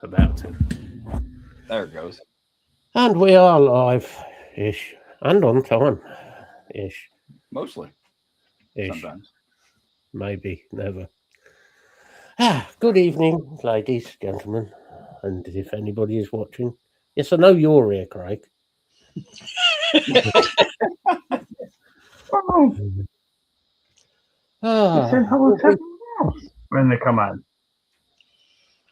About to. There it goes. And we are live-ish and on time-ish. Mostly. Ish. Sometimes. Maybe, never. Good evening, ladies, gentlemen, and if anybody is watching. Yes, I know you're here, Craig. Oh, they said hello to everyone else when they come in.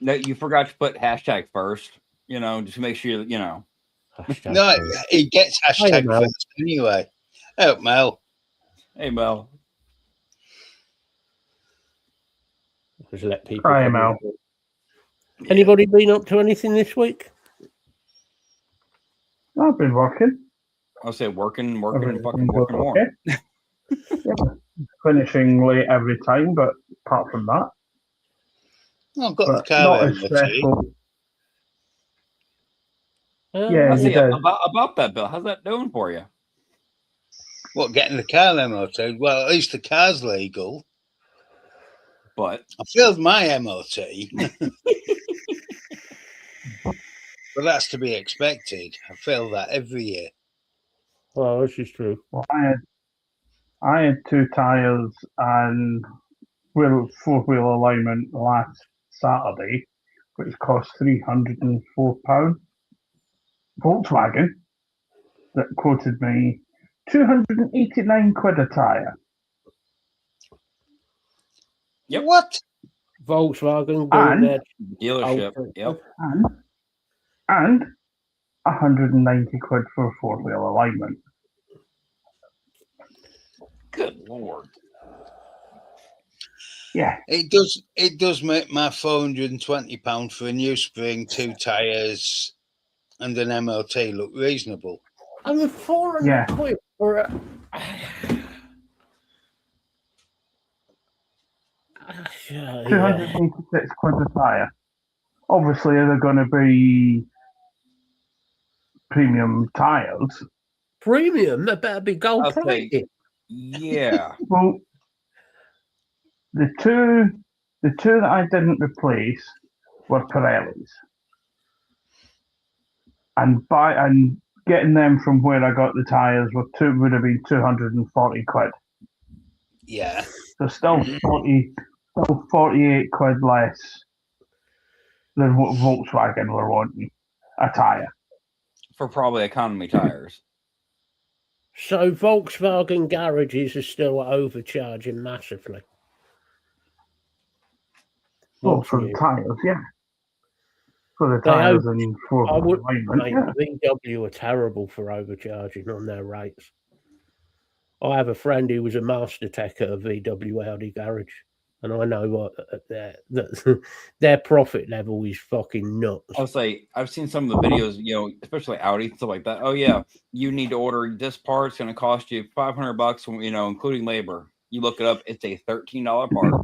No, you forgot to put hashtag first. Just to make sure hashtag No, first. it gets Hi, hashtag Mel. first anyway. Oh, Mel. Hey, Mel. Just let people. Hi, come Mel. in. Anybody been up to anything this week? I've been working. I'll say working, and Everything's fucking going working more. okay. Yeah. Finishing late every time, but apart from that, I've got the but car not as MOT. stressful. you Yeah, I you say did. about that, Bill. How's that doing for you? What, getting the car MOT? Well, at least the car's legal. But I failed my MOT. But that's to be expected. I fail that every year. Well, this is true. Well, I had two tyres and four-wheel alignment last Saturday, which cost £304. Volkswagen that quoted me 289 quid a tyre. Yep. What? Volkswagen doing And- their dealership. ultra- Yep. And 190 quid for four-wheel alignment. Good Lord. Yeah, It does make my £420 for a new spring, two tyres, and an MOT look reasonable. And the 400 Yeah. quid for a. 286 quid a tyre. Obviously, they're going to be premium tyres. Premium, that better be gold I'll say- plated. Yeah. Well, the two that I didn't replace were Pirellis, and getting them from where I got the tyres would have been 240 quid. Yeah. So still 48 quid less than what Volkswagen were wanting a tyre. For probably economy tires. So Volkswagen garages are still overcharging massively. Well, What's for the new? tyres, yeah. For the They tyres and for I would, alignment, mate, yeah. VW are terrible for overcharging on their rates. I have a friend who was a master tech at a VW Audi garage, and I know what their profit level is fucking nuts. I'll say I've seen some of the videos, especially Audi and stuff like that. Oh yeah, you need to order this part. It's going to cost you $500, including labor. You look it up; it's a $13 part.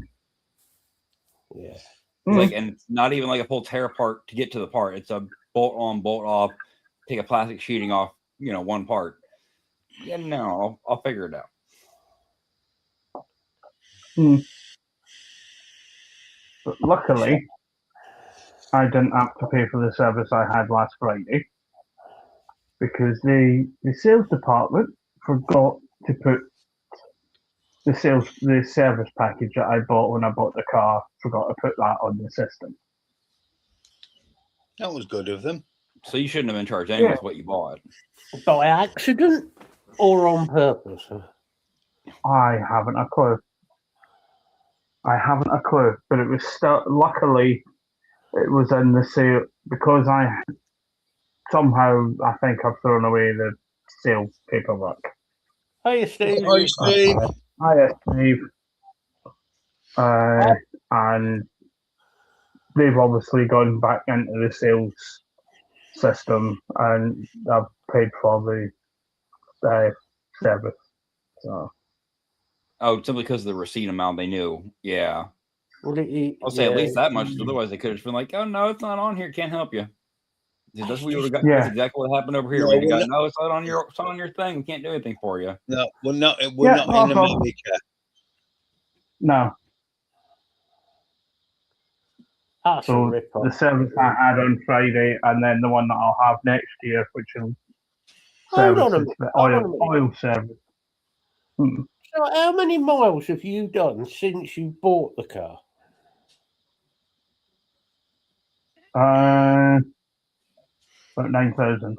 Yeah, And it's not even like a full tear apart to get to the part. It's a bolt on, bolt off. Take a plastic sheeting off, one part. Yeah, no, I'll figure it out. But luckily, I didn't have to pay for the service I had last Friday because the sales department forgot to put the service package that I bought when I bought the car. Forgot to put that on the system. That was good of them. So you shouldn't have been charged anyways what you bought. by accident or on purpose. I haven't a clue. But it was still luckily it was in the sale because I think I've thrown away the sales paperwork. Hey, Steve. Hi, Steve. Hi, Steve. And they've obviously gone back into the sales system, and I've paid for the service. So. Oh, simply because of the receipt amount they knew. Yeah. Well, I'll say at least that much. Otherwise, they could have just been like, "Oh no, it's not on here. Can't help you." That's what we would have got. That's exactly what happened over here. No, We got no, it's not on your thing. We can't do anything for you. No, we're not in America. No. That's a So rip the service I had on Friday, and then the one that I'll have next year, which will Hold service on a it's minute. the Hold on a minute. oil service. Hmm. So, how many miles have you done since you bought the car? About 9,000.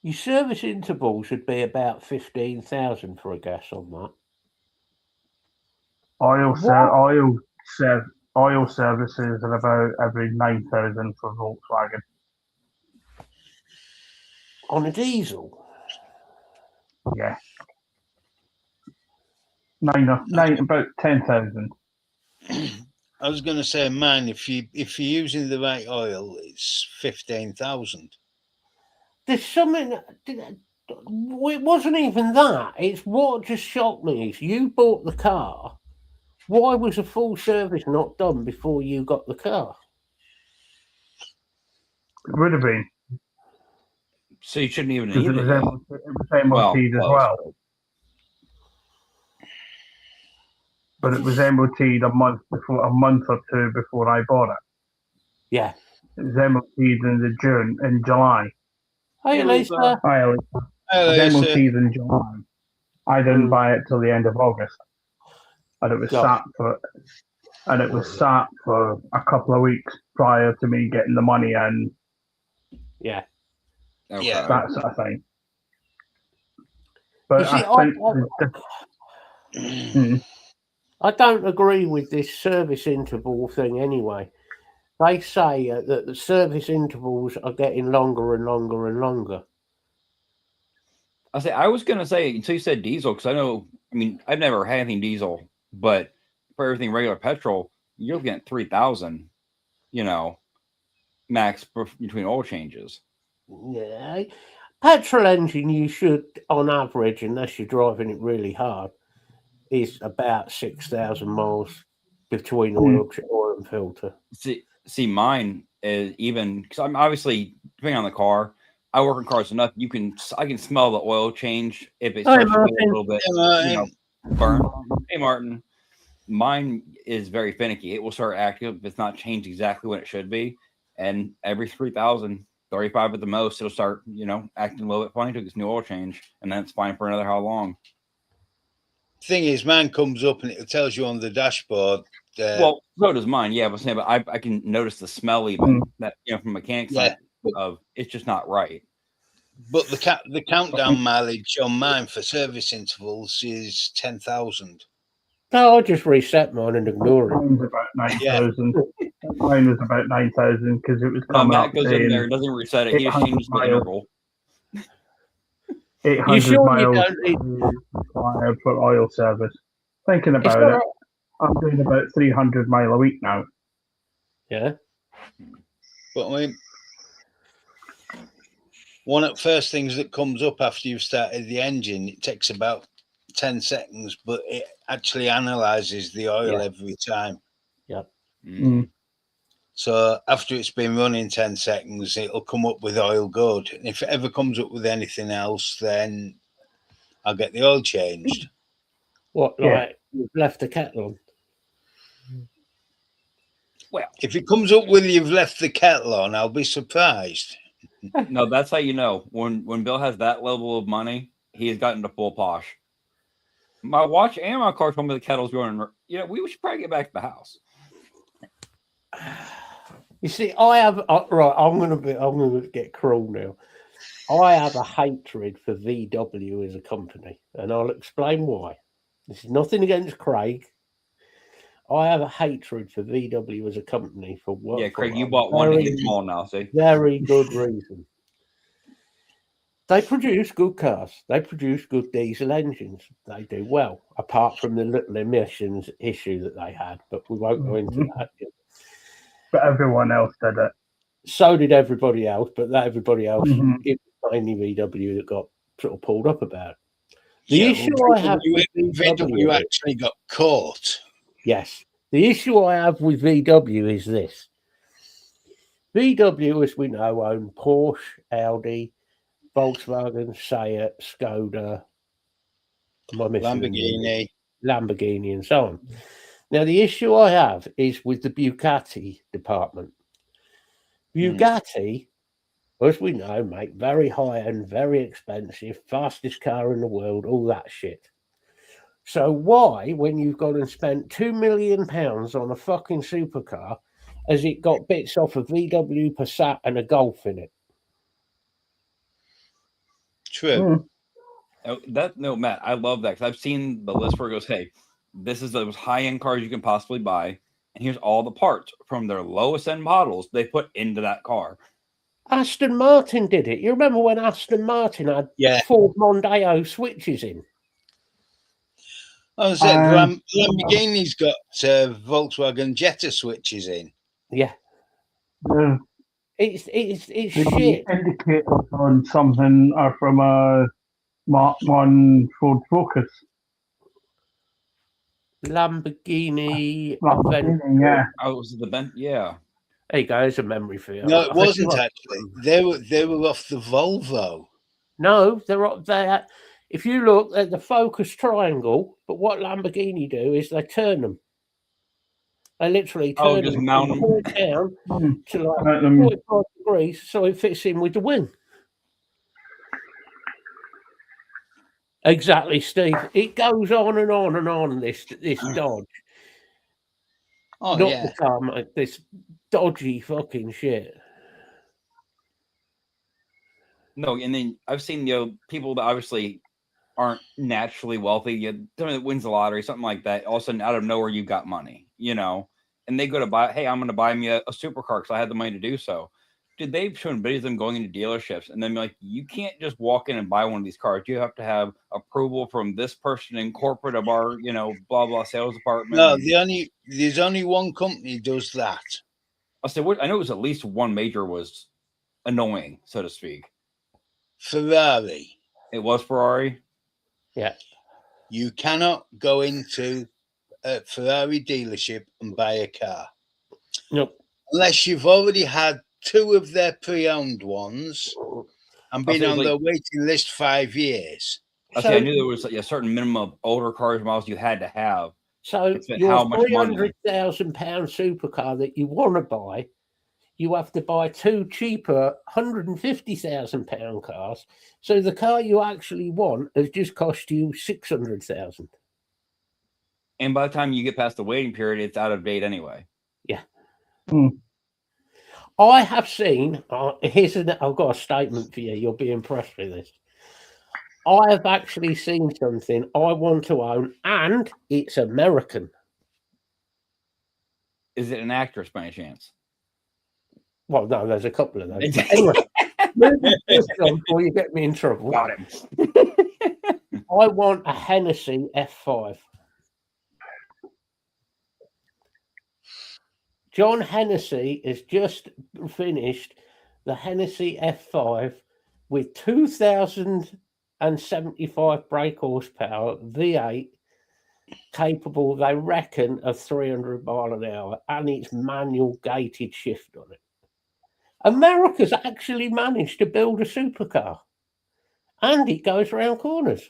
Your service interval should be about 15,000 for a gas on that. Oil services are about every 9,000 for Volkswagen. On a diesel? Yeah, about 10,000. I was going to say, mine. If you're using the right oil, it's 15,000. There's something. It wasn't even that. It's what just shocked me is you bought the car. Why was a full service not done before you got the car? It would have been So you shouldn't even because need it it. was Yet. MOT'd as close, well. but- But it was MOT'd a month or two before I bought it. Yeah. It was MOT'd in July. Hey, It was, Lisa. It was MOT'd in July. I didn't buy it till the end of August, and it was Gosh. sat for a couple of weeks prior to me getting the money and Yeah. Okay. Yeah. that sort of thing. But You see, I don't agree with this service interval thing anyway. They say that the service intervals are getting longer and longer and longer. I was going to say until you said diesel, because I've never had anything diesel, but for everything regular petrol, you're looking at 3,000, max between oil changes. Yeah. Petrol engine, you should, on average, unless you're driving it really hard, is about 6,000 miles between oil and filter. See, mine is even because I'm obviously depending on the car. I work in cars enough. I can smell the oil change if it starts to get a little bit, burn. Hey, Martin, mine is very finicky. It will start active if it's not changed exactly when it should be, and every 3,000, 35 at the most, it'll start, acting a little bit funny to this new oil change, and then it's fine for another how long. Thing is, mine comes up and it tells you on the dashboard. Well, so does mine, yeah. But I can notice the smell even that from mechanics side of it's just not right. But the countdown mileage on mine for service intervals is 10,000. No, I'll just reset mine and ignore it. Mine's about 9,000. Mine was about 9,000 because it was coming Matt up goes in there, doesn't reset it. He just changes the interval. 800 You sure miles you don't need... for oil service. Thinking about it, I'm doing about 300 mile a week now. Yeah. But I mean, one of the first things that comes up after you've started the engine, it takes about 10 seconds, but it actually analyzes the oil every time. Yep. So after it's been running 10 seconds, it'll come up with oil good. And if it ever comes up with anything else, then I'll get the oil changed. What, like you've left the kettle on? Well, if it comes up with you've left the kettle on, I'll be surprised. No, that's how you know. When Bill has that level of money, he has gotten to full posh. My watch and my car told me the kettle's going. We should probably get back to the house. You see, I have right. I'm gonna get cruel now. I have a hatred for VW as a company, and I'll explain why. This is nothing against Craig. I have a hatred for VW as a company for what? Yeah, Craig, you bought one to get small now. See, very good reason. They produce good cars. They produce good diesel engines. They do well, apart from the little emissions issue that they had. But we won't go into that. But everyone else did it. So did everybody else, but that everybody else, it was mainly VW that got sort of pulled up about it. The issue I have with VW actually got caught. Yes. The issue I have with VW is this. VW, as we know, own Porsche, Audi, Volkswagen, Seat, Skoda, Lamborghini, and so on. Now, the issue I have is with the Bugatti department. Bugatti, as we know, make very high-end, very expensive, fastest car in the world, all that shit. So why, when you've gone and spent £2 million on a fucking supercar, has it got bits off a VW Passat and a Golf in it? True. Matt, I love that because I've seen the list where it goes, hey, this is those high-end cars you can possibly buy, and here's all the parts from their lowest-end models they put into that car. Aston Martin did it. You remember when Aston Martin had Ford Mondeo switches in? I said Lamborghini's got Volkswagen Jetta switches in. Yeah. It's the shit. indicators on something are from a Mark 1 Ford Focus. Lamborghini, yeah. Oh, was it the Ben? Yeah. There you go. It's a memory for you. No, it wasn't actually. They were off the Volvo. No, they're up there. If you look at the focus triangle, but what Lamborghini do is they turn them. They literally turn them down to like 45 degrees so it fits in with the wing. Exactly, Steve. It goes on and on and on, this Dodge. Oh, Not yeah. the car, mate. This dodgy fucking shit. No, and then I've seen people that obviously aren't naturally wealthy. Someone that wins the lottery, something like that. All of a sudden, out of nowhere, you've got money, and they go to buy. Hey, I'm going to buy me a supercar because I had the money to do so. Dude, they've shown videos of them going into dealerships and then be like, you can't just walk in and buy one of these cars. You have to have approval from this person in corporate of our, blah blah sales department. No, there's only one company does that. I know it was at least one major was annoying, so to speak. Ferrari. It was Ferrari. Yeah. You cannot go into a Ferrari dealership and buy a car. Nope. Unless you've already had 2 of their pre-owned ones and been on their waiting list 5 years. I knew there was a certain minimum of older cars models you had to have. So your £300,000 supercar that you want to buy, you have to buy 2 cheaper £150,000 cars. So the car you actually want has just cost you $600,000. And by the time you get past the waiting period, it's out of date anyway. Yeah. I have seen. I've got a statement for you. You'll be impressed with this. I have actually seen something I want to own, and it's American. Is it an actress by any chance? Well, no, there's a couple of those. Anyway, move this on before you get me in trouble. Got him. I want a Hennessy F5. John Hennessy has just finished the Hennessy F5 with 2,075 brake horsepower, V8, capable, they reckon, of 300 mile an hour, and it's manual gated shift on it. America's actually managed to build a supercar, and it goes around corners.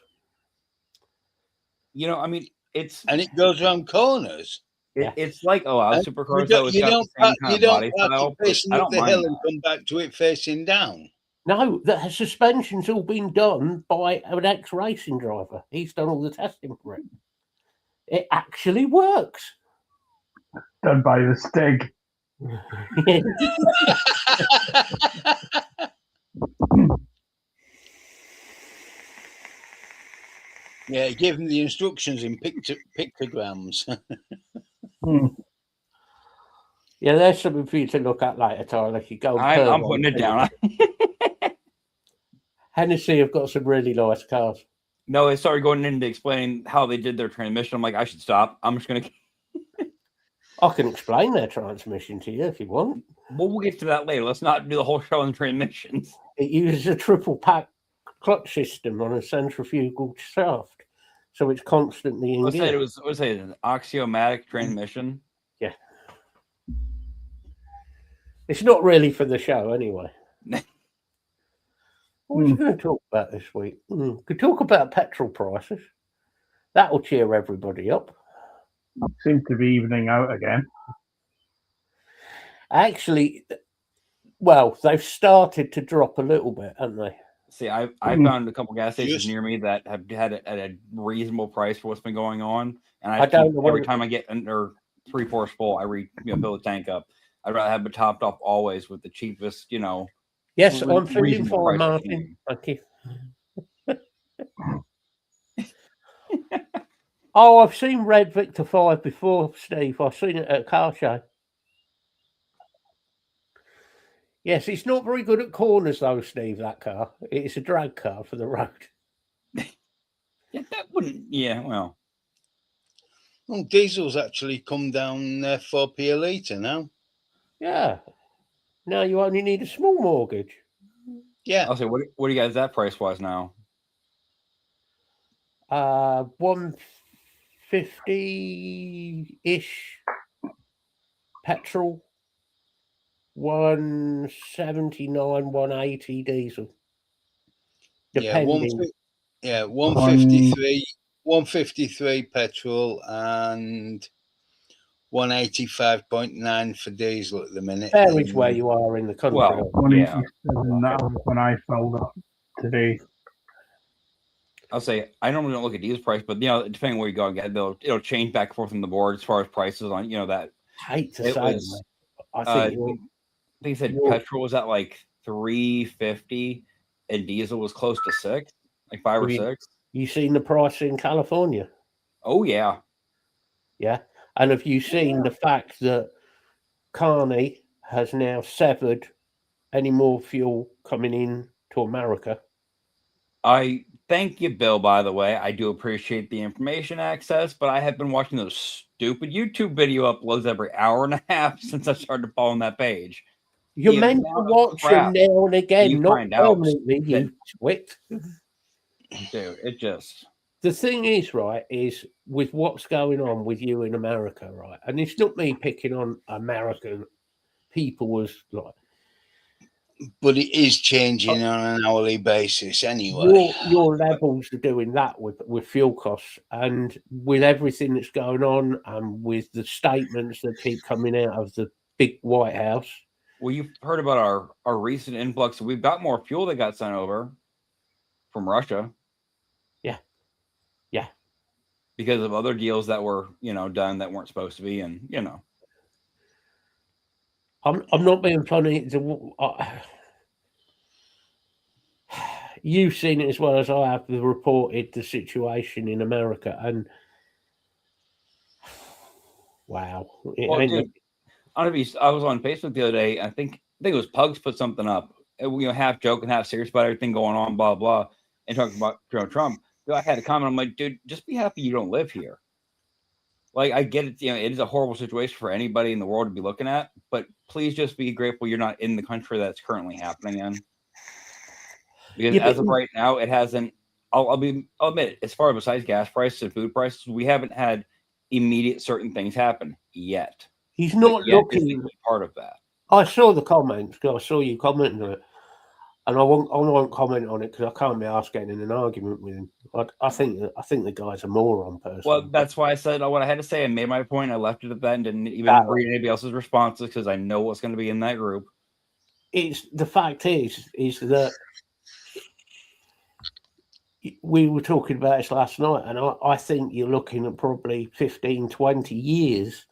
It's and it goes around corners. It's like supercars. You don't park it facing up the hill and come back to it facing down. No, the suspension's all been done by an ex-racing driver. He's done all the testing for it. It actually works. Done by the Stig. Yeah, he gave him the instructions in pictograms. Yeah, there's something for you to look at later, Tyler. You go. I'm putting it down. Hennessy have got some really nice cars. No, they started going into explaining how they did their transmission. I'm like, I should stop. I'm just going to... I can explain their transmission to you if you want. Well, we'll get to that later. Let's not do the whole show on transmissions. It uses a triple pack clutch system on a centrifugal shaft, so it's constantly in gear. Let's say it was an axiomatic transmission. Yeah. It's not really for the show anyway. What are you going to talk about this week? Could talk about petrol prices. That'll cheer everybody up. seem to be evening out again. Actually, well, they've started to drop a little bit, haven't they? See, I found a couple gas stations near me that have had it at a reasonable price for what's been going on, and I don't know every time I get under 3/4 full, I fill the tank up. I'd rather have it topped off always with the cheapest, Yes, I'm feeling fine, Martin. Thank you. Oh, I've seen Red Victor 5 before, Steve. I've seen it at a car show. Yes, it's not very good at corners, though, Steve, that car. It's a drag car for the road. Yeah, that wouldn't... Yeah, well, diesel's actually come down 4p a litre now. Yeah. Now you only need a small mortgage. Yeah. I'll say, what do you guys that price-wise now? 150-ish petrol, 179, 180 diesel. Depending. Yeah, 153 petrol and 185.9 for diesel at the minute. Varies where you are in the country. Well, 187, that was when I sold up today. I'll say I normally don't look at diesel price, but depending where you go, it'll change back and forth on the board as far as prices on that. I hate to say it. I think they said petrol was at like 350 and diesel was close to 6, like 5 or 6. You seen the price in California? Oh yeah. Yeah. And have you seen the fact that Carney has now severed any more fuel coming in to America? I thank you, Bill, by the way. I do appreciate the information access, but I have been watching those stupid YouTube video uploads every hour and a half since I started following that page. You're meant to watch them now and again, not permanently, you twit. Dude, it just... The thing is, right, is with what's going on with you in America, right, and it's not me picking on American people as like... But it is changing on an hourly basis anyway. Your levels are doing that with fuel costs, and with everything that's going on, and with the statements that keep coming out of the big White House. Well, you've heard about our recent influx. We've got more fuel that got sent over from Russia. Yeah. Because of other deals that were, done that weren't supposed to be, and I'm not being funny. You've seen it as well as I have reported the situation in America, and wow. Well, dude, I was on Facebook the other day. I think it was Pugs put something up, half joking, half serious about everything going on, blah blah, and talking about Trump. I had a comment. I'm like, dude, just be happy you don't live here. Like, I get it. It is a horrible situation for anybody in the world to be looking at, but please just be grateful you're not in the country that's currently happening in. Because as of right now, it hasn't. I'll admit it. As far as besides gas prices and food prices, we haven't had immediate certain things happen yet. He's not looking part of that. I saw the comments. I saw you commenting on it. And I won't comment on it because I can't be asked getting in an argument with him. I think the guy's a moron person. Well, that's why I said what I had to say. I made my point. I left it at that and didn't even read anybody else's responses because I know what's going to be in that group. The fact is that we were talking about this last night, and I think you're looking at probably 15, 20 years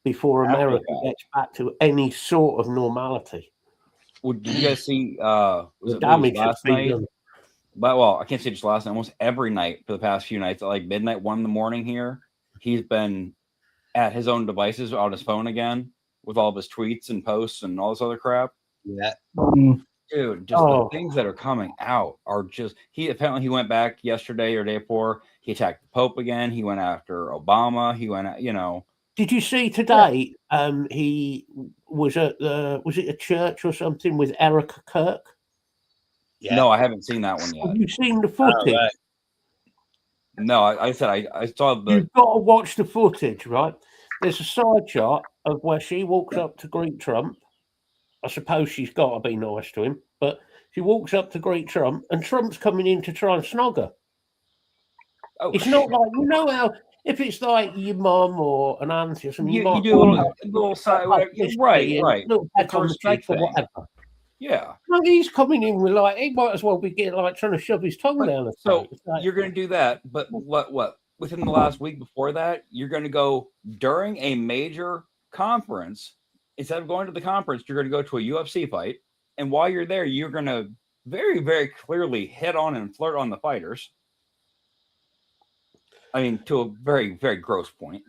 before America gets back to any sort of normality. Well, did you guys see was it damage last night? But I can't say just last night. Almost every night for the past few nights, at like midnight, 1 a.m. here, he's been at his own devices on his phone again with all of his tweets and posts and all this other crap. Yeah, dude, just the things that are coming out are just. He went back yesterday or day before. He attacked the Pope again. He went after Obama. He went, Did you see today? He was at was it a church or something with Erica Kirk? Yeah. No, I haven't seen that one yet. Have you seen the footage? Right. No, I said I saw the. You've got to watch the footage, right? There's a side shot of where she walks up to greet Trump. I suppose she's got to be nice to him, but she walks up to greet Trump, and Trump's coming in to try and snog her. Oh, it's not like how If it's like your mum or an auntie or something, You might do a little side, whatever. Right. little pat on the cheek or thing. whatever. Yeah. No, he's coming in with like he might as well be getting like trying to shove his tongue down his throat. So you're going to do that, but what within the last week before that, you're going to go during a major conference. Instead of going to the conference, you're going to go to a UFC fight, and while you're there, you're going to very, very clearly hit on and flirt on the fighters. I mean, to a very, very gross point,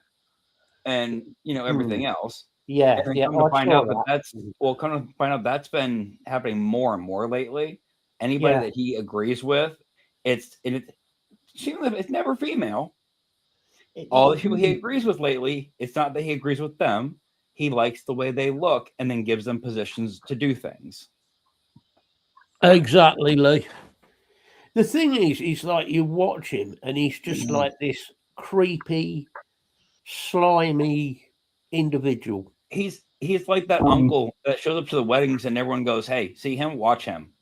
and everything else. Yeah, and yeah. Come to find out that's been happening more and more lately. Anybody that he agrees with, it's never female. All the people he agrees with lately, it's not that he agrees with them. He likes the way they look, and then gives them positions to do things. Exactly, Lee. The thing is, he's like you watch him, and he's just like this creepy, slimy individual. He's like that uncle that shows up to the weddings, and everyone goes, "Hey, see him? Watch him."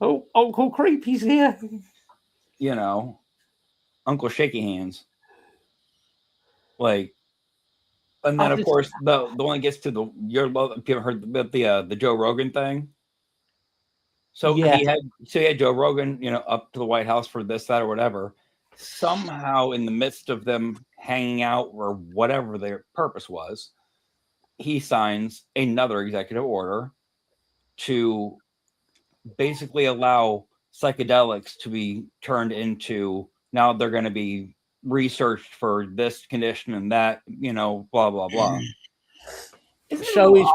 Oh, Uncle Creepy's here. Uncle Shaky Hands. Like, and then of course the one that gets to have you ever heard about the Joe Rogan thing? So he had Joe Rogan, up to the White House for this, that, or whatever. Somehow, in the midst of them hanging out or whatever their purpose was, he signs another executive order to basically allow psychedelics to be turned into, now they're going to be researched for this condition and that, blah, blah, blah. So it's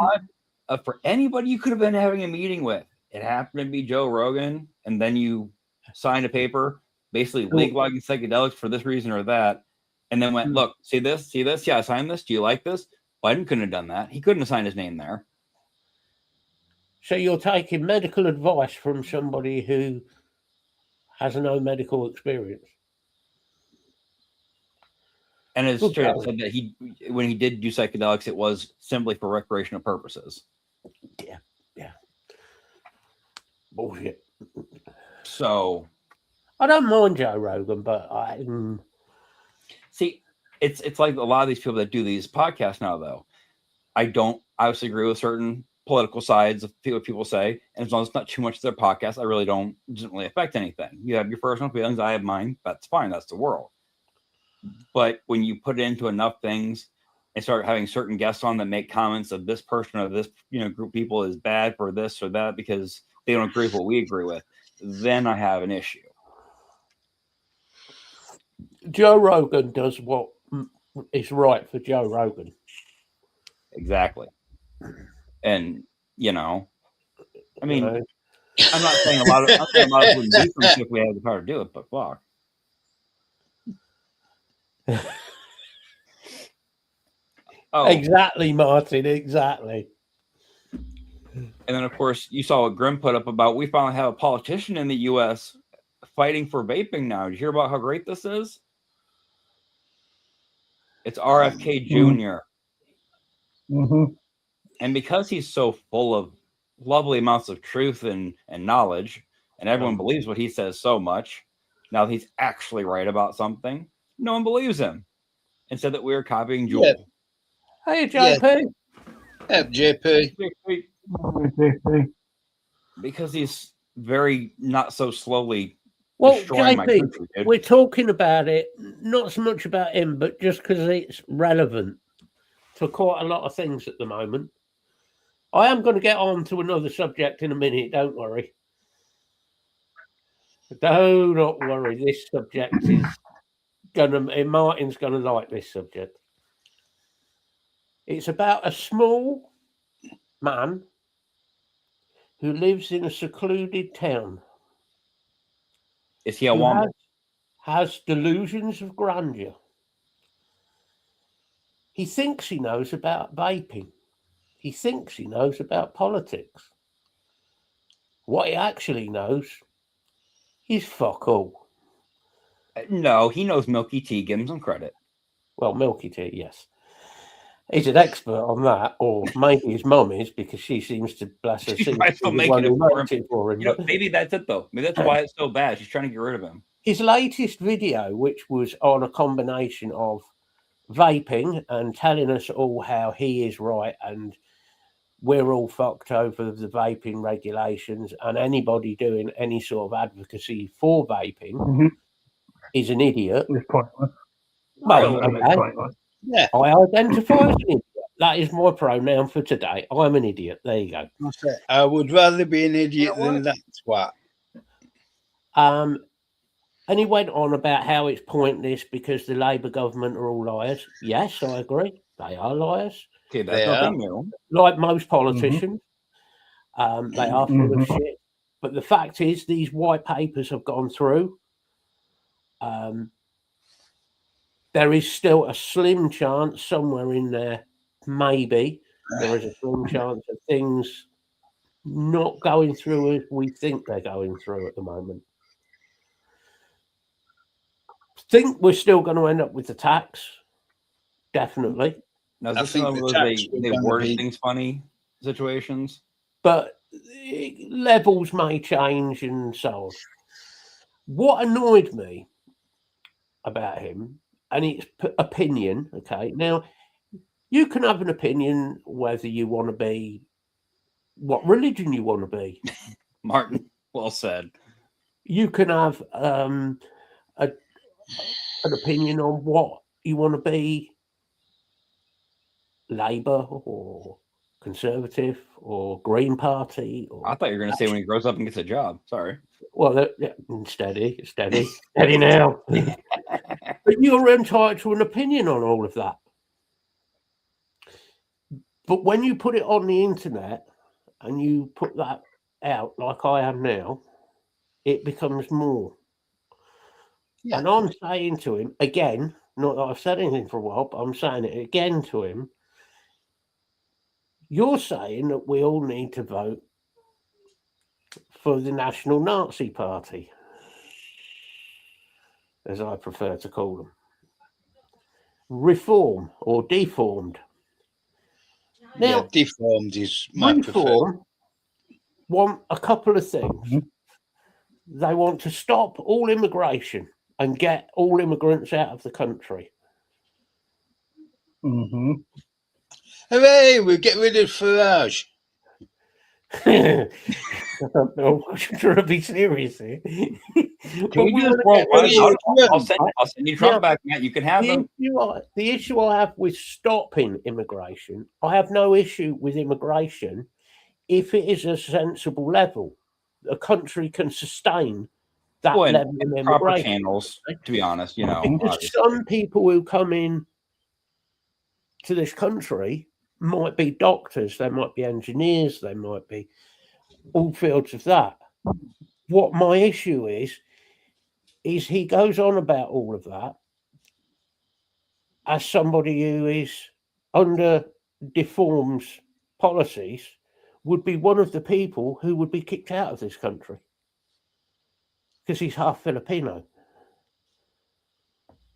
odd, for anybody you could have been having a meeting with. It happened to be Joe Rogan, and then you signed a paper basically legalizing psychedelics for this reason or that, and then went, look, see this? Yeah, I signed this. Do you like this? Biden couldn't have done that. He couldn't have signed his name there. So you're taking medical advice from somebody who has no medical experience. And it's straight up said that when he did do psychedelics, it was simply for recreational purposes. Yeah. Bullshit. So I don't mind Joe Rogan, but see, it's like a lot of these people that do these podcasts now, though. I don't obviously agree with certain political sides of what people say, and as long as it's not too much of their podcast, it doesn't really affect anything. You have your personal feelings, I have mine. That's fine. That's the world. But when you put it into enough things and start having certain guests on that make comments of this person or this group of people is bad for this or that because they don't agree with what we agree with, then I have an issue. Joe Rogan does what is right for Joe Rogan. Exactly. And, I mean, I'm not saying a lot of wouldn't do something if we had the power to do it, but fuck. Exactly, Martin. Exactly. And then, of course, you saw what Grim put up about we finally have a politician in the U.S. fighting for vaping now. Did you hear about how great this is? It's RFK Jr. Mm-hmm. And because he's so full of lovely amounts of truth and knowledge, and everyone believes what he says so much, now that he's actually right about something, no one believes him. And said that we were copying Juul. Yeah. Hey, JP. Yeah, JP. Because he's very not so slowly destroying my country, dude. We're talking about it, not so much about him, but just because it's relevant to quite a lot of things at the moment. I am going to get on to another subject in a minute, don't worry. Do not worry, this subject is Martin's going to like this subject. It's about a small man who lives in a secluded town. Is he a woman? Has delusions of grandeur. He thinks he knows about vaping. He thinks he knows about politics. What he actually knows is fuck all. No, he knows Milky Tea. Give him some credit. Well, Milky Tea, yes. He's an expert on that, or maybe his mum is, because she seems to, bless her, for him. Maybe that's it, though. Maybe that's why it's so bad. She's trying to get rid of him. his latest video, which was on a combination of vaping and telling us all how he is right and we're all fucked over the vaping regulations, and anybody doing any sort of advocacy for vaping is an idiot. It's pointless. Well, It's pointless. Yeah. I identify as an idiot. That is my pronoun for today. I'm an idiot. There you go. I would rather be an idiot than that twat. And he went on about how it's pointless because the Labour government are all liars. Yes, I agree. They are liars. Okay, that's nothing new. Like most politicians. They are full of shit. But the fact is, these white papers have gone through. There is still a slim chance somewhere in there, maybe, there is a slim chance of things not going through as we think they're going through at the moment. Think we're still going to end up with the tax. Definitely. Now, is this one of those they word things funny situations? But levels may change and so on. What annoyed me about him, and it's opinion, okay? Now, you can have an opinion whether you want to be, what religion you want to be. Martin, well said. You can have an opinion on what you want to be, Labour or Conservative or Green Party. Or I thought you were going to say when he grows up and gets a job. Sorry. Well, steady now. But you're entitled to an opinion on all of that. But when you put it on the internet and you put that out like I am now, it becomes more. Yeah. And I'm saying to him, again, not that I've said anything for a while, but I'm saying it again to him, you're saying that we all need to vote for the National Nazi Party, as I prefer to call them. Reform or deformed. Now, deformed is my Reform want a couple of things. They want to stop all immigration and get all immigrants out of the country. Hooray, we'll get rid of Farage. I don't know. I'm trying to be serious here. I'll send you Trump back, Matt. You can have them. The issue I have with stopping immigration, I have no issue with immigration if it is a sensible level. A country can sustain that level of immigration. Proper channels, to be honest, you know. Because some people who come in to this country might be doctors, they might be engineers, they might be all fields of that. What my issue is he goes on about all of that as somebody who is under deforms policies would be one of the people who would be kicked out of this country because he's half Filipino.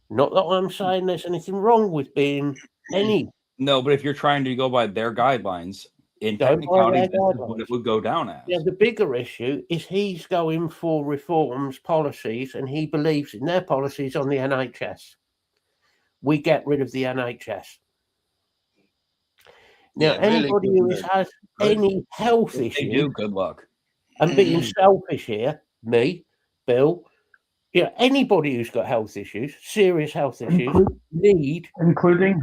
Not that I'm saying there's anything wrong with being any. No, but if you're trying to go by their guidelines, in technicality, this is what it would go down as. Yeah, the bigger issue is he's going for reforms, policies, and he believes in their policies on the NHS. We get rid of the NHS. Now, anybody who has any health issue, they do, good luck. And being selfish here, me, Bill, anybody who's got health issues, serious health issues, including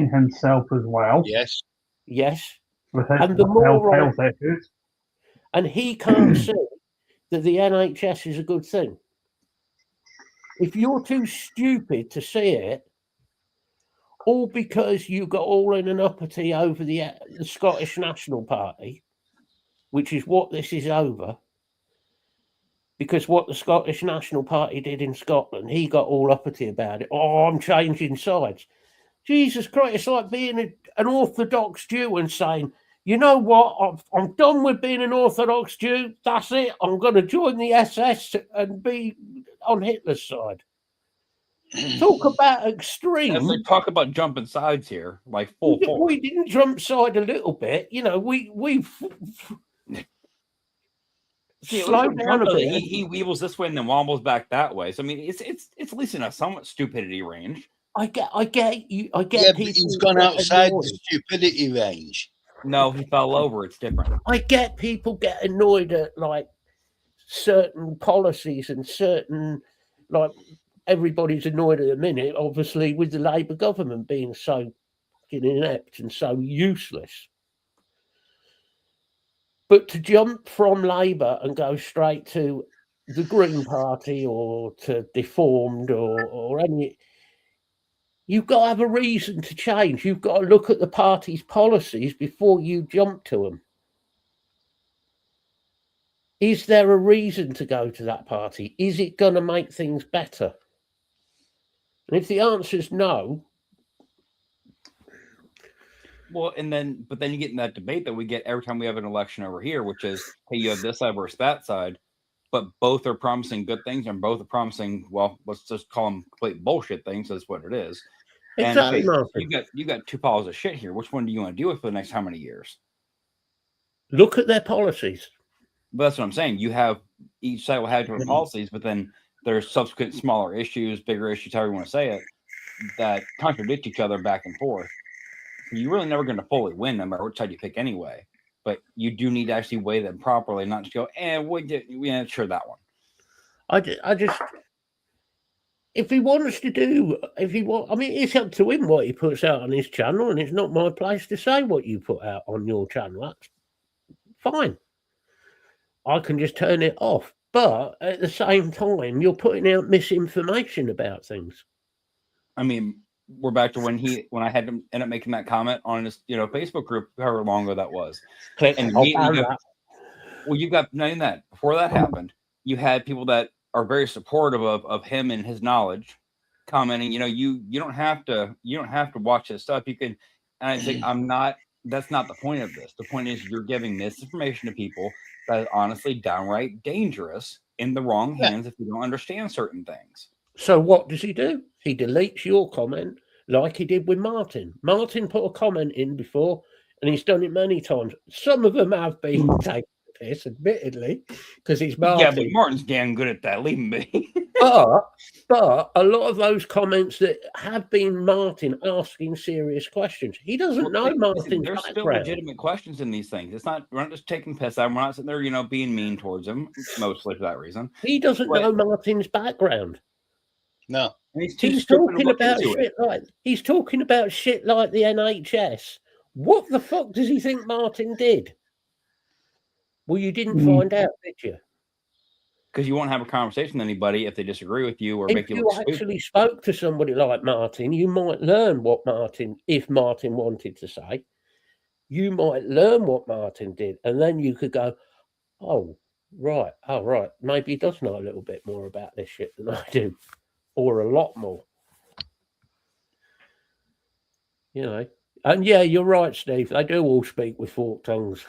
himself as well. Yes. And the more health issues. And he can't see that the NHS is a good thing. If you're too stupid to see it, all because you got all in an uppity over the Scottish National Party, which is what this is over, because what the Scottish National Party did in Scotland, he got all uppity about it. Oh, I'm changing sides. Jesus Christ, it's like being an Orthodox Jew and saying, you know what, I'm done with being an Orthodox Jew. That's it. I'm going to join the SS and be on Hitler's side. Talk about extreme. As we talk about jumping sides here, like full force. We didn't jump side a little bit. You know, we slow down a bit. He weebles this way and then wobbles back that way. So I mean, it's at least in a somewhat stupidity range. I get you. I get Yeah, people. but he's gone outside annoyed. the stupidity range. No, he fell over. It's different. I get people get annoyed at like certain policies and certain like everybody's annoyed at the minute, obviously, with the Labour government being so inept and so useless. But to jump from Labour and go straight to the Green Party or to Deformed or any, you've got to have a reason to change. You've got to look at the party's policies before you jump to them. Is there a reason to go to that party? Is it going to make things better? And if the answer is no. Well, but then you get in that debate that we get every time we have an election over here, which is, hey, you have this side versus that side, but both are promising good things and both are promising, well, let's just call them complete bullshit things. That's what it is. Exactly. And you got two piles of shit here. Which one do you want to deal with for the next how many years? Look at their policies. But that's what I'm saying. You have each side will have different policies, but then there's subsequent smaller issues, bigger issues, however you want to say it, that contradict each other back and forth. You're really never going to fully win no matter which side you pick anyway. But you do need to actually weigh them properly, not just go, sure, that one. I just, if he wants to do, I mean, it's up to him what he puts out on his channel, and it's not my place to say what you put out on your channel. That's fine. I can just turn it off. But at the same time, you're putting out misinformation about things. I mean, we're back to when I had to end up making that comment on his, Facebook group, however long ago that was. And you've got none of that. Before that happened, you had people that are very supportive of him and his knowledge, commenting, you don't have to watch this stuff. You can, and I think that's not the point of this. The point is you're giving misinformation to people that is honestly downright dangerous in the wrong hands if you don't understand certain things. So what does he do? He deletes your comment like he did with Martin. Martin put a comment in before, and he's done it many times. Some of them have been taken the piss, admittedly, because it's Martin. Yeah, but Martin's damn good at that. Leave him be. But a lot of those comments that have been Martin asking serious questions. He doesn't know Martin's There's still legitimate questions in these things. We're not just taking piss out. We're not sitting there, being mean towards him, mostly for that reason. He doesn't know Martin's background. No. He's talking about shit like the NHS. What the fuck does he think Martin did? Well, you didn't find out, did you? Because you won't have a conversation with anybody if they disagree with you or if make you look look stupid. If you actually stupid. spoke to somebody like Martin, you might learn if Martin wanted to say, you might learn what Martin did, and then you could go, oh, right, maybe he does know a little bit more about this shit than I do, or a lot more. And yeah, you're right, Steve. They do all speak with forked tongues.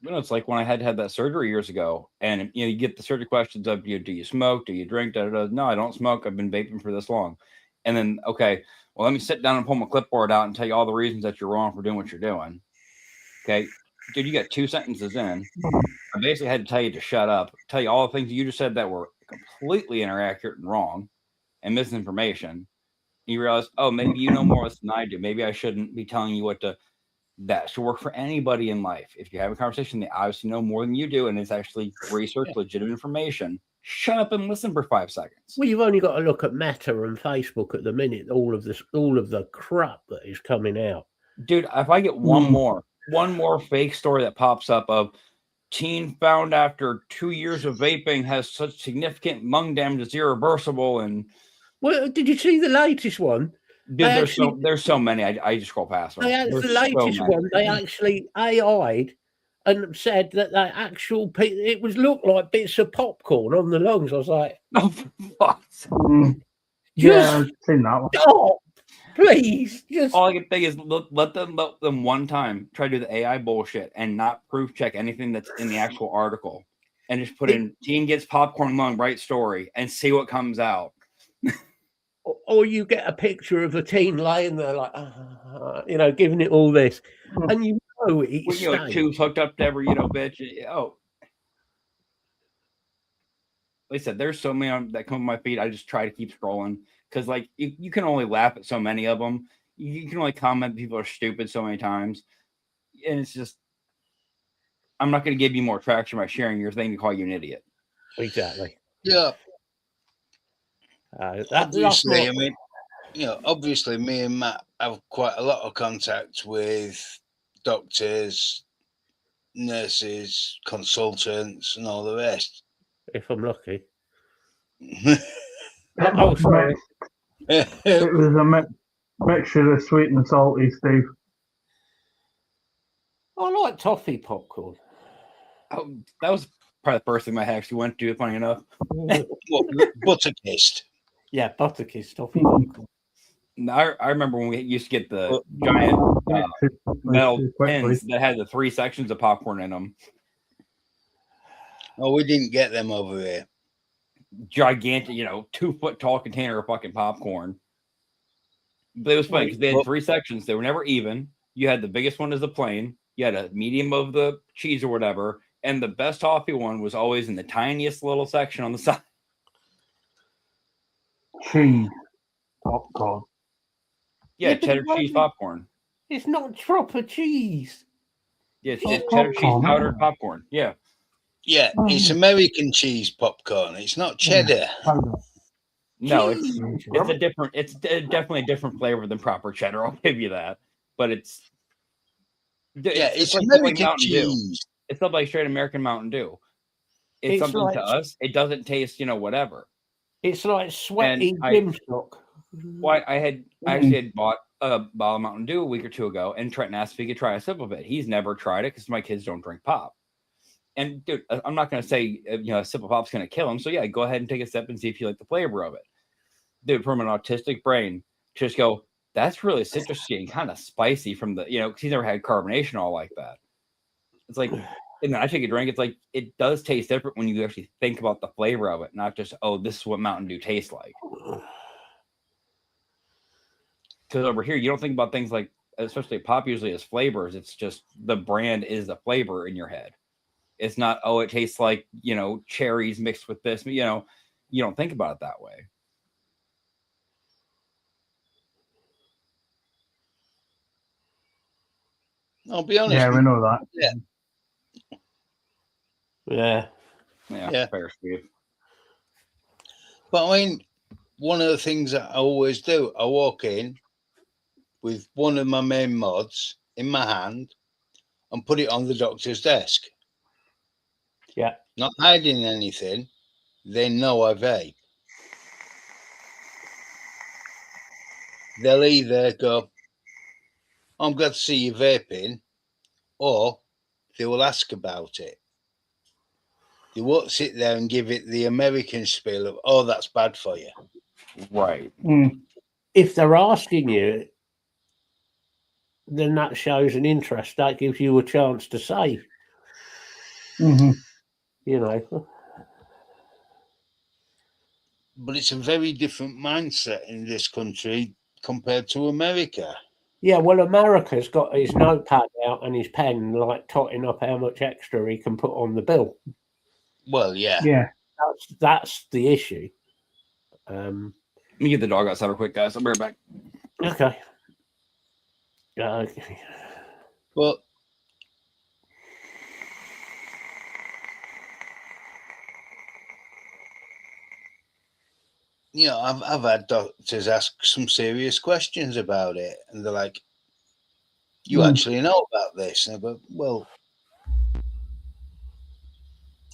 It's like when I had that surgery years ago, and you get the surgery questions of do you smoke, do you drink? No, I don't smoke. I've been vaping for this long. And then let me sit down and pull my clipboard out and tell you all the reasons that you're wrong for doing what you're doing. Okay, dude, you got 2 sentences in. I basically had to tell you to shut up, tell you all the things you just said that were completely inaccurate and wrong and misinformation. You realize, oh, maybe you know more than I do. Maybe I shouldn't be telling you what to. That should work for anybody in life. If you have a conversation, they obviously know more than you do, and it's actually research, legitimate information. Shut up and listen for 5 seconds. Well, you've only got to look at Meta and Facebook at the minute. All of the crap that is coming out. Dude, if I get one more fake story that pops up of teen found after 2 years of vaping has such significant lung damage it's irreversible, and well, did you see the latest one? Dude, there's so many. I just scroll past them. The latest one, they actually AI'd and said that the actual it looked like bits of popcorn on the lungs. I was like, oh, what? Yeah, I've seen that one. Stop, please. All I can think is let them one time try to do the AI bullshit and not proof check anything that's in the actual article, and just put in teen gets popcorn lung right story and see what comes out. Or you get a picture of a teen laying there like, giving it all this. And you Oh, eat With, steak. tubes hooked up to every, bitch. Oh, like I said, there's so many that come to my feed. I just try to keep scrolling because, like, you can only laugh at so many of them. You can only comment people are stupid so many times, and it's just, I'm not going to give you more traction by sharing your thing to call you an idiot. Exactly. Yeah. Obviously, I mean, obviously, me and Matt have quite a lot of contact with doctors, nurses, consultants, and all the rest. If I'm lucky. Oh, sorry. It was a mixture of sweet and salty, Steve. I like toffee popcorn. Oh, that was probably the first thing I actually went to, funny enough. Butterkist. Yeah, Butterkist toffee popcorn. I remember when we used to get the giant metal pins that had the 3 sections of popcorn in them. Oh, we didn't get them over here. Gigantic, 2-foot tall container of fucking popcorn. But it was funny because they had 3 sections. They were never even. You had the biggest one as the plain. You had a medium of the cheese or whatever. And the best toffee one was always in the tiniest little section on the side. Cheese popcorn. Yeah, cheddar cheese popcorn. It's not proper cheese. Yeah, it's cheddar cheese powdered popcorn. Yeah. Yeah, it's American cheese popcorn. It's not cheddar. No, it's definitely a different flavor than proper cheddar. I'll give you that. But it's American like cheese. It's not like straight American Mountain Dew. It's something like, to us. It doesn't taste, whatever. It's like sweaty Grimstock. Well, I actually had bought a bottle of Mountain Dew a week or 2 ago, and Trenton asked if he could try a sip of it. He's never tried it because my kids don't drink pop. And dude, I'm not going to say a sip of pop's going to kill him. So yeah, go ahead and take a sip and see if you like the flavor of it. Dude, from an autistic brain, just go, that's really citrusy and kind of spicy from the, because he's never had carbonation all like that. It's like, and then I take a drink. It's like, it does taste different when you actually think about the flavor of it, not just, oh, this is what Mountain Dew tastes like. Because over here, you don't think about things like, especially pop usually as flavors. It's just the brand is the flavor in your head. It's not, oh, it tastes like, cherries mixed with this. You don't think about it that way. I'll be honest. Yeah, we know that. Yeah. Fair, Steve. But I mean, one of the things that I always do, I walk in with one of my main mods in my hand and put it on the doctor's desk. Yeah. Not hiding anything. They know I vape. They'll either go, I'm glad to see you vaping, or they will ask about it. They won't sit there and give it the American spiel of, oh, that's bad for you. Right. If they're asking you, then that shows an interest. That gives you a chance to say. But it's a very different mindset in this country compared to America. Yeah, well, America's got his notepad out and his pen, like totting up how much extra he can put on the bill. Well, yeah. Yeah. That's the issue. Let me get the dog outside real quick, guys. I'll be right back. Okay. But I've had doctors ask some serious questions about it, and they're like, "You actually know about this?" And I go, "Well,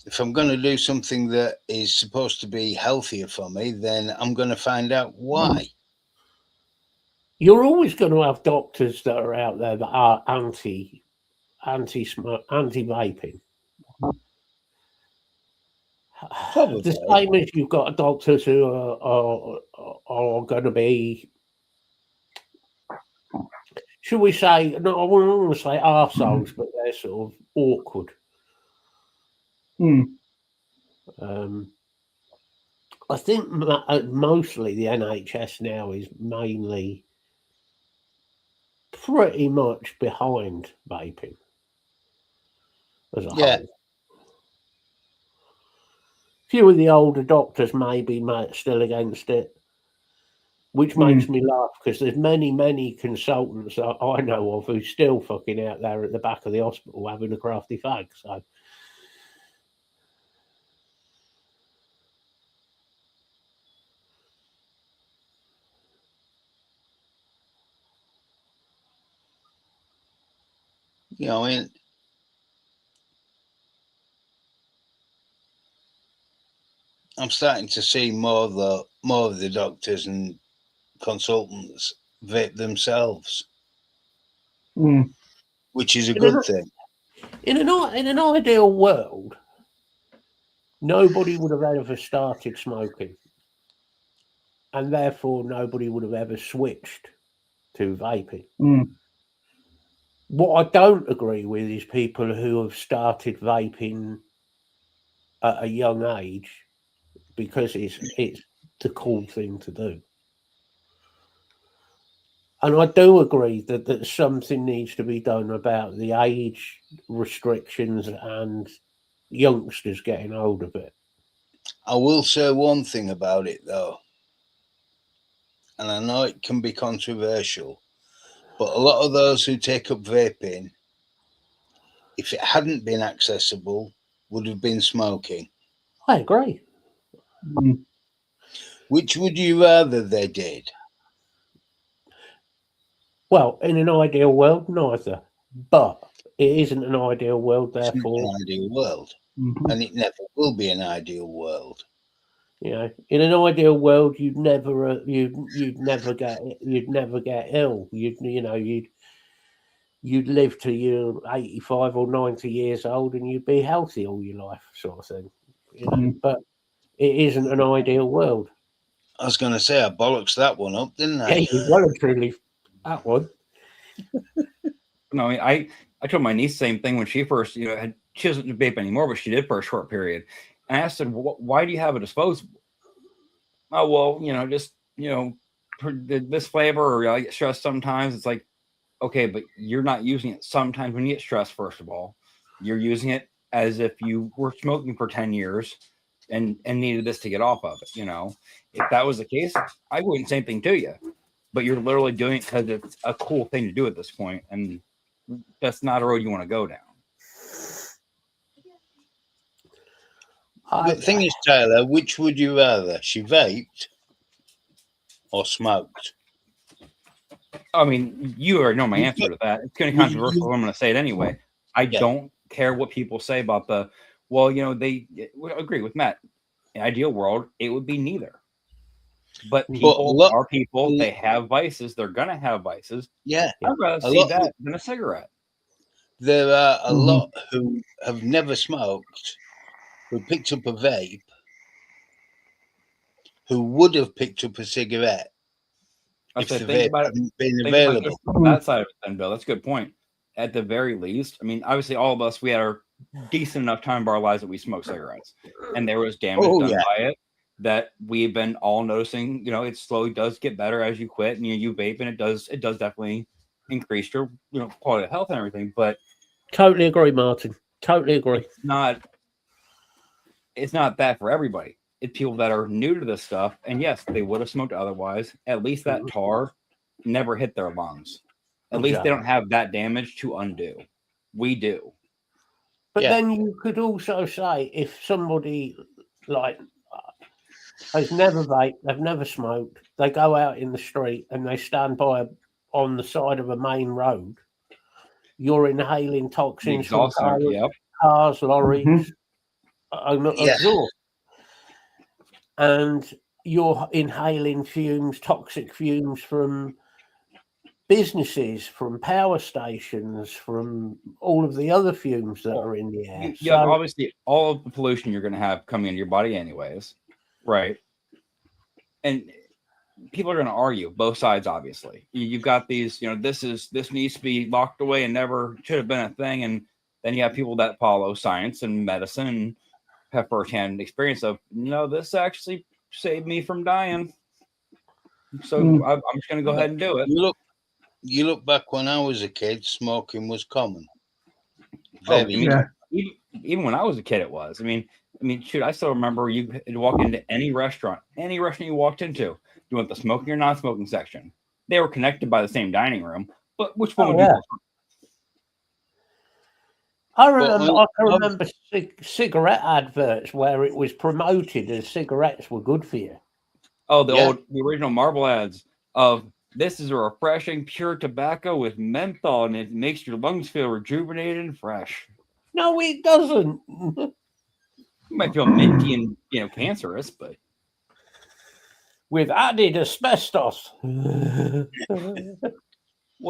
if I'm going to do something that is supposed to be healthier for me, then I'm going to find out why." You're always going to have doctors that are out there that are anti-vaping. Probably. The same as you've got doctors who are going to be, should we say, no, I wouldn't want to say arseholes, but they're sort of awkward. I think mostly the NHS now is mainly pretty much behind vaping as a Yeah. whole. Few of the older doctors maybe still against it, which makes me laugh because there's many consultants that I know of who still fucking out there at the back of the hospital having a crafty fag. So. You know, I'm starting to see more of the doctors and consultants vape themselves, which is a good thing. In an ideal world, nobody would have ever started smoking, and therefore nobody would have ever switched to vaping. What I don't agree with is people who have started vaping at a young age because it's the cool thing to do. And I do agree that something needs to be done about the age restrictions and youngsters getting hold of it. I will say one thing about it, though, and I know it can be controversial, but a lot of those who take up vaping, if it hadn't been accessible, would have been smoking. I agree. Which would you rather they did? Well, in an ideal world, neither. But it isn't an ideal world, therefore. It's not an ideal world. And it never will be an ideal world. You know, in an ideal world, you'd never get ill. You'd live till you're 85 or 90 years old, and you'd be healthy all your life, sort of thing. You know, but it isn't an ideal world. I was going to say I bollocks that one up, didn't I? Yeah, you well and truly that one. No, I told my niece the same thing when she first, she doesn't vape anymore, but she did for a short period. And I asked her, why do you have a disposable? Oh, well, just, this flavor, or I get stressed sometimes. It's like, okay, but you're not using it sometimes when you get stressed, first of all. You're using it as if you were smoking for 10 years and needed this to get off of it, If that was the case, I wouldn't say anything to you. But you're literally doing it because it's a cool thing to do at this point, and that's not a road you want to go down. The thing is, Tyler, which would you rather? She vaped or smoked? I mean, you already know my answer to that. It's going to be controversial. I'm going to say it anyway. I don't care what people say about they agree with Matt. In an ideal world, it would be neither. But people are people. They have vices. They're going to have vices. Yeah. I'd rather see that than a cigarette. There are a lot who have never smoked, who picked up a vape, who would have picked up a cigarette if the vape hadn't been available. That side of it then, Bill. That's a good point. At the very least, I mean, obviously all of us, we had our decent enough time of our lives that we smoked cigarettes. And there was damage done by it that we've been all noticing. It slowly does get better as you quit and you vape, and it does definitely increase your quality of health and everything. But totally agree, Martin. Totally agree. It's not that for everybody. It's people that are new to this stuff, and yes, they would have smoked otherwise. At least that tar never hit their lungs. At least they don't have that damage to undo. We do. But then you could also say if somebody has never vaped, they've never smoked, they go out in the street and they stand by on the side of a main road, you're inhaling toxins from cars, lorries, exhaust. And you're inhaling toxic fumes from businesses, from power stations, from all of the other fumes that are in the air. Yeah, obviously all of the pollution you're going to have coming into your body anyways, right? And people are going to argue both sides. Obviously, you've got these, this needs to be locked away and never should have been a thing, and then you have people that follow science and medicine and have firsthand experience of, this actually saved me from dying, so I'm just going to go ahead and do it. you look back when I was a kid, smoking was common. Even when I was a kid, it was. I mean, shoot, I still remember you walk into any restaurant you walked into, you went the smoking or non-smoking section. They were connected by the same dining room, but which one would you prefer? I remember cigarette adverts where it was promoted as cigarettes were good for you. Oh, the original Marble ads of this is a refreshing pure tobacco with menthol, and it makes your lungs feel rejuvenated and fresh. No, it doesn't. You might feel minty and cancerous, but with added asbestos. Well,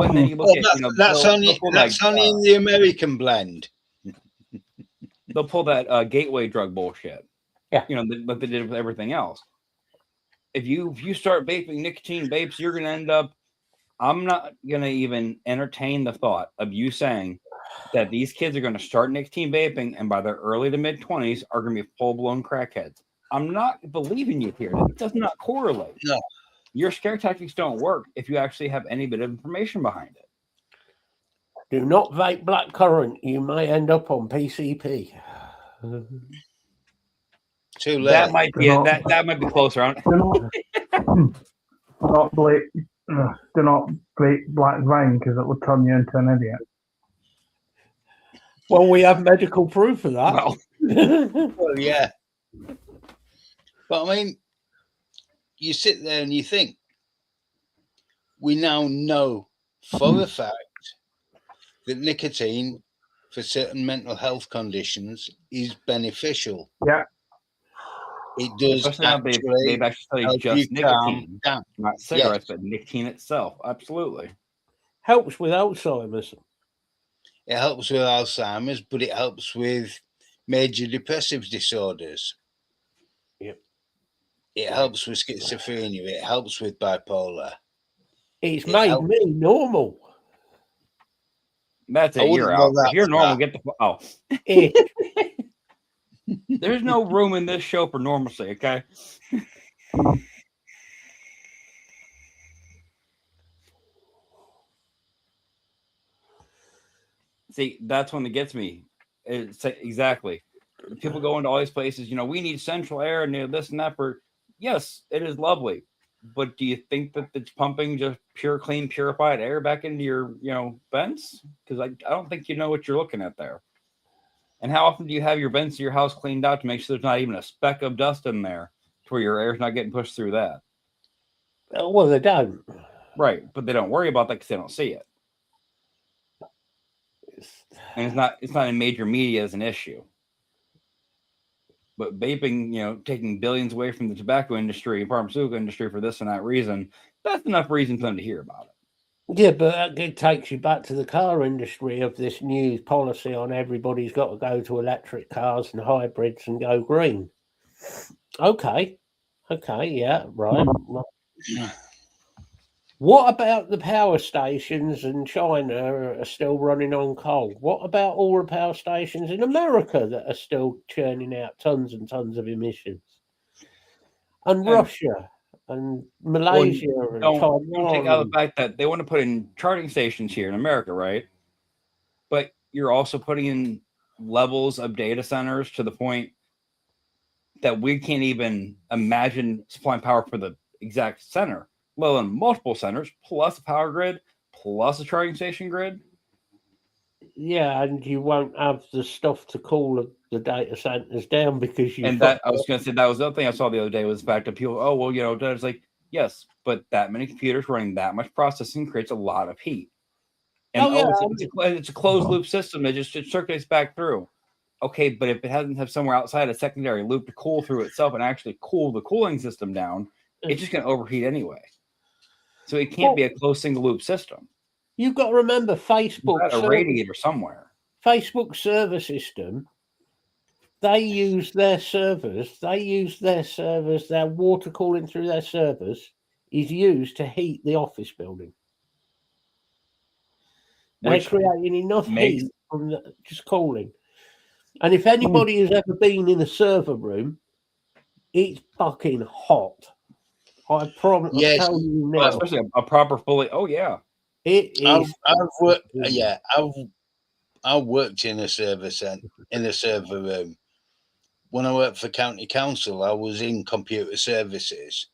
and then you look at that's only in the American blend. They'll pull that gateway drug bullshit. Yeah, but they did with everything else. If you start vaping nicotine vapes, you're going to end up. I'm not going to even entertain the thought of you saying that these kids are going to start nicotine vaping and by their early to mid 20s are going to be full blown crackheads. I'm not believing you here. It does not correlate. No. Your scare tactics don't work if you actually have any bit of information behind it. Do not vape blackcurrant. You may end up on PCP. Too late. That might be that might be closer on. Do not vape black vein because it will turn you into an idiot. Well, we have medical proof of that. Well, yeah. But I mean, you sit there and you think, we now know for a fact that nicotine for certain mental health conditions is beneficial. Yeah. It does. They've actually just nicotine, not cigarettes, but nicotine itself. Absolutely. Helps with Alzheimer's. It helps with Alzheimer's, but it helps with major depressive disorders. Yep. It helps with schizophrenia. It helps with bipolar. It's made me normal. That's it. You're out. If you're normal, get the There's no room in this show for normalcy, okay? See, that's when it gets me. It's exactly. People go into all these places, we need central air and this and that for, yes, it is lovely. But do you think that it's pumping just pure, clean, purified air back into your, vents? Because I don't think you know what you're looking at there. And how often do you have your vents in your house cleaned out to make sure there's not even a speck of dust in there to where your air's not getting pushed through that? Well, they don't. Right, but they don't worry about that because they don't see it. And it's not in major media as an issue. But vaping, taking billions away from the tobacco industry and pharmaceutical industry for this and that reason, that's enough reason for them to hear about it. Yeah, but it takes you back to the car industry of this new policy on everybody's got to go to electric cars and hybrids and go green. Okay, yeah, right. What about the power stations in China are still running on coal? What about all the power stations in America that are still churning out tons and tons of emissions? And Russia and Malaysia and Taiwan. Don't take out the fact that they want to put in charging stations here in America, right? But you're also putting in levels of data centers to the point that we can't even imagine supplying power for the exact center, let alone multiple centers, plus a power grid, plus a charging station grid. Yeah, and you won't have the stuff to cool the data centers down because you. And that I was going to say that was the other thing I saw the other day was the fact that people, it's like, yes, but that many computers running that much processing creates a lot of heat. And it's a closed loop system that just circulates back through. Okay, but if it doesn't have somewhere outside a secondary loop to cool through itself and actually cool the cooling system down, it's just going to overheat anyway. So it can't be a closed single loop system. You've got to remember Facebook. You've got a radiator somewhere. Facebook server system. They use their servers. Their water cooling through their servers is used to heat the office building. They're creating enough heat from just cooling. And if anybody has ever been in a server room, it's fucking hot. I promise. Yes. I'll tell you now. Especially a proper fully. Oh yeah. It is. I've worked in a server room. When I worked for county council, I was in computer services,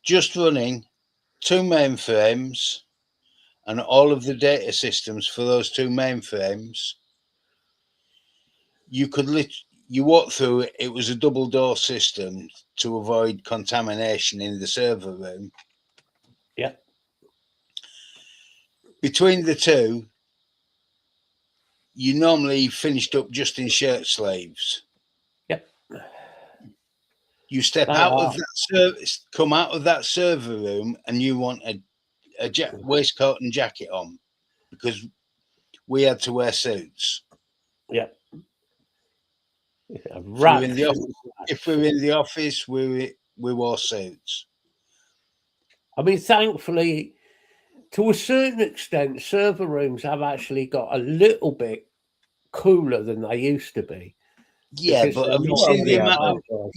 just running 2 mainframes and all of the data systems for those 2 mainframes. You walk through it. It was a double door system to avoid contamination in the server room. Yeah. Between the two, you normally finished up just in shirt sleeves. Yep. You step out of that come out of that server room, and you want a waistcoat and jacket on, because we had to wear suits. Yep. If we're in the office, we wore suits. I mean, thankfully, to a certain extent, server rooms have actually got a little bit cooler than they used to be. Yeah, but have you seen the amount of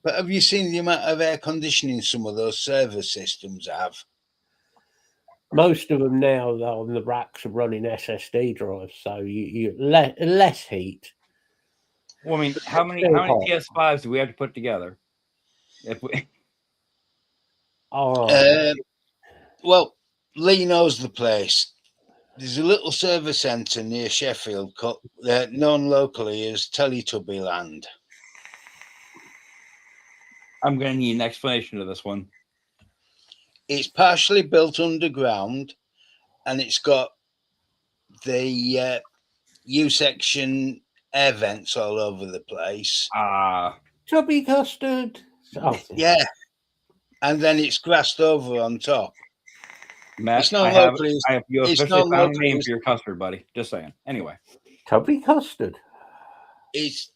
But have you seen the amount of air conditioning some of those server systems have? Most of them now on the racks are running SSD drives, so you less heat. Well, I mean, how many PS5s do we have to put together? Well, Lee knows the place. There's a little server centre near Sheffield, known locally as Teletubby Land. I'm going to need an explanation of this one. It's partially built underground, and it's got the U-section air vents all over the place. Tubby custard. Oh. Yeah. And then it's grassed over on top. Matt, it's not locally. I have you officially found a name for your custard, buddy. Just saying. Anyway. Tubby custard. It's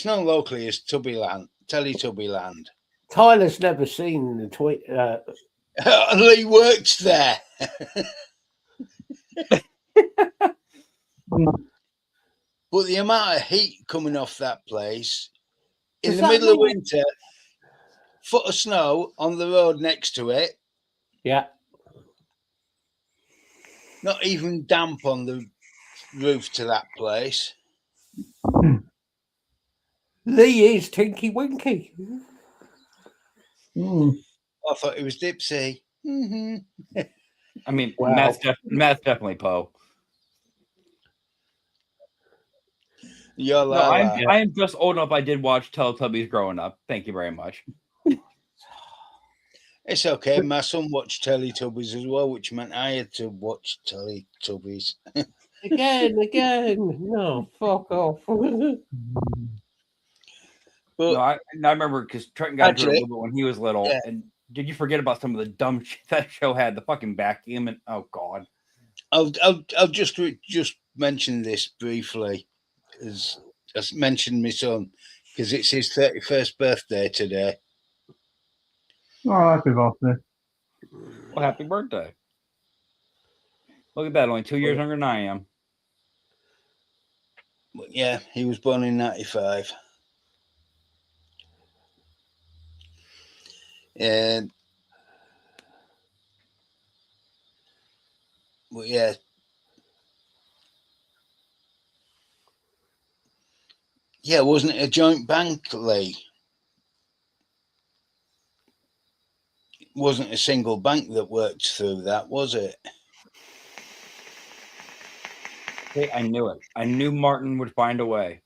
known locally as Tubby Land, Teletubby Land. Tyler's never seen the tweet. Lee works there. But the amount of heat coming off that place in the middle of winter, foot of snow on the road next to it. Yeah. Not even damp on the roof to that place. Lee is Tinky Winky. I thought it was Dipsy. Mm-hmm. I mean, wow. Matt's definitely Poe. I am just old enough. I did watch Teletubbies growing up. Thank you very much. It's okay. My son watched Teletubbies as well, which meant I had to watch Teletubbies. Again. No, fuck off. But I remember because Trenton got into it a little bit when he was little. Yeah. And did you forget about some of the dumb shit that show had? The fucking vacuum and oh god. I'll just mention this briefly, as mentioned my son, because it's his 31st birthday today. Oh, happy birthday! Well, happy birthday! Look at that, only 2 years younger than I am. Yeah, he was born in 95. And well, yeah. Yeah, wasn't it a joint bank, Lee? It wasn't a single bank that worked through that, was it? Hey, I knew it. I knew Martin would find a way.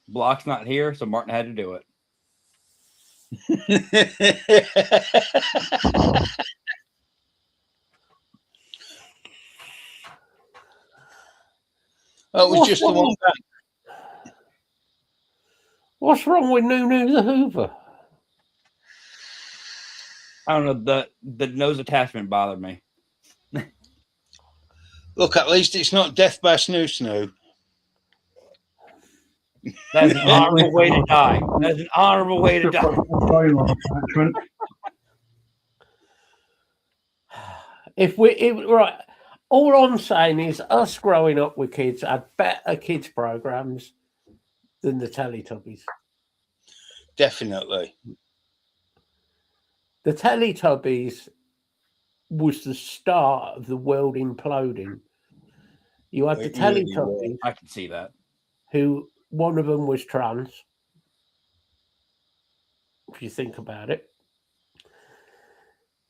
Block's not here, so Martin had to do it. It was just the one bank. What's wrong with Nunu the Hoover? I don't know. The nose attachment bothered me. Look, at least it's not death by snoo snoo. That's an honorable way to die. That's an honorable way to die. Right, all I'm saying is us growing up with kids had better kids programs than the Teletubbies. Definitely. The Teletubbies was the start of the world imploding. You had the Teletubbies. I can see that. Who one of them was trans. If you think about it.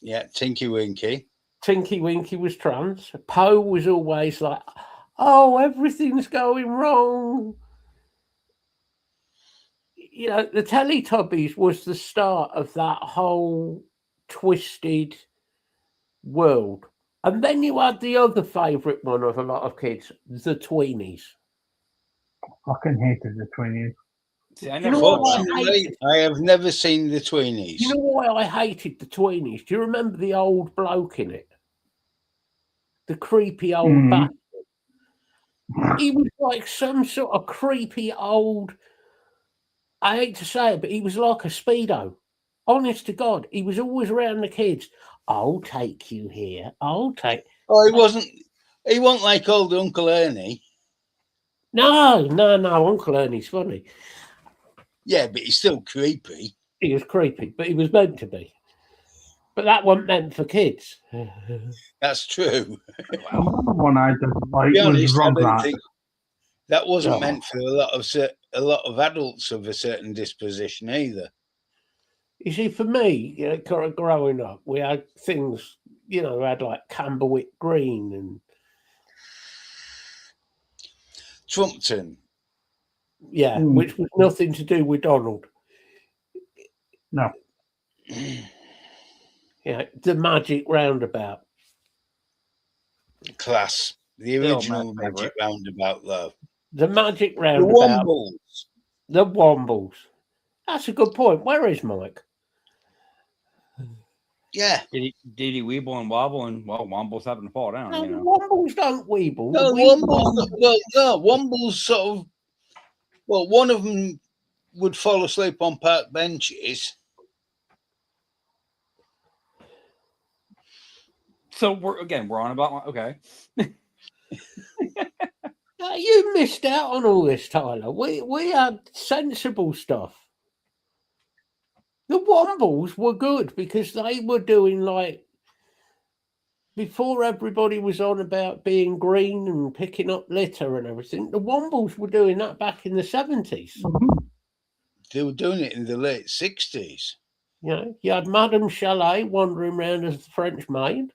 Yeah, Tinky Winky. Tinky Winky was trans. Poe was always like, oh, everything's going wrong. You know, the Teletubbies was the start of that whole twisted world. And then you had the other favourite one of a lot of kids, the Tweenies. Fucking hated the Tweenies. See, I have nenever seen the Tweenies. You know why I hated the Tweenies? Do you remember the old bloke in it? The creepy old bastard. He was like some sort of creepy old. I hate to say it, but he was like a Speedo. Honest to God, he was always around the kids. I'll take you here. I'll take. Oh, he wasn't. He wasn't like old Uncle Ernie. No. Uncle Ernie's funny. Yeah, but he's still creepy. He was creepy, but he was meant to be. But that wasn't meant for kids. That's true. One I didn't like was Rugrats. That wasn't meant for a lot of adults of a certain disposition either. You see, for me, you know, growing up, we had things, you know, we had like Camberwick Green and Trumpton. Yeah, which was nothing to do with Donald. No. Yeah, the Magic Roundabout. Class. The original Magic Roundabout, though. The Magic Roundabout. The Wombles. That's a good point. Where is Mike? Yeah. Did he weeble and wobble and, well, Wombles happen to fall down, No, you know? Wombles don't weeble. No, Wombles sort of. Well, one of them would fall asleep on park benches. So we're on about okay. You missed out on all this, Tyler. We had sensible stuff. The Wombles were good because they were doing like before everybody was on about being green and picking up litter and everything. The Wombles were doing that back in the 70s. They were doing it in the late 60s. You know, you had Madame Chalet wandering around as the French maid.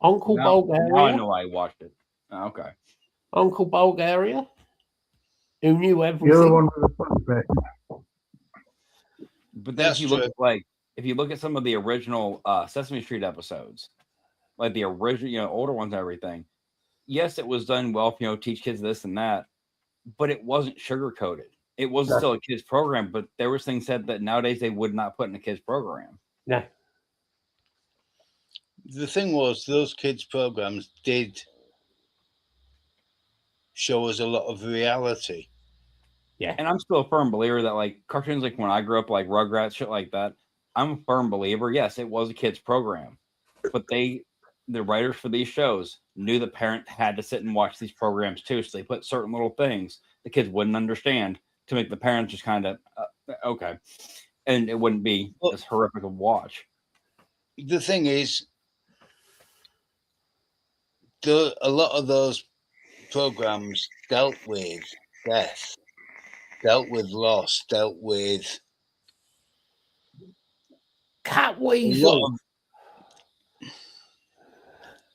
Uncle Bulgaria. Now I know I watched it. Oh, okay. Uncle Bulgaria, who knew everything. The other one was a funny bit. But then if you look at some of the original Sesame Street episodes, like the original, you know, older ones and everything, yes, it was done well, you know, teach kids this and that, but it wasn't sugar coated. It wasn't still a kids program, but there was things said that nowadays they would not put in a kids program. No. The thing was, those kids programs did show us a lot of reality. Yeah. And I'm still a firm believer that like cartoons, like when I grew up, like Rugrats, shit like that, I'm a firm believer. Yes, it was a kids program, but the writers for these shows knew the parent had to sit and watch these programs too. So they put certain little things the kids wouldn't understand to make the parents just kind of, okay. And it wouldn't be as horrific a watch. The thing is, a lot of those programs dealt with death, dealt with loss, dealt with Catweasel.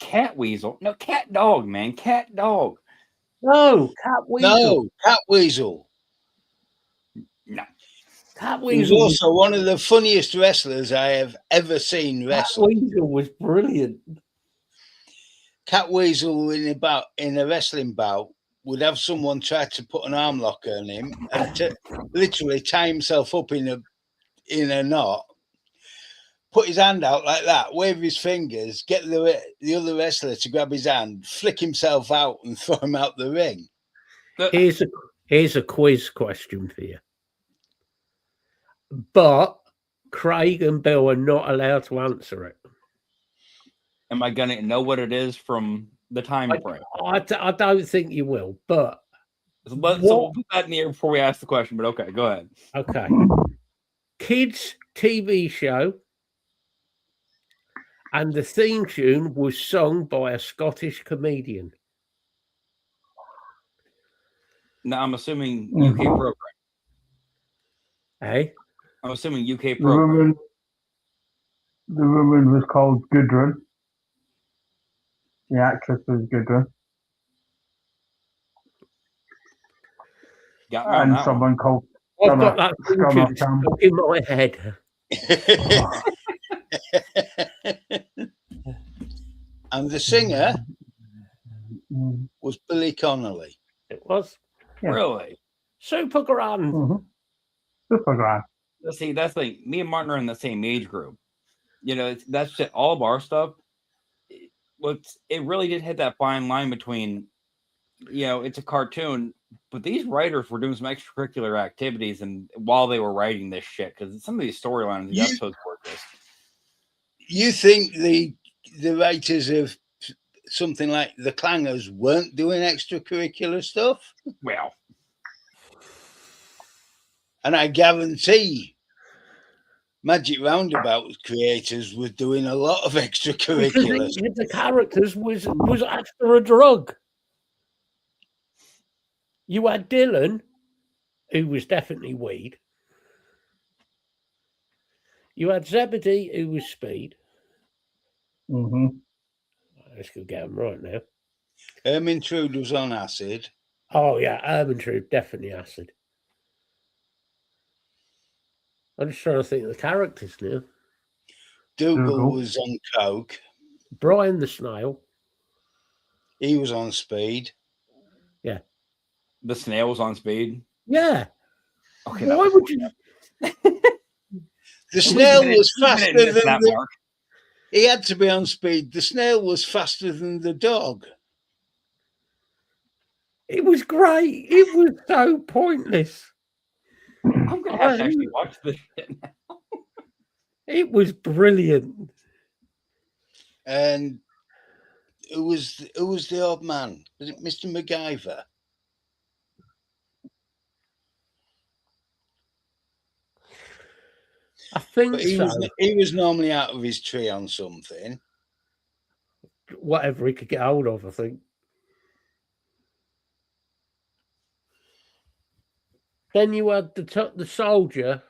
Catweasel? No, cat dog, man. Cat dog. No, Catweasel. No, Catweasel. No. Catweasel was also one of the funniest wrestlers I have ever seen wrestle. Catweasel was brilliant. Catweasel in a wrestling bout would have someone try to put an arm lock on him and literally tie himself up in a knot, put his hand out like that, wave his fingers, get the other wrestler to grab his hand, flick himself out and throw him out the ring. Here's a quiz question for you. But Craig and Bill are not allowed to answer it. Am I going to know what it is from the time frame? I don't think you will, but... So we'll put that in the air before we ask the question, but okay, go ahead. Okay. Kids TV show And the theme tune was sung by a Scottish comedian. Now I'm assuming UK program. Hey? I'm assuming UK program. The woman was called Gudrun. The actress was Gudrun. Got me on And that someone called I've got that theme tune stuck in my head. And the singer was Billy Connolly. It was. Yeah. Really? Super grand. Super grand. See, that's like me and Martin are in the same age group. You know, that's just all of our stuff. It really did hit that fine line between, you know, it's a cartoon, but these writers were doing some extracurricular activities, and while they were writing this shit, because some of these storylines, the episodes were just. You think the writers of something like The Clangers weren't doing extracurricular stuff? Well, and I guarantee Magic Roundabout creators were doing a lot of extracurricular stuff. The characters was after a drug. You had Dylan, who was definitely weed. You had Zebedee, who was speed. Let's go get him right now. Ermintrude was on acid. Oh, yeah, Ermintrude, definitely acid. I'm just trying to think of the characters now. Dougal was on coke. Brian the Snail. He was on speed. Yeah. The snail was on speed. Yeah. Okay. Why would you? The snail was faster than the. He had to be on speed. The snail was faster than the dog. It was great. It was so pointless. I'm gonna have to actually watch this shit now. It was brilliant. And who was the old man? Was it Mr. MacGyver? I think he was normally out of his tree on something. Whatever he could get hold of, I think. Then you had the soldier.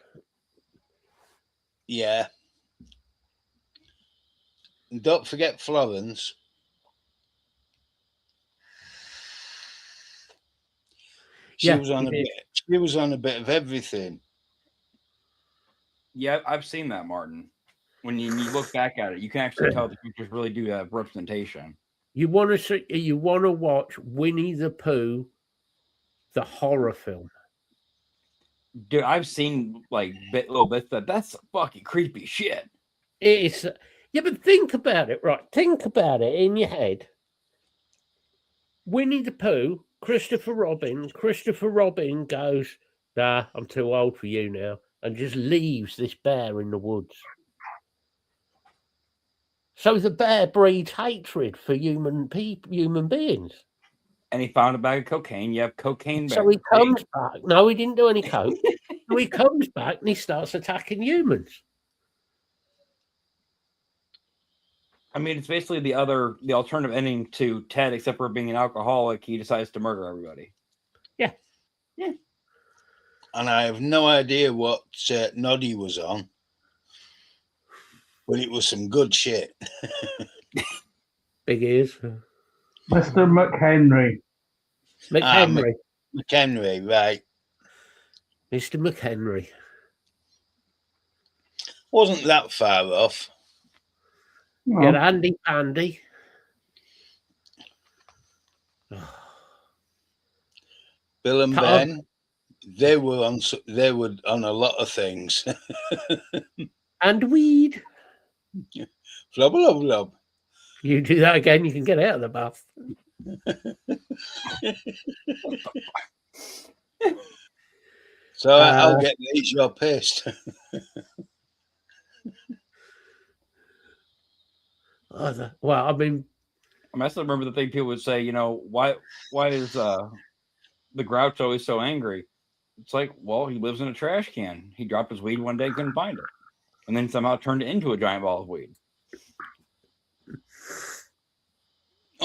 Yeah. And don't forget Florence. She was on a bit of everything. Yeah, I've seen that, Martin. When you look back at it, you can actually tell the pictures really do have representation. You want to watch Winnie the Pooh, the horror film. Dude, I've seen like little bits that's fucking creepy shit. It's but think about it, right? Think about it in your head. Winnie the Pooh, Christopher Robin goes, "Nah, I'm too old for you now," and just leaves this bear in the woods. So the bear breeds hatred for human beings. And he found a bag of cocaine. You have cocaine. So he comes back. No, he didn't do any coke. So he comes back and he starts attacking humans. I mean, it's basically the alternative ending to Ted, except for being an alcoholic, he decides to murder everybody. Yeah. And I have no idea what Noddy was on, but it was some good shit. Big ears. Mr. McHenry. McHenry, right. Mr. McHenry. Wasn't that far off. No. Get Andy Pandy. Bill and Ben, they were on a lot of things. And weed. Flub, flub, flub. You do that again, you can get out of the bath. So I'll get these. You're pissed. Well, I mean, I still remember the thing people would say. You know, why is the Grouch always so angry? It's like, well, he lives in a trash can. He dropped his weed one day, couldn't find it, and then somehow turned it into a giant ball of weed.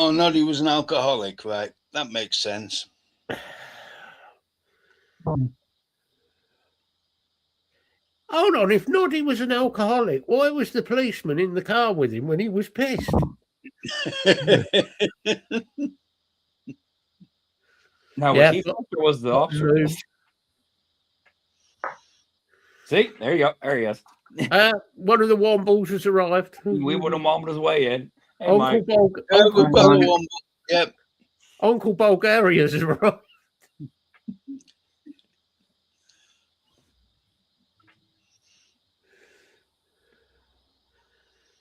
Oh, Noddy was an alcoholic, right? That makes sense. Hold on, if Noddy was an alcoholic, why was the policeman in the car with him when he was pissed? Now, was he or was the officer? See, there you go. There he is. One of the Wombles has arrived. We would have mumbled his way in. Hey, Uncle Yep. Uncle Bulgaria's arrived.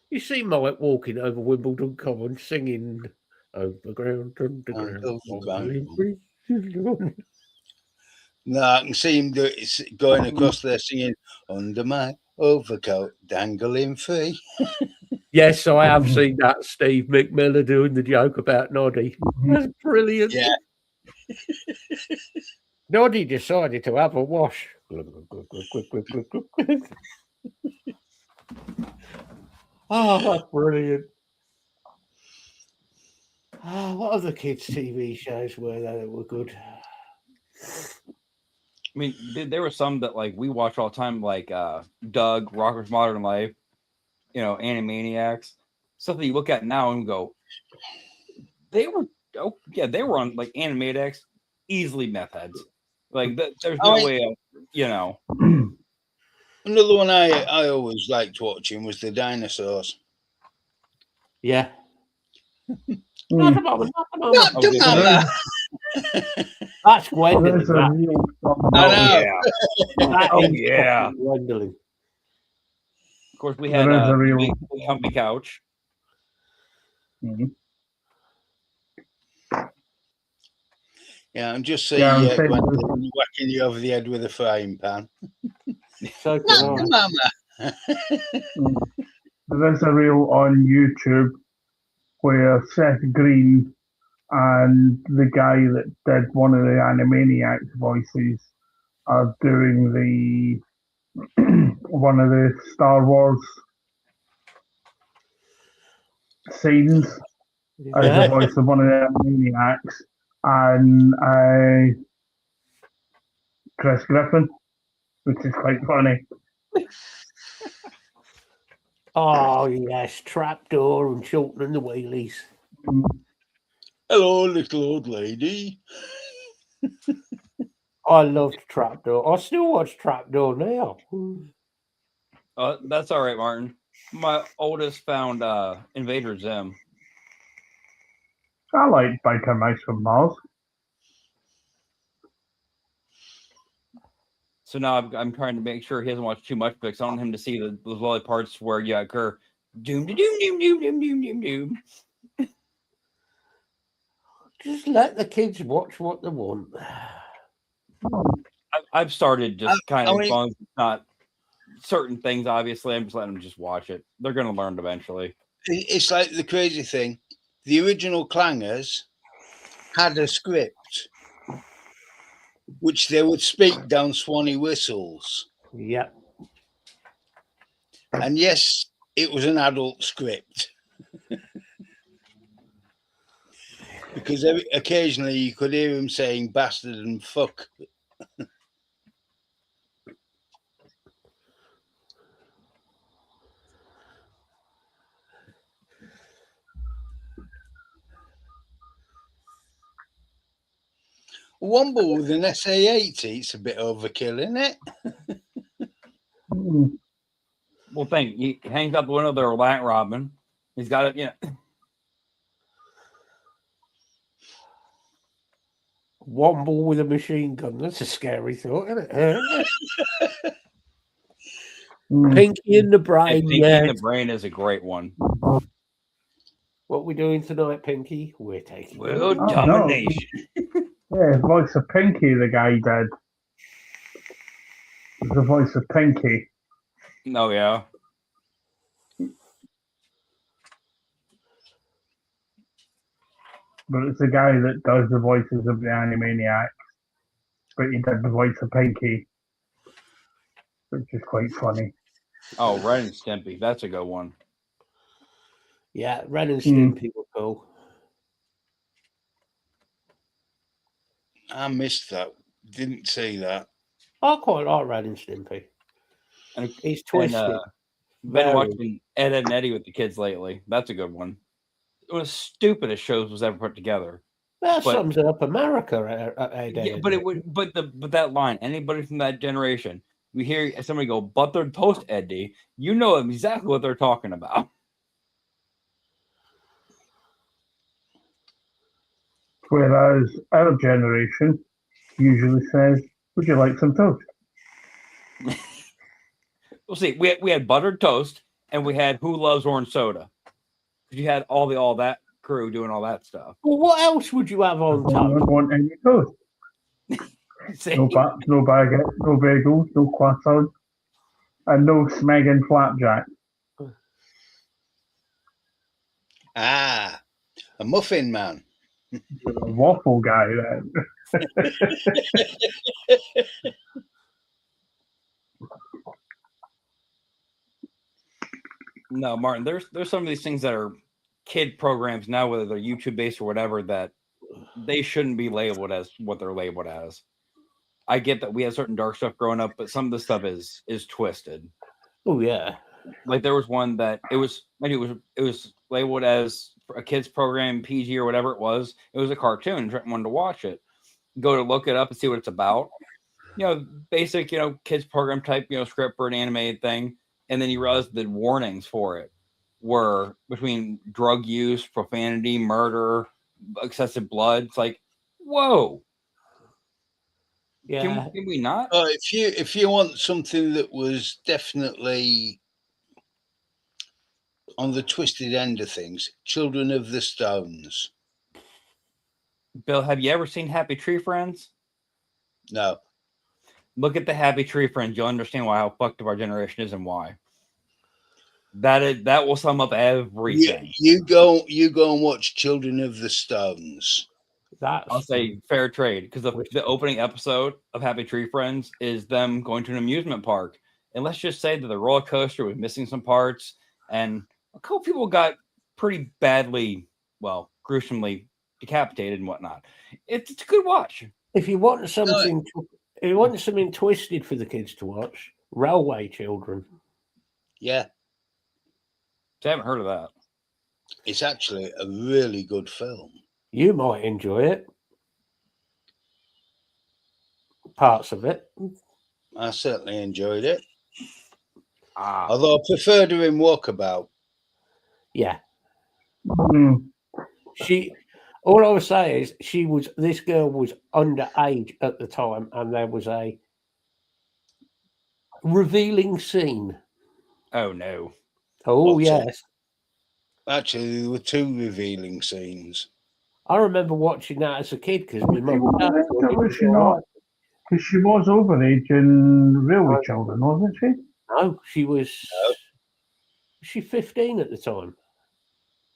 You see Mike walking over Wimbledon Common singing Overground, Underground. No, I can see him going across there singing Under My Overcoat, Dangling Free. Yes, I have seen that. Steve McMillan doing the joke about Noddy. That's brilliant. Yeah. Noddy decided to have a wash. Oh, that's brilliant. Oh, what other kids' TV shows were there that were good? I mean, there were some that like we watch all the time, like Doug, Rocker's Modern Life, you know, Animaniacs, stuff that you look at now and go, they were on like Animaniacs, easily meth heads. Like there's no way of, you know. Another one I always liked watching was the dinosaurs. Yeah. Not the mama. That's Gwendolyn. I know. Yeah. Gwendolyn. Of course, we had Humpy Couch. Mm-hmm. Yeah, I'm just saying, Gwendolyn whacking you over the head with a frying pan. So not the mama. There is a reel on YouTube where Seth Green and the guy that did one of the Animaniacs voices are doing the one of the Star Wars scenes as the voice of one of the Animaniacs, and Chris Griffin, which is quite funny. Oh, yes, Trapdoor and Shorten and the Wheelies. Hello, little old lady. I loved Trapdoor. I still watch Trapdoor now. That's all right, Martin. My oldest found Invader Zim. I like Biker Mice from Mars. So now I'm trying to make sure he doesn't watch too much because I want him to see those lovely parts where you occur doom doom doom doom doom doom doom doom. Just let the kids watch what they want. I've started just kind of not certain things. Obviously, I'm just letting them just watch it. They're going to learn eventually. It's like the crazy thing. The original Clangers had a script which they would speak down Swanee whistles. Yeah. And yes, it was an adult script. Because occasionally you could hear him saying bastard and fuck. Womble with an SA-80, it's a bit overkill, isn't it? Well, he hangs up the window there, Lat Robin. He's got it, yeah. Womble with a machine gun. That's a scary thought, isn't it? Pinky in the Brain. Pinky in the Brain is a great one. What we doing tonight, Pinky? We're taking world domination. Yeah, voice of Pinky, the guy did. The voice of Pinky. Oh, yeah. But it's the guy that does the voices of the Animaniacs. But he did the voice of Pinky, which is quite funny. Oh, Ren and Stimpy. That's a good one. Yeah, Ren and Stimpy were cool. I missed that. Didn't see that. I quite like Ren and Stimpy. And He's twisted. Been watching Ed, Ed and Eddie with the kids lately. That's a good one. It was stupidest shows was ever put together. That sums up America. Yeah, but that line, anybody from that generation, we hear somebody go buttered toast Eddie, you know exactly what they're talking about. Whereas our generation usually says, "Would you like some toast?" We'll see. We had buttered toast, and we had Who Loves Orange Soda. You had all that crew doing all that stuff. Well, what else would you have on I toast? don't want any toast. No baguettes, no bagels, no croissants, and no smegging flapjack. Ah, a muffin man. A waffle guy then. No, Martin, there's some of these things that are kid programs now, whether they're YouTube based or whatever, that they shouldn't be labeled as what they're labeled as. I get that we had certain dark stuff growing up, but some of the stuff is twisted. Oh yeah. Like there was one that it was labeled as a kids program, PG or whatever it was. It was a cartoon. Trent wanted to watch it. Go to look it up and see what it's about. Basic, kids program type, script for an animated thing. And then you realize the warnings for it were between drug use, profanity, murder, excessive blood. It's like, whoa. Yeah. Can we not? If you want something that was definitely on the twisted end of things, Children of the Stones. Bill, have you ever seen Happy Tree Friends? No. Look at the Happy Tree Friends. You'll understand how fucked up our generation is and why. That will sum up everything. You go and watch Children of the Stones. I'll say fair trade, because the opening episode of Happy Tree Friends is them going to an amusement park. And let's just say that the roller coaster was missing some parts, and a couple people got pretty badly, gruesomely decapitated and whatnot. It's a good watch. If you want something, if you want something twisted for the kids to watch, Railway Children. Yeah. I haven't heard of that. It's actually a really good film. You might enjoy it. Parts of it. I certainly enjoyed it. Ah. Although I prefer doing Walkabout. Yeah. All I would say is this girl was underage at the time, and there was a revealing scene. Oh no. Oh yes. Actually, there were two revealing scenes. I remember watching that as a kid because my mum and dad was she not? Because she was overage in Railway Children, wasn't she? No, she was. No. Was she 15 at the time?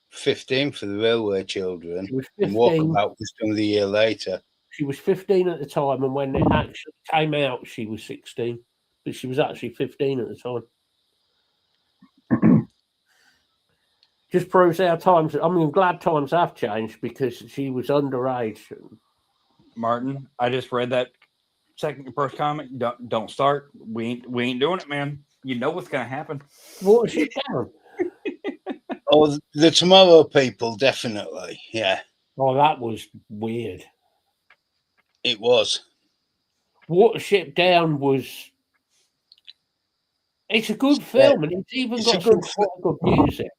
15 for the Railway Children. She was 15. And Walkabout was done the year later. She was 15 at the time, and when it actually came out, she was 16. But she was actually 15 at the time. Just proves how times. I mean, I'm glad times have changed because she was underage. Martin, I just read that first comment. Don't start. We ain't doing it, man. You know what's gonna happen. What shit down? Oh, the Tomorrow People, definitely. Yeah. Oh, that was weird. It was. Watership Down was. It's a good film, and it's even got some quite good music.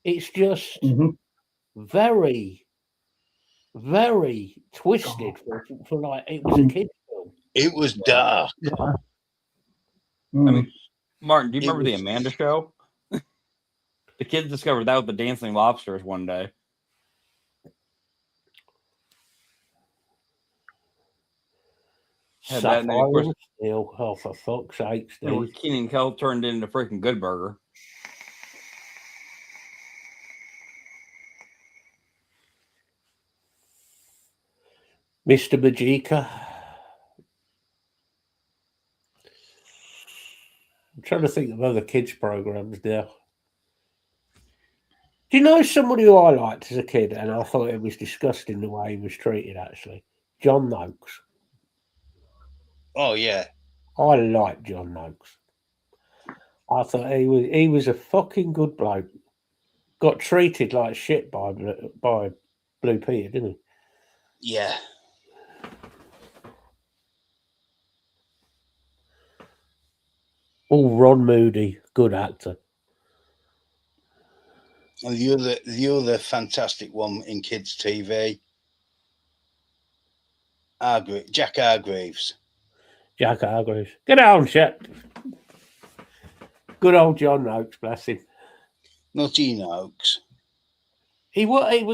It's just very, very twisted for like it was a kid's film. It was dark. I mean, Martin, do you remember the Amanda Show? The kids discovered that with the dancing lobsters one day. Oh, for fuck's sake, Steve. Keenan Kel turned into freaking Good Burger. Mr. Majika. I'm trying to think of other kids' programs now. Do you know somebody who I liked as a kid, and I thought it was disgusting the way he was treated, actually? John Noakes. Oh yeah. I like John Noakes. I thought he was a fucking good bloke. Got treated like shit by Blue Peter, didn't he? Yeah. Oh, Ron Moody, good actor. And the other fantastic one in kids' TV, Jack Hargreaves. Jack Hargreaves. Get on, Shep. Good old John Noakes, bless him. Not Ian Oakes. But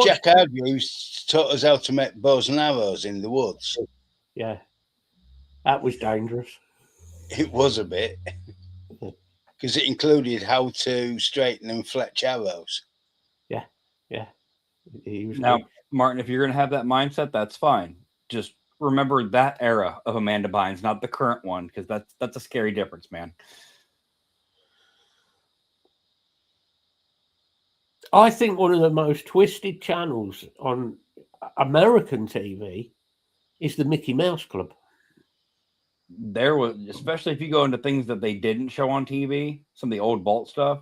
Jack Hargreaves taught us how to make bows and arrows in the woods. Yeah. That was dangerous. It was a bit. Because it included how to straighten and fletch arrows. Yeah. Yeah. Now, good. Martin, if you're going to have that mindset, that's fine. Just remember that era of Amanda Bynes, not the current one, because that's a scary difference, man. I think one of the most twisted channels on American TV is the Mickey Mouse Club. There was, especially if you go into things that they didn't show on TV, some of the old Bolt stuff.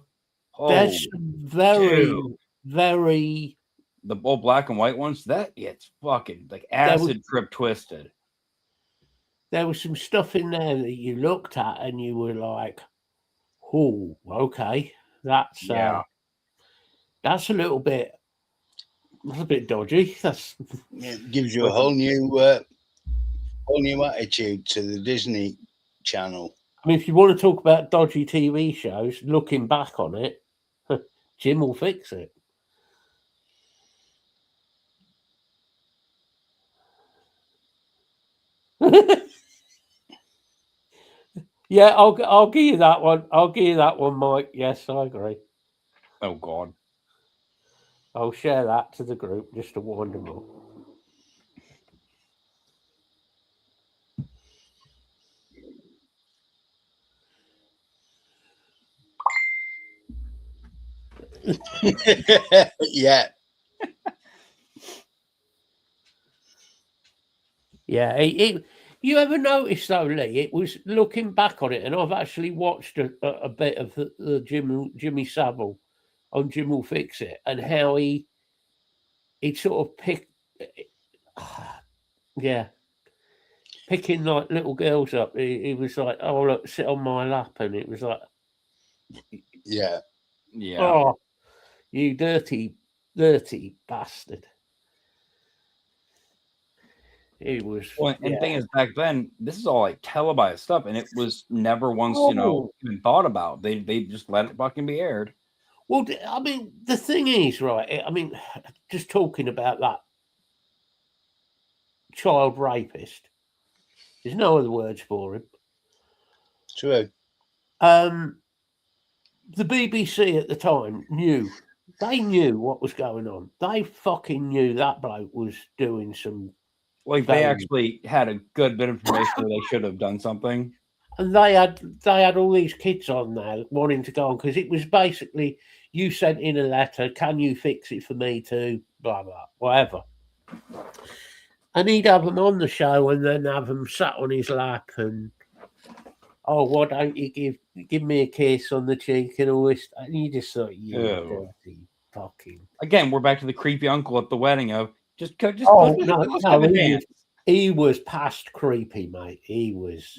There's some very the old black and white ones. It's fucking like acid trip twisted. There was some stuff in there that you looked at and you were like, "Oh, okay, that's a little bit dodgy." It gives you a whole new attitude to the Disney Channel. I mean, if you want to talk about dodgy TV shows, looking back on it, Jim will fix it. Yeah, I'll give you that one. I'll give you that one, Mike. Yes, I agree. Oh God. I'll share that to the group just to wind them up. Yeah. Yeah. You ever notice though, Lee? It was looking back on it, and I've actually watched a bit of the Jimmy Savile on Jim Will Fix It, and how he'd sort of picking like little girls up. He was like, "Oh look, sit on my lap," and it was like, yeah. Oh, you dirty bastard. It was. Well, and the thing is, back then, this is all like televised stuff, and it was never once, even thought about. They just let it fucking be aired. Well, I mean, the thing is, right? I mean, just talking about that child rapist. There's no other words for him. True. The BBC at the time knew. They knew what was going on. They fucking knew that bloke was doing some. Like they actually had a good bit of information where they should have done something. And they had all these kids on there wanting to go on because it was basically you sent in a letter. Can you fix it for me too? Blah blah whatever. And he'd have them on the show and then have them sat on his lap and why don't you give me a kiss on the cheek and all this? And you just thought, dirty fucking. Again, we're back to the creepy uncle at the wedding of. He was past creepy, mate. He was.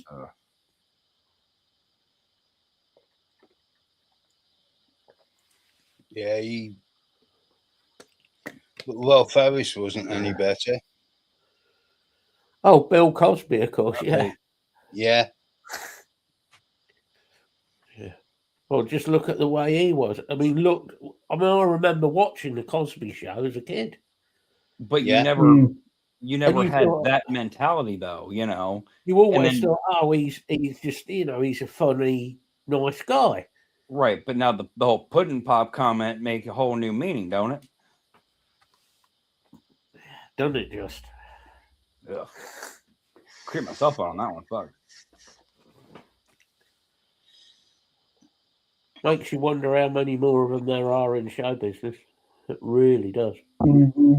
Yeah, Will Ferris wasn't any better. Oh, Bill Cosby, of course. Yeah. Yeah. Yeah. Well, just look at the way he was. I mean, I remember watching the Cosby Show as a kid. But you never had that mentality, though. You always thought, he's just he's a funny, nice guy, right? But now the whole pudding pop comment make a whole new meaning, don't it? Doesn't it just? Ugh. Creep myself out on that one. Fuck. Makes you wonder how many more of them there are in show business. It really does. Mm-hmm.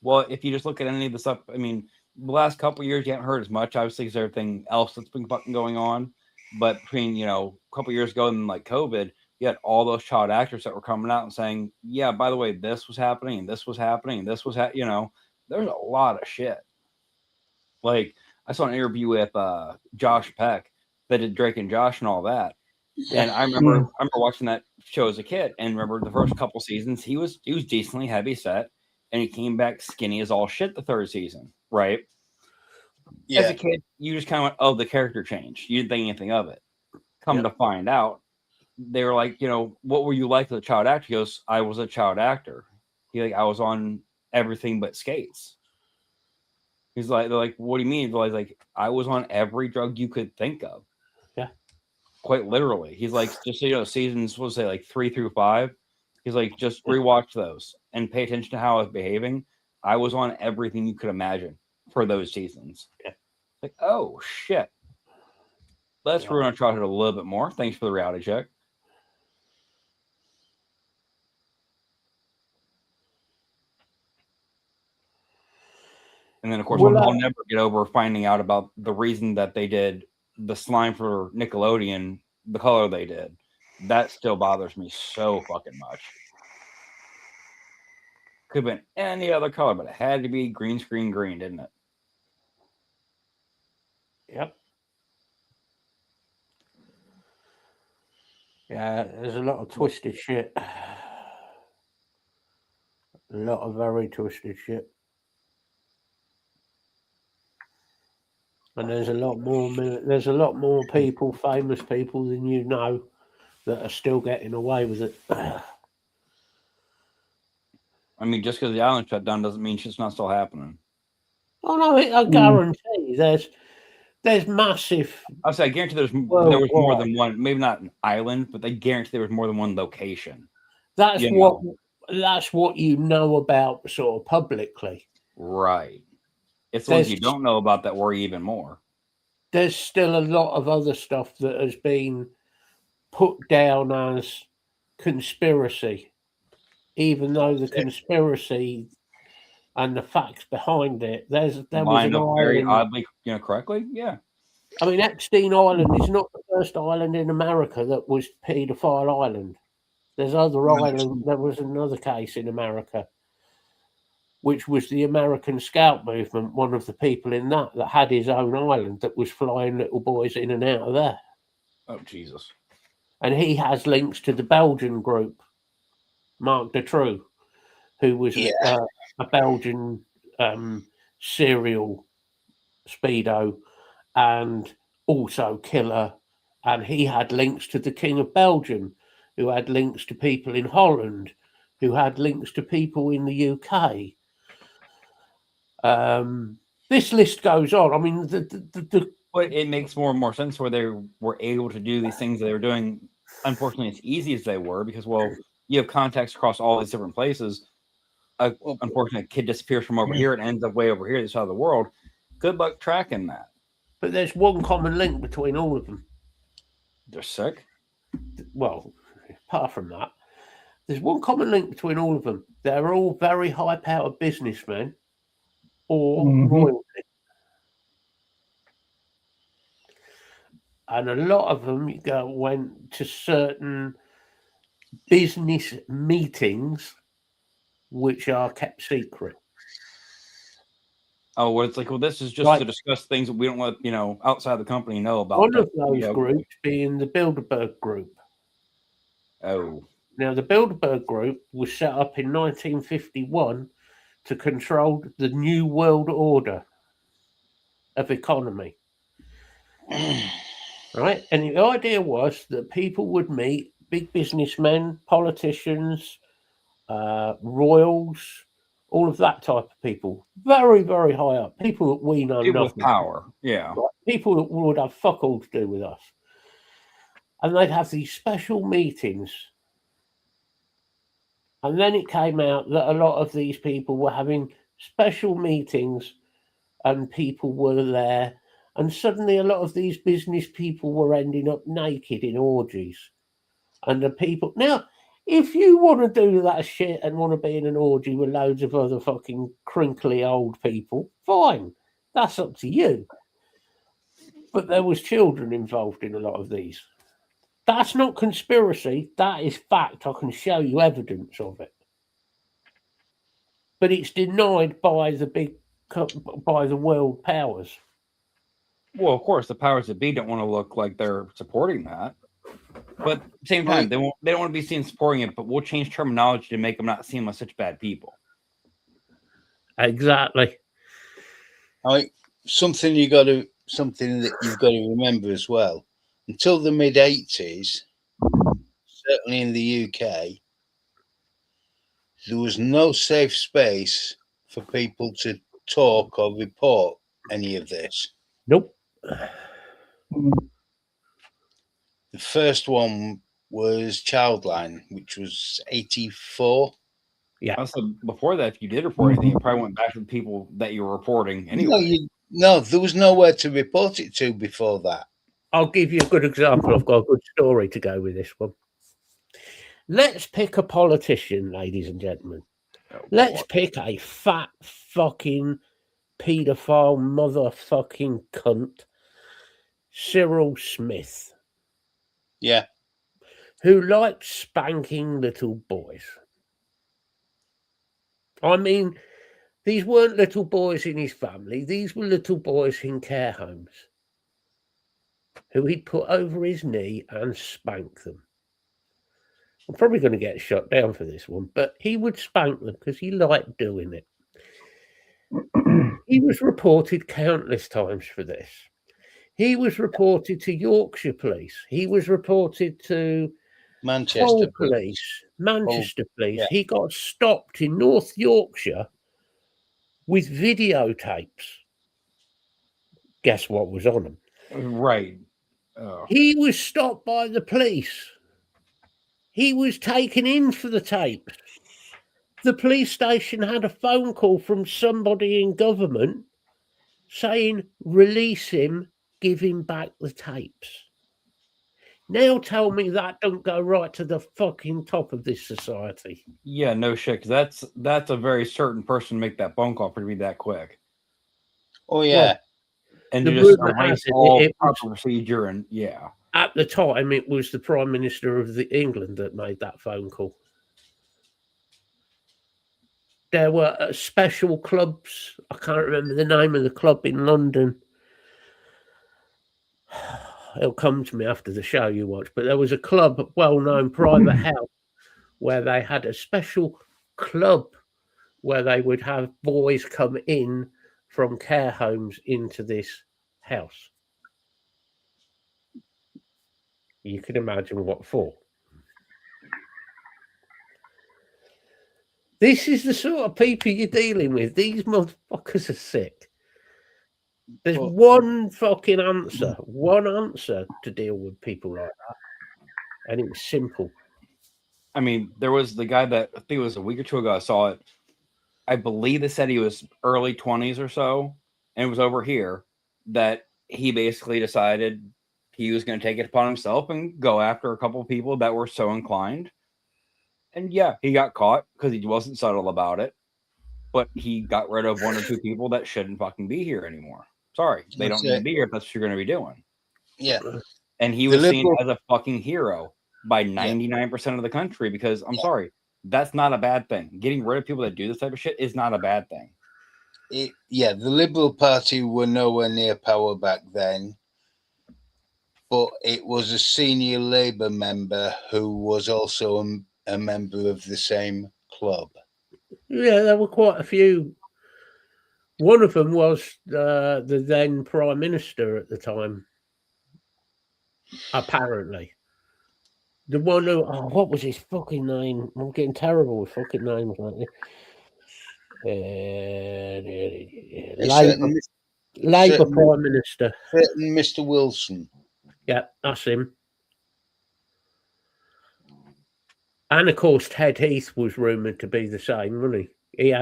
Well, if you just look at any of the stuff, I mean, the last couple of years you haven't heard as much, obviously, because everything else that's been fucking going on. But between a couple of years ago and like COVID, you had all those child actors that were coming out and saying, "Yeah, by the way, this was happening, and this was happening, and this was there's a lot of shit." Like I saw an interview with Josh Peck that did Drake and Josh and all that. And I remember watching that show as a kid, and remember the first couple seasons he was decently heavy set, and he came back skinny as all shit the third season, right? Yeah. As a kid, you just kind of went, "Oh, the character changed." You didn't think anything of it. Come to find out, they were like, "What were you like as a child actor?" He goes, "I was a child actor." I was on everything but skates. He's like, they're like, "What do you mean?" He's like, "I was on every drug you could think of." Quite literally. He's like, just so seasons, we'll say like 3 through 5. He's like, just rewatch those and pay attention to how I was behaving. I was on everything you could imagine for those seasons. Yeah. Like, oh shit. Let's ruin our childhood a little bit more. Thanks for the reality check. And then, of course, I'll never get over finding out about the reason that they did the slime for Nickelodeon, the color they did. That still bothers me so fucking much. Could have been any other color, but it had to be green screen green, didn't it? Yep. Yeah, there's a lot of twisted shit. A lot of very twisted shit. And there's a lot more people, famous people than you know, that are still getting away with it. I mean, just because the island shut down doesn't mean shit's not still happening. Oh no, I guarantee there's massive. I guarantee there was more than one. Maybe not an island, but they guarantee there was more than one location. That's what you know about sort of publicly, right? It's the ones you don't know about that worry even more. There's still a lot of other stuff that has been put down as conspiracy, even though the conspiracy and the facts behind it, there was an island, very oddly, correctly, yeah. I mean, Epstein Island is not the first island in America that was paedophile island. There's other islands. There was another case in America, which was the American Scout Movement, one of the people in that had his own island that was flying little boys in and out of there. Oh, Jesus. And he has links to the Belgian group, Marc Dutroux, who was a Belgian serial speedo and also killer. And he had links to the King of Belgium, who had links to people in Holland, who had links to people in the UK. This list goes on. I mean, but it makes more and more sense where they were able to do these things that they were doing. Unfortunately, as easy as they were, because you have contacts across all these different places. Unfortunately, a kid disappears from over here and ends up way over here, this side of the world. Good luck tracking that. But there's one common link between all of them. They're sick. Well, apart from that, there's one common link between all of them. They're all very high-powered businessmen or royalty. And a lot of them went to certain business meetings which are kept secret. Oh, well, it's like, this is just to discuss things that we don't want, outside the company know about. One of those groups being the Bilderberg Group. Oh. Now, the Bilderberg Group was set up in 1951 to control the New World Order of economy. Right? And the idea was that people would meet big businessmen, politicians, royals, all of that type of people. Very, very high up. People that we know people nothing. With power, yeah. Right? People that would have fuck all to do with us. And they'd have these special meetings. And then it came out that a lot of these people were having special meetings and people were there. And suddenly a lot of these business people were ending up naked in orgies. And the people... Now, If you want to do that shit and want to be in an orgy with loads of other fucking crinkly old people, fine. That's up to you. But there was children involved in a lot of these. That's not conspiracy. That is fact. I can show you evidence of it. But it's denied by the world powers. Well, of course, the powers that be don't want to look like they're supporting that. But at the same time, they don't want to be seen supporting it, but we'll change terminology to make them not seem like such bad people. Exactly. Something that you've got to remember as well. Until the mid-80s, certainly in the UK, there was no safe space for people to talk or report any of this. Nope. The first one was Childline, which was 84. Yeah. Also, before that, if you did report anything, you probably went back to the people that you were reporting anyway. No, there was nowhere to report it to before that. I'll give you a good example. I've got a good story to go with this one. Let's pick a politician, ladies and gentlemen. Let's pick a fat fucking paedophile motherfucking cunt, Cyril Smith. Yeah. Who likes spanking little boys. I mean, these weren't little boys in his family. These were little boys in care homes who he'd put over his knee and spank them. I'm probably going to get shot down for this one, but he would spank them because he liked doing it. He was reported countless times for this. He was reported to Yorkshire Police. He was reported to Manchester Police. Manchester Police. Yeah. He got stopped in North Yorkshire with videotapes. Guess what was on him? Right. He was stopped by the police. He was taken in for the tapes. The police station had a phone call from somebody in government saying, release him, give him back the tapes. Now tell me that don't go right to the fucking top of this society. Yeah, no shit, because that's a very certain person to make that phone call for to be that quick. Oh, yeah. Well, and the to just rumor erase has it, all it was- proper procedure and yeah. At the time, it was the Prime Minister of England that made that phone call. There were special clubs. I can't remember the name of the club in London. It'll come to me after the show you watch. But there was a club, a well-known private house, where they had a special club where they would have boys come in from care homes into this house. You can imagine what for. This is the sort of people you're dealing with. These motherfuckers are sick. There's one fucking answer, to deal with people like that. And it was simple. I mean, there was the guy that I think it was a week or two ago. I saw it. I believe they said he was early 20s or so, and it was over here that he basically decided he was going to take it upon himself and go after a couple of people that were so inclined. And yeah, he got caught because he wasn't subtle about it, but he got rid of one or two people that shouldn't fucking be here anymore. Sorry, they don't need to be here if that's what you're going to be doing. Yeah. And he was seen as a fucking hero by 99% of the country because I'm sorry, that's not a bad thing. Getting rid of people that do this type of shit is not a bad thing. The Liberal Party were nowhere near power back then, but it was a senior Labour member who was also a member of the same club. Yeah, there were quite a few. One of them was the then Prime Minister at the time, apparently. The one who, what was his fucking name? I'm getting terrible with fucking names lately. Labour Prime Minister. Mr. Wilson. Yeah, that's him. And of course, Ted Heath was rumoured to be the same, wasn't he?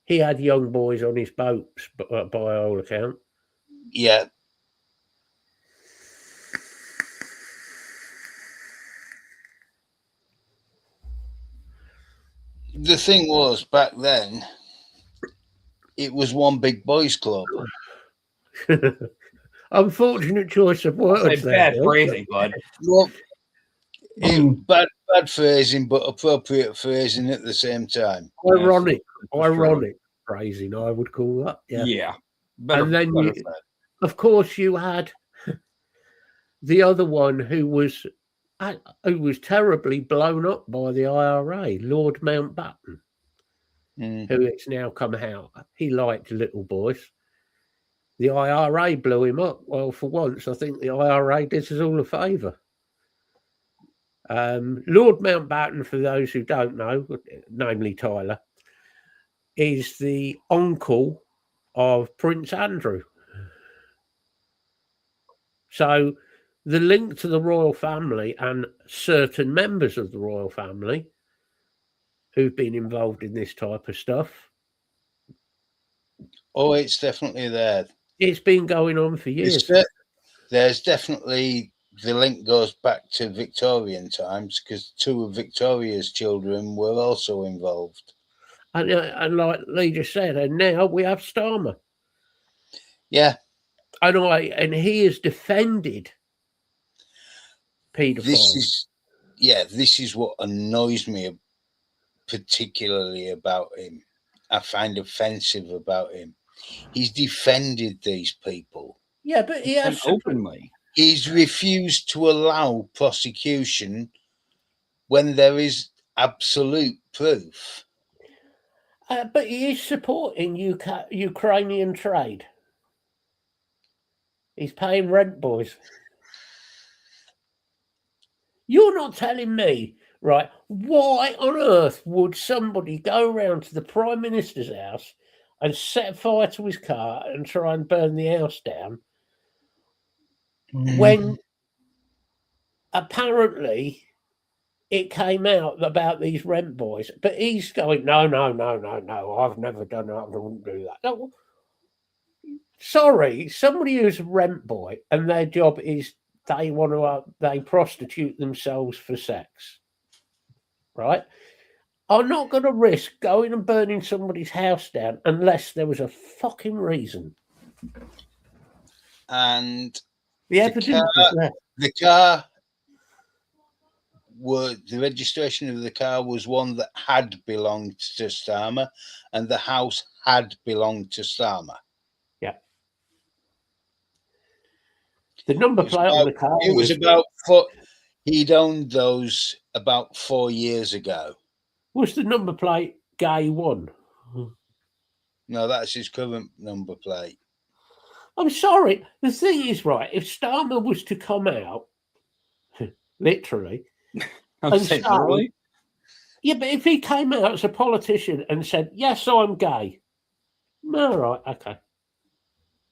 He had young boys on his boats, by all account. Yeah. the thing was back then, it was one big boys club. Unfortunate choice of words there. Bad Bill. phrasing, bud. Well, bad phrasing, but appropriate phrasing at the same time. Ironic True. phrasing, I would call that. Yeah. Better, And then better you, said. of course, you had the other one who was terribly blown up by the IRA, Lord Mountbatten, who it's now come out. He liked little boys. The IRA blew him up. Well, for once, I think the IRA did us all a favour. Lord Mountbatten, for those who don't know, namely Tyler, is the uncle of Prince Andrew. So the link to the royal family and certain members of the royal family who've been involved in this type of stuff. Oh, it's definitely there. It's been going on for years. There's definitely, the link goes back to Victorian times because 2 of Victoria's children were also involved. And like Lee just said, and now we have Starmer. Yeah. And he has defended paedophiles. This is what annoys me particularly about him. I find offensive about him. He's defended these people. Yeah, but he has openly. He's refused to allow prosecution when there is absolute proof. But he is supporting Ukrainian trade. He's paying rent, boys. You're not telling me, right, why on earth would somebody go around to the Prime Minister's house and set fire to his car and try and burn the house down when apparently it came out about these rent boys? But he's going, no, I've never done that. I wouldn't do that. No. Sorry, somebody who's a rent boy and their job is they prostitute themselves for sex, right? Are not going to risk going and burning somebody's house down unless there was a fucking reason. And the evidence the registration of the car was one that had belonged to Starmer, and the house had belonged to Starmer. Yeah. The number plate on the car. It was about he'd owned those about 4 years ago. Was the number plate Gay 1? No, that's his current number plate. I'm sorry. The thing is, right, if Starmer was to come out, literally, really? Yeah, but if he came out as a politician and said, yes, I'm gay. All right, okay.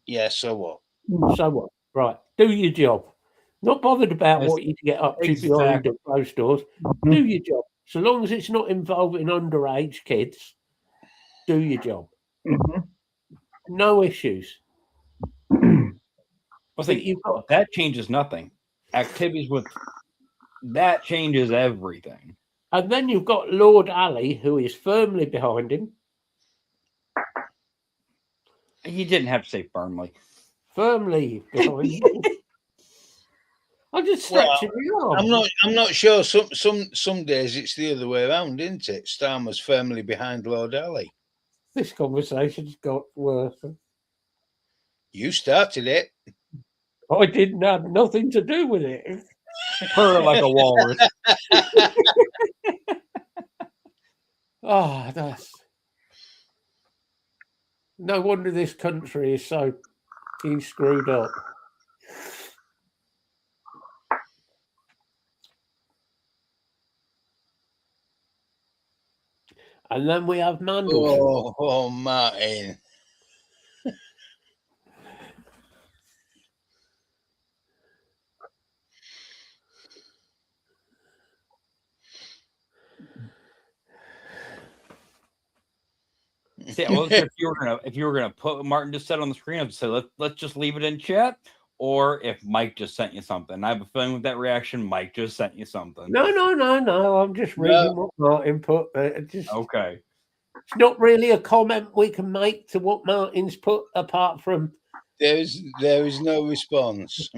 Yeah, so what? So what? Right, do your job. Not bothered about what you get up to behind the closed doors. Do your job. So long as it's not involving underage kids, do your job. No issues. I think that changes nothing. Activities with that changes everything. And then you've got Lord Ali, who is firmly behind him. You didn't have to say firmly. Firmly behind him. I'm just stretching you on. I'm not sure. Some days it's the other way around, isn't it? Starmer's firmly behind Lord Ali. This conversation's got worse. You started it. I didn't have nothing to do with it. Purr like a walrus. That's no wonder this country is so screwed up. And then we have Mandelson. Oh, Martin. See, well, if you were gonna put Martin just said on the screen, I'd say let's just leave it in chat. or if Mike just sent you something. I have a feeling with that reaction, Mike just sent you something. No. I'm just reading what Martin put. Okay. It's not really a comment we can make to what Martin's put, apart from there is no response.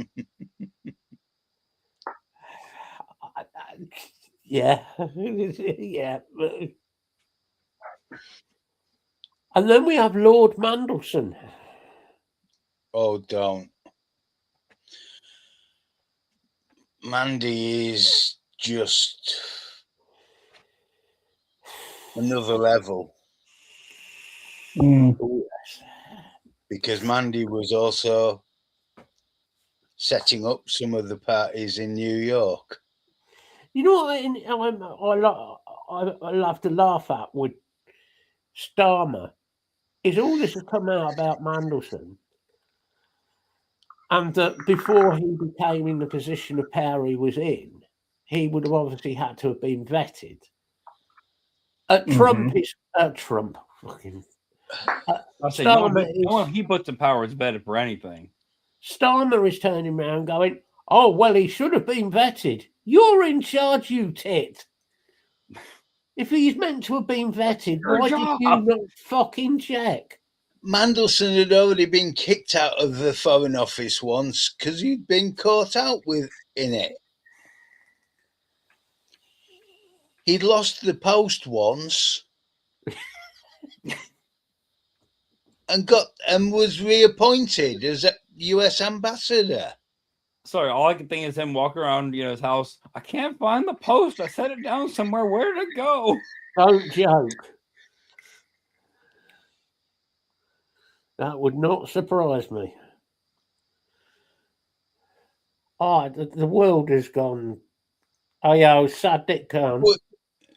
Yeah, yeah. And then we have Lord Mandelson. Oh, don't. Mandy is just another level. Because Mandy was also setting up some of the parties in New York. You know what I love to laugh at with Starmer is all this has come out about Mandelson, and that before he became in the position of power he was in, he would have obviously had to have been vetted. Trump is Trump. Fucking. He puts in power is better for anything. Starmer is turning around going, "Oh, well, he should have been vetted. You're in charge, you tit. If he's meant to have been vetted, why did you not fucking check?" Mandelson had already been kicked out of the Foreign Office once because he'd been caught out in it. He'd lost the post once and was reappointed as a US ambassador. Sorry, all I can think is him walking around, his house. I can't find the post. I set it down somewhere. Where did it go? Don't joke. That would not surprise me. Oh, the world has gone. Oh, yeah, Sadiq Khan.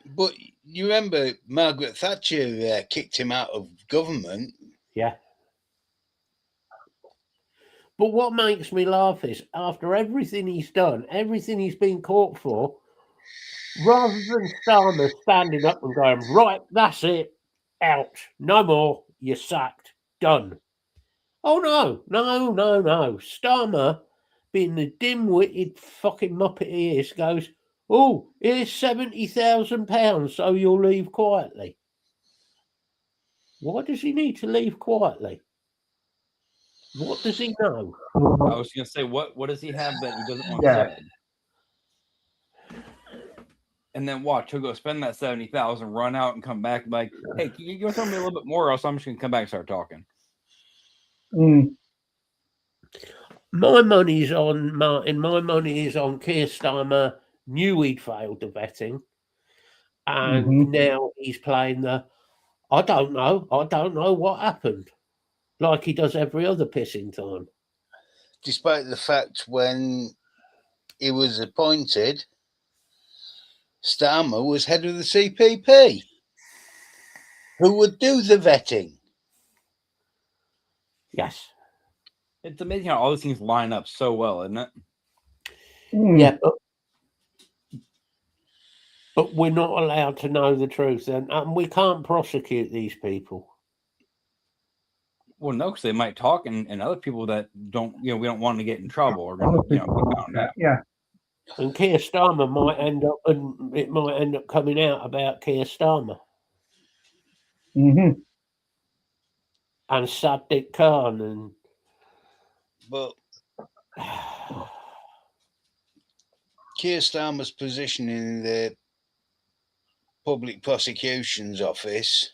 But you remember Margaret Thatcher kicked him out of government. Yeah. But what makes me laugh is after everything he's done, everything he's been caught for, rather than Starmer standing up and going, "Right, that's it, out, no more, you're sacked, done." Oh, no. Starmer, being the dim-witted fucking muppet he is, goes, "Oh, here's £70,000, so you'll leave quietly." Why does he need to leave quietly? What does he know? I was going to say, what does he have that he doesn't want said? And then watch, he'll go spend that 70,000, run out, and come back like, "Hey, can you tell me a little bit more, or else I'm just going to come back and start talking." My money's on Martin. My money is on Keir Starmer. Knew he'd failed the vetting, and now he's playing the I don't know what happened, like he does every other pissing time. Despite the fact when he was appointed, Starmer was head of the CPP, who would do the vetting. Yes. It's amazing how all these things line up so well, isn't it? Yeah, but we're not allowed to know the truth, and we can't prosecute these people. Well, no, because they might talk, and other people that don't, we don't want to get in trouble or be found out. Yeah. And Keir Starmer might end up coming out about Keir Starmer. And Sadiq Khan and. But Keir Starmer's position in the Public Prosecution's Office,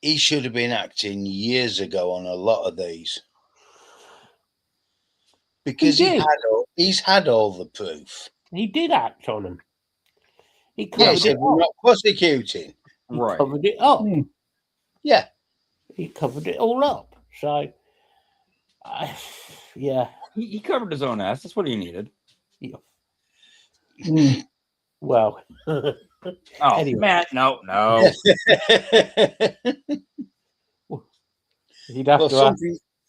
he should have been acting years ago on a lot of these. Because he's had all the proof. He did act on them. He covered it up. Not prosecuting. He covered it up. Yeah. He covered it all up. So, yeah. He covered his own ass. That's what he needed. Yeah. Well. Anyway. Matt, no. You'd have to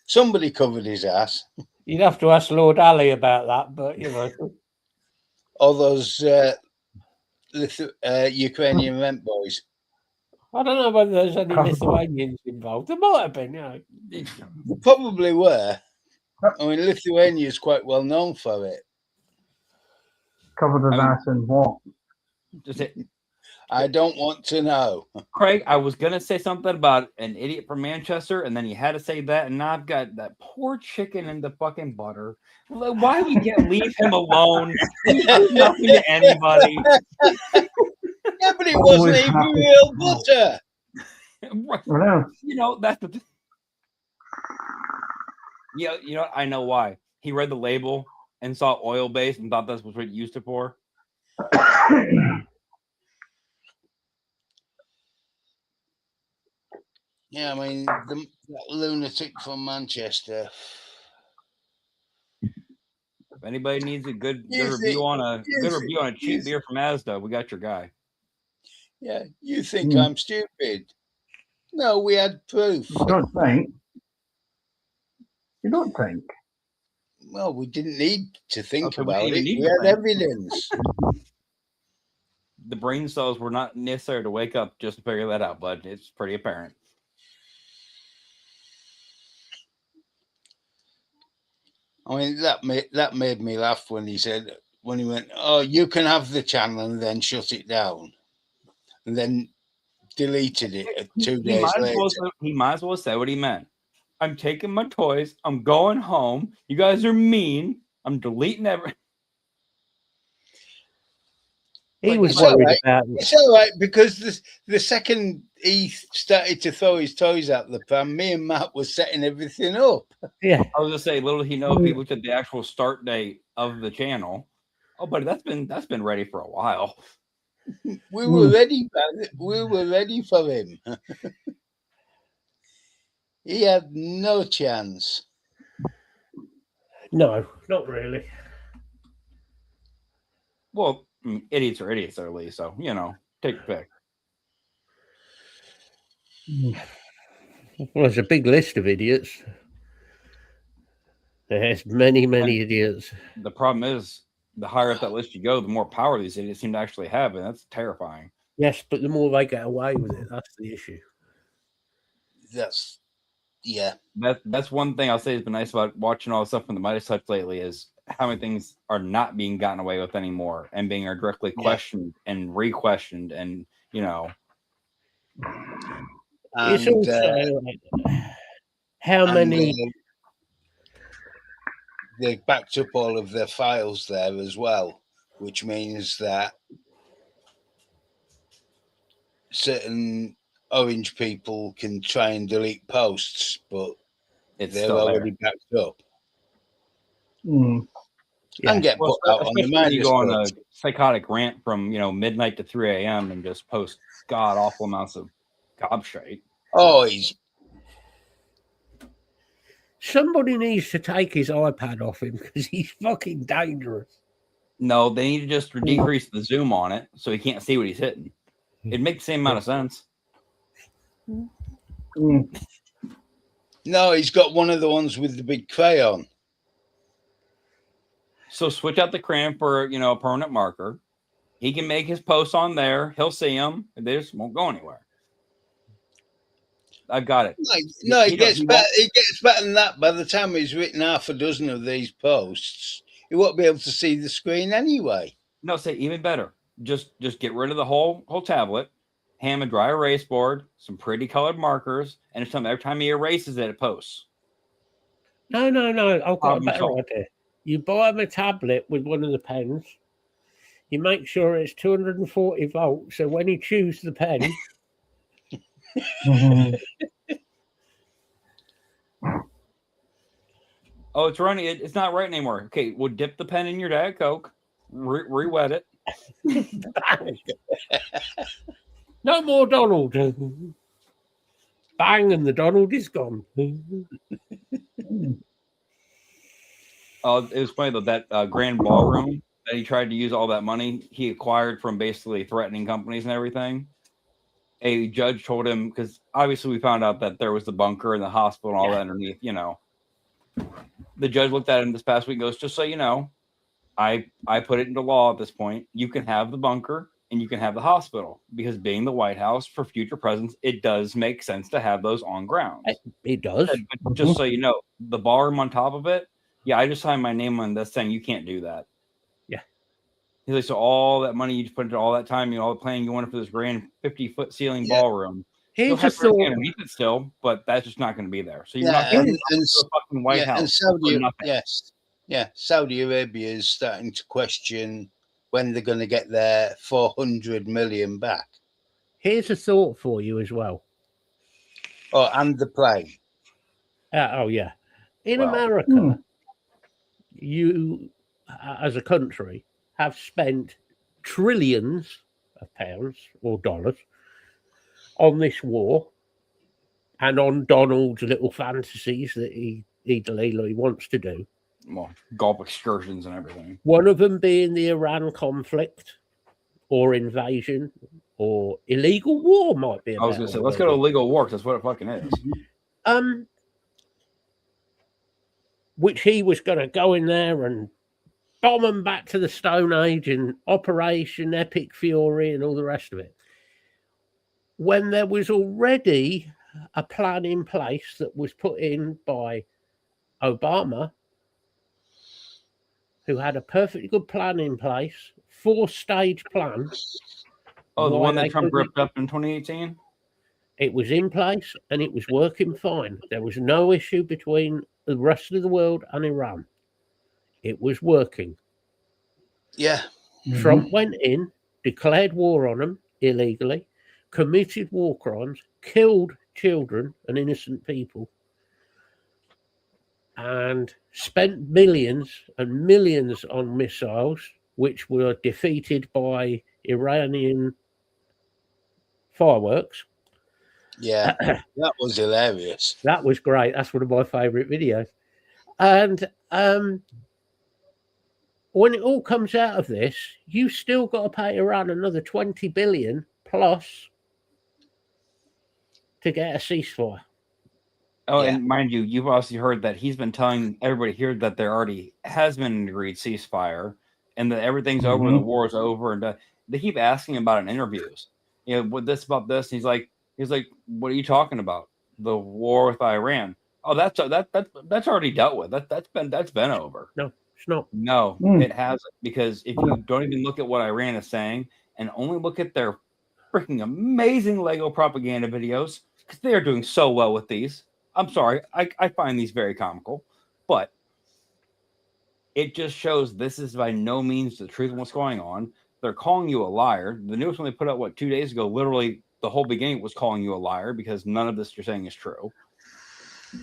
somebody covered his ass. You'd have to ask Lord Ali about that, but all those Ukrainian rent boys. I don't know whether there's any Lithuanians involved. There might have been, There probably were. I mean, Lithuania is quite well known for it. Covered his ass in what? Just it. I don't want to know. Craig, I was gonna say something about an idiot from Manchester, and then you had to say that, and now I've got that poor chicken in the fucking butter. Why we can't leave him alone? He does nothing to anybody. Yeah, but it wasn't even real butter. You know that's the. Yeah, you know I know why. He read the label and saw oil based and thought that's what he used it for. Yeah, I mean, that lunatic from Manchester. If anybody needs a good review on a cheap beer from Asda, we got your guy. Yeah, you think I'm stupid? No, we had proof. You don't think? You don't think? Well, we didn't need to think about it. We We had evidence. The brain cells were not necessary to wake up just to figure that out, but it's pretty apparent. I mean, that made me laugh when he went, "Oh, you can have the channel," and then shut it down, and then deleted it 2 days later. He might as well say what he meant. I'm taking my toys. I'm going home. You guys are mean. I'm deleting everything. He was worried about it. It's all right, because the second he started to throw his toys out the pram, me and Matt was setting everything up. Yeah. I was gonna say, little did he know, if he looked at the actual start date of the channel. Oh, buddy, that's been ready for a while. We were ready. We were ready for him. He had no chance. No, not really. Well, idiots are idiots, at least. So, take your pick. Well, there's a big list of idiots. There's many idiots. The problem is, the higher up that list you go, the more power these idiots seem to actually have, and that's terrifying. Yes, but the more they get away with it, that's the issue. That's one thing I'll say has been nice about watching all the stuff from the Midas Touch lately, is how many things are not being gotten away with anymore and being directly questioned and re-questioned, and it's also how many. They backed up all of their files there as well, which means that certain orange people can try and delete posts, but they're already backed up. And get put out on the Midas. You go on a psychotic rant from midnight to 3 a.m. and just post god awful amounts of gobshite. Oh, somebody needs to take his iPad off him, because he's fucking dangerous. No, they need to just decrease the zoom on it so he can't see what he's hitting. It'd make the same amount of sense. No, he's got one of the ones with the big crayon. So switch out the crayon for a permanent marker. He can make his posts on there. He'll see them. They just won't go anywhere. I've got it. No, it gets better. It gets better than that. By the time he's written half a dozen of these posts, he won't be able to see the screen anyway. No, say even better. Just get rid of the whole tablet. Ham a dry erase board, some pretty colored markers, and every time he erases it posts. No. I've got a better idea. You buy him a tablet with one of the pens. You make sure it's 240 volts, so when he chews the pen. Oh, it's running. It's not right anymore. Okay, we'll dip the pen in your Diet Coke, re-wet it. No more Donald. Bang, and the Donald is gone. Oh, it was funny though, that Grand Ballroom that he tried to use all that money he acquired from basically threatening companies and everything. A judge told him, because obviously we found out that there was the bunker and the hospital and all that underneath, The judge looked at him this past week and goes, just so you know, I put it into law at this point. You can have the bunker. and you can have the hospital, because being the White House for future presidents, it does make sense to have those on grounds. It does. But just so you know, the ballroom on top of it, yeah, I just signed my name on this thing. You can't do that. Yeah. He's like, so all that money you just put into all that time, all the planning you wanted for this grand 50-foot ceiling ballroom. You'll have everything underneath it still, but that's just not going to be there. So you're not going to the fucking White House. And Saudi Arabia is starting to question when they're going to get their 400 million back. Here's a thought for you as well. Oh, and the plane. Yeah. In America, you, as a country, have spent trillions of pounds or dollars on this war and on Donald's little fantasies that he wants to do. Well, golf excursions and everything. One of them being the Iran conflict or invasion or illegal war might be. I was going to say, let's go to illegal war, because that's what it fucking is. Which he was going to go in there and bomb them back to the Stone Age and Operation Epic Fury and all the rest of it. When there was already a plan in place that was put in by Obama, who had a perfectly good plan in place, 4-stage plan. Oh, the one that Trump ripped up in 2018? It was in place and it was working fine. There was no issue between the rest of the world and Iran. It was working. Yeah. Trump went in, declared war on them illegally, committed war crimes, killed children and innocent people, and spent millions and millions on missiles, which were defeated by Iranian fireworks. Yeah, that was hilarious. That was great. That's one of my favourite videos. And when it all comes out of this, you still got to pay Iran another 20 billion plus to get a ceasefire. Oh, yeah. And mind you, you've also heard that he's been telling everybody here that there already has been an agreed ceasefire and that everything's over and the war is over. And they keep asking about it in interviews. You know, what this about this? And he's like, what are you talking about? The war with Iran? Oh, that's already dealt with. That's been over. No, it's not. No, it hasn't. Because if you don't even look at what Iran is saying and only look at their freaking amazing Lego propaganda videos, because they are doing so well with these. I'm sorry, I find these very comical, but it just shows this is by no means the truth of what's going on. They're calling you a liar. The newest one they put out, 2 days ago, literally the whole beginning was calling you a liar because none of this you're saying is true.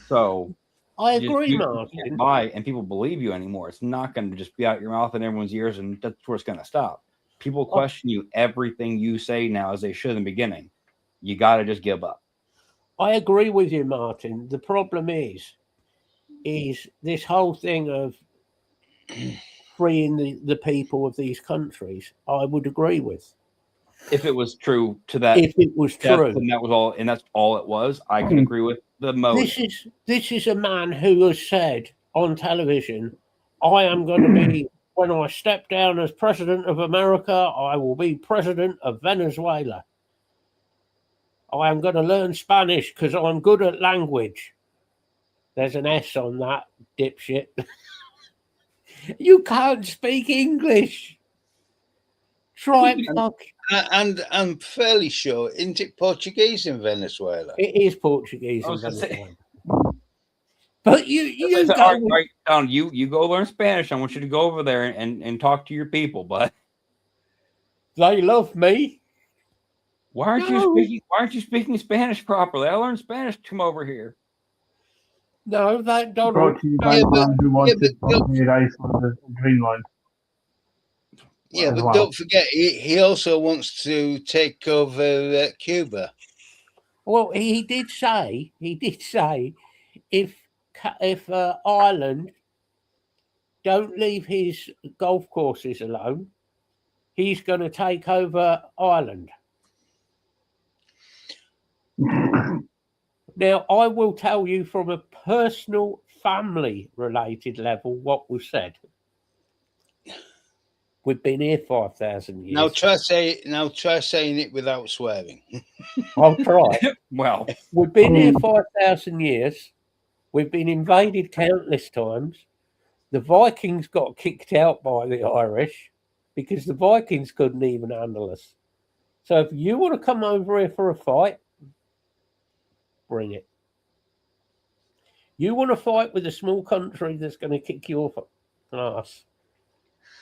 So I agree, Martin. Buy and people believe you anymore. It's not going to just be out your mouth in everyone's ears, and that's where it's going to stop. People question you everything you say now, as they should in the beginning. You got to just give up. I agree with you, Martin. The problem is this whole thing of freeing the people of these countries. I would agree with. If it was true to that, if it was true, and that was all, and that's all it was, I can agree with the most. This is a man who has said on television, "I am going to be when I step down as president of America, I will be president of Venezuela. I am going to learn Spanish because I'm good at language." There's an S on that, dipshit. You can't speak English. Try it. And I'm fairly sure, isn't it Portuguese in Venezuela? It is Portuguese in Venezuela. But you go, right down. You go learn Spanish. I want you to go over there and talk to your people, but they love me. Why aren't you speaking Spanish properly? I learned Spanish to come over here. No, that don't. Who wanted to Iceland and Greenland. Yeah, but don't forget, he also wants to take over Cuba. Well, he did say if Ireland don't leave his golf courses alone, he's going to take over Ireland. Now, I will tell you from a personal, family-related level what was said. We've been here 5,000 years. Now try saying it without swearing. I'll try. Well, We've been here 5,000 years. We've been invaded countless times. The Vikings got kicked out by the Irish because the Vikings couldn't even handle us. So if you want to come over here for a fight, bring it. You want to fight with a small country that's going to kick your ass.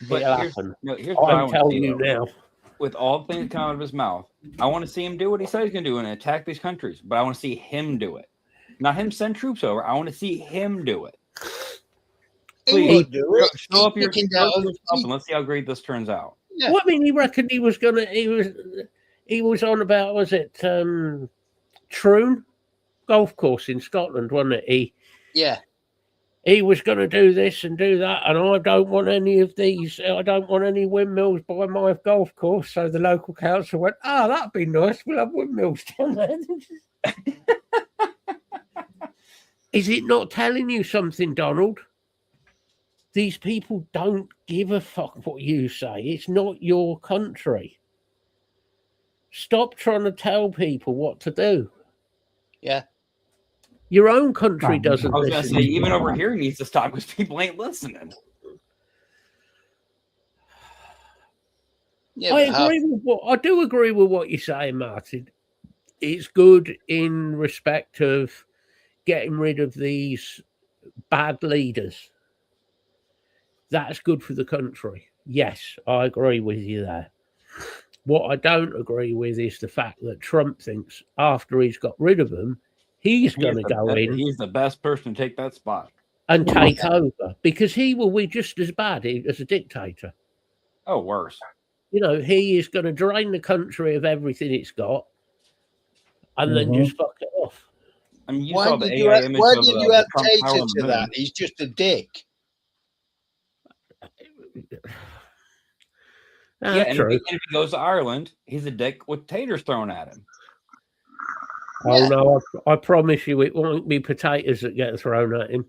but It'll here's, happen. no, here's what I I'm want to telling see, you though. now. With all things coming out of his mouth, I want to see him do what he said he's going to do and attack these countries. But I want to see him do it, not him send troops over. I want to see him do it. Please show up your stuff and let's see how great this turns out. Yeah. Well, I mean, he reckoned he was on about, was it Troon golf course in Scotland, wasn't it? He was going to do this and do that, and I don't want any of these. I don't want any windmills by my golf course. So the local council went, that'd be nice. We'll have windmills down there. Is it not telling you something, Donald? These people don't give a fuck what you say. It's not your country. Stop trying to tell people what to do. Yeah. Your own country doesn't. I was going to say, even over here needs to stop because people ain't listening. Yeah, I do agree with what you're saying, Martin. It's good in respect of getting rid of these bad leaders. That's good for the country. Yes, I agree with you there. What I don't agree with is the fact that Trump thinks after he's got rid of them, he's going to go in. He's the best person to take that spot. And take over. Because he will be just as bad as a dictator. Oh, worse. He is going to drain the country of everything it's got and then just fuck it off. I mean, why did you add Tater to that? He's just a dick. Yeah, and if he goes to Ireland, he's a dick with taters thrown at him. Oh, no, I promise you it won't be potatoes that get thrown at him.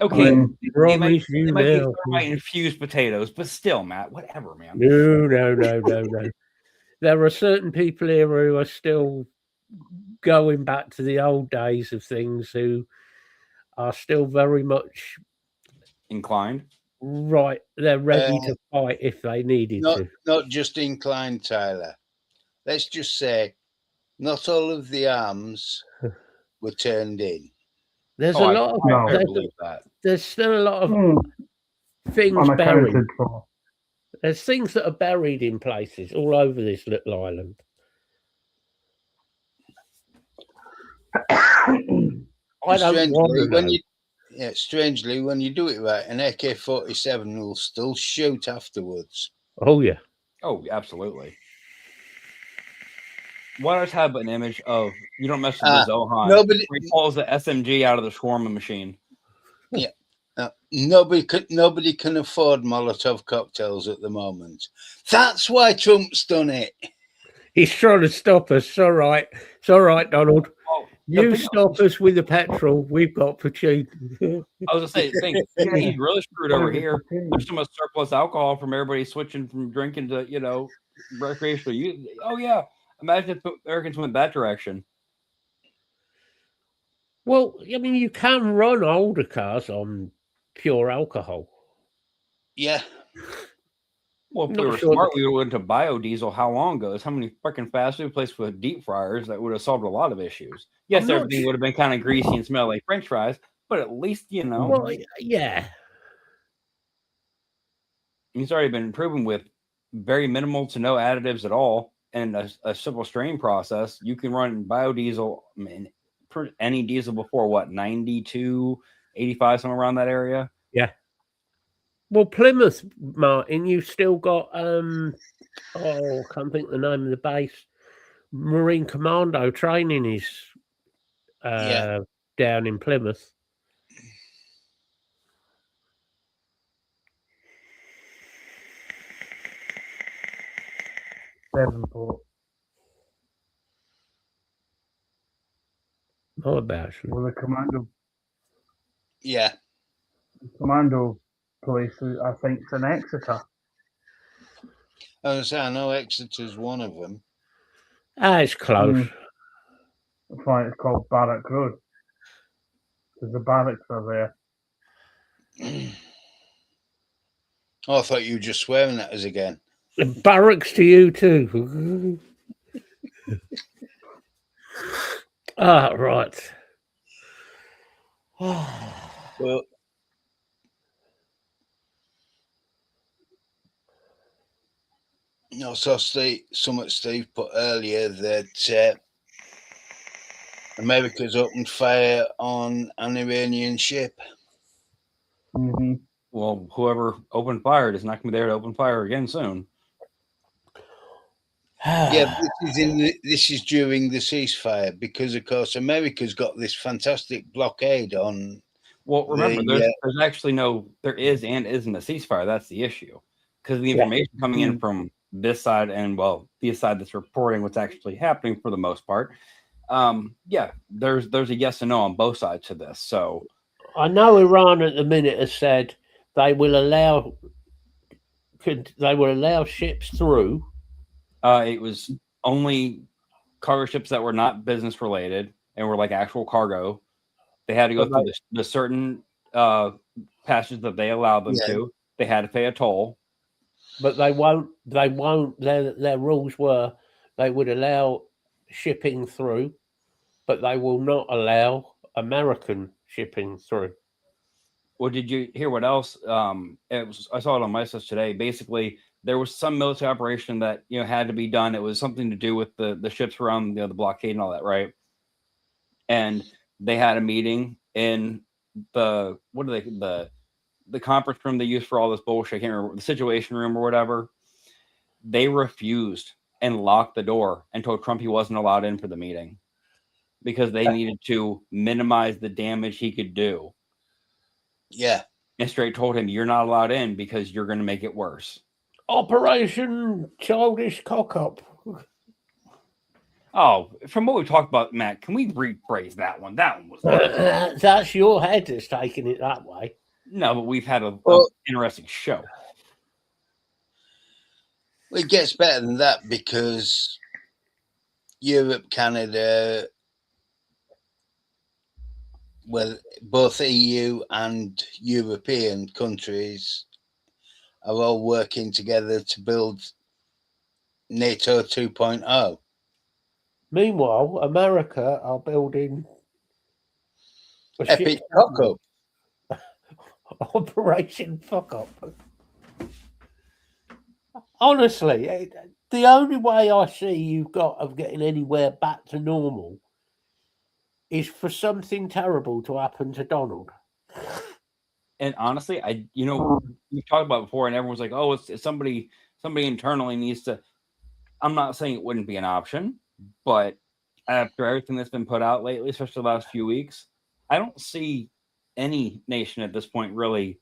Okay, they might be infused potatoes, but still, Matt, whatever, man. No. There are certain people here who are still going back to the old days of things, who are still very much inclined. Right, they're ready to fight if they needed to. Not just inclined, Tyler. Let's just say, not all of the arms were turned in. There's a lot of there's still a lot of things buried. There's things that are buried in places all over this little island. I don't want to know. Strangely, when you do it right, an AK-47 will still shoot afterwards. Oh, yeah. Oh, absolutely. Why does have an image of you don't mess with the Zohan? He pulls the SMG out of the shawarma machine. Yeah. Nobody can afford Molotov cocktails at the moment. That's why Trump's done it. He's trying to stop us. It's all right, Donald. You stop us with the petrol we've got for cheap. I was going to say, he's really screwed over here. There's so much surplus alcohol from everybody switching from drinking to, recreational use. Oh, yeah. Imagine if Americans went that direction. Well, I mean, you can run older cars on pure alcohol. Yeah. Well, if we were smart, we went to biodiesel how long ago? How many freaking fast food places with deep fryers that would have solved a lot of issues? Yes, everything would have been kind of greasy and smell like French fries, but at least, Well, yeah. He's already been proven with very minimal to no additives at all and a simple strain process. You can run biodiesel in any diesel before, 92, 85, somewhere around that area? Yeah. Well, Plymouth, Martin, you've still got, I can't think the name of the base. Marine Commando training is down in Plymouth. Devonport. Not about you. Well, the commando. Yeah. Commando place, I think, is in Exeter. I know Exeter's one of them. It's close. That's why it's called Barrack Road. Because the barracks are there. Oh, I thought you were just swearing at us again. Barracks to you too. Right. Well, so Steve put earlier that America's opened fire on an Iranian ship. Mm-hmm. Well, whoever opened fire is not going to be there to open fire again soon. Yeah, this is during the ceasefire because, of course, America's got this fantastic blockade on. Well, remember, there's actually there is and isn't a ceasefire. That's the issue, because the information coming in from this side and the side that's reporting what's actually happening for the most part. There's a yes and no on both sides to this. So I know Iran at the minute has said they will allow ships through. It was only cargo ships that were not business related and were like actual cargo. They had to go through the certain passages that they allowed them to. They had to pay a toll. But they won't. Their rules were they would allow shipping through, but they will not allow American shipping through. Well, did you hear what else? I saw it on MySpace today. Basically, there was some military operation that had to be done. It was something to do with the ships around the blockade and all that, right? And they had a meeting in the conference room they use for all this bullshit. I can't remember, the Situation Room or whatever. They refused and locked the door and told Trump he wasn't allowed in for the meeting because they needed to minimize the damage he could do. Yeah. And straight told him, you're not allowed in because you're going to make it worse. Operation Childish Cock-Up. Oh, from what we talked about, Matt, can we rephrase that one? That one was that's your head that's taking it that way. No, but we've had an interesting show. It gets better than that because Europe, Canada, both EU and European countries are all working together to build NATO 2.0. Meanwhile, America are building Epic Cock-Up. Operation Fuck-Up. Honestly, the only way I see you've got of getting anywhere back to normal is for something terrible to happen to Donald. And honestly, we've talked about it before, and everyone's like, "Oh, it's somebody internally needs to." I'm not saying it wouldn't be an option, but after everything that's been put out lately, especially the last few weeks, I don't see any nation at this point really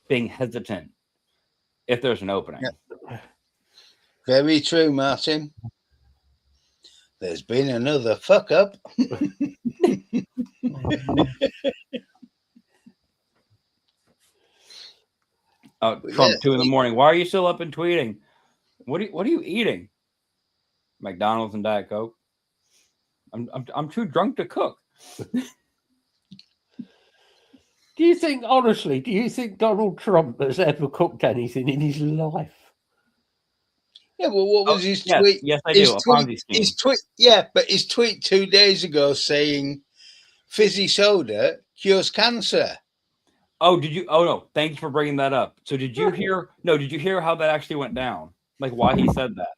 being hesitant if there's an opening. Yeah. Very true, Martin. There's been another fuck up. Trump 2 a.m. Why are you still up and tweeting? What are you eating? McDonald's and Diet Coke. I'm too drunk to cook. Do you think Donald Trump has ever cooked anything in his life? Yeah, well, what was his tweet? Yes, I do. His tweet, but his tweet 2 days ago saying fizzy soda cures cancer. Oh, did you? Oh no, thank you for bringing that up. So did you hear? No, did you hear how that actually went down? Like why he said that?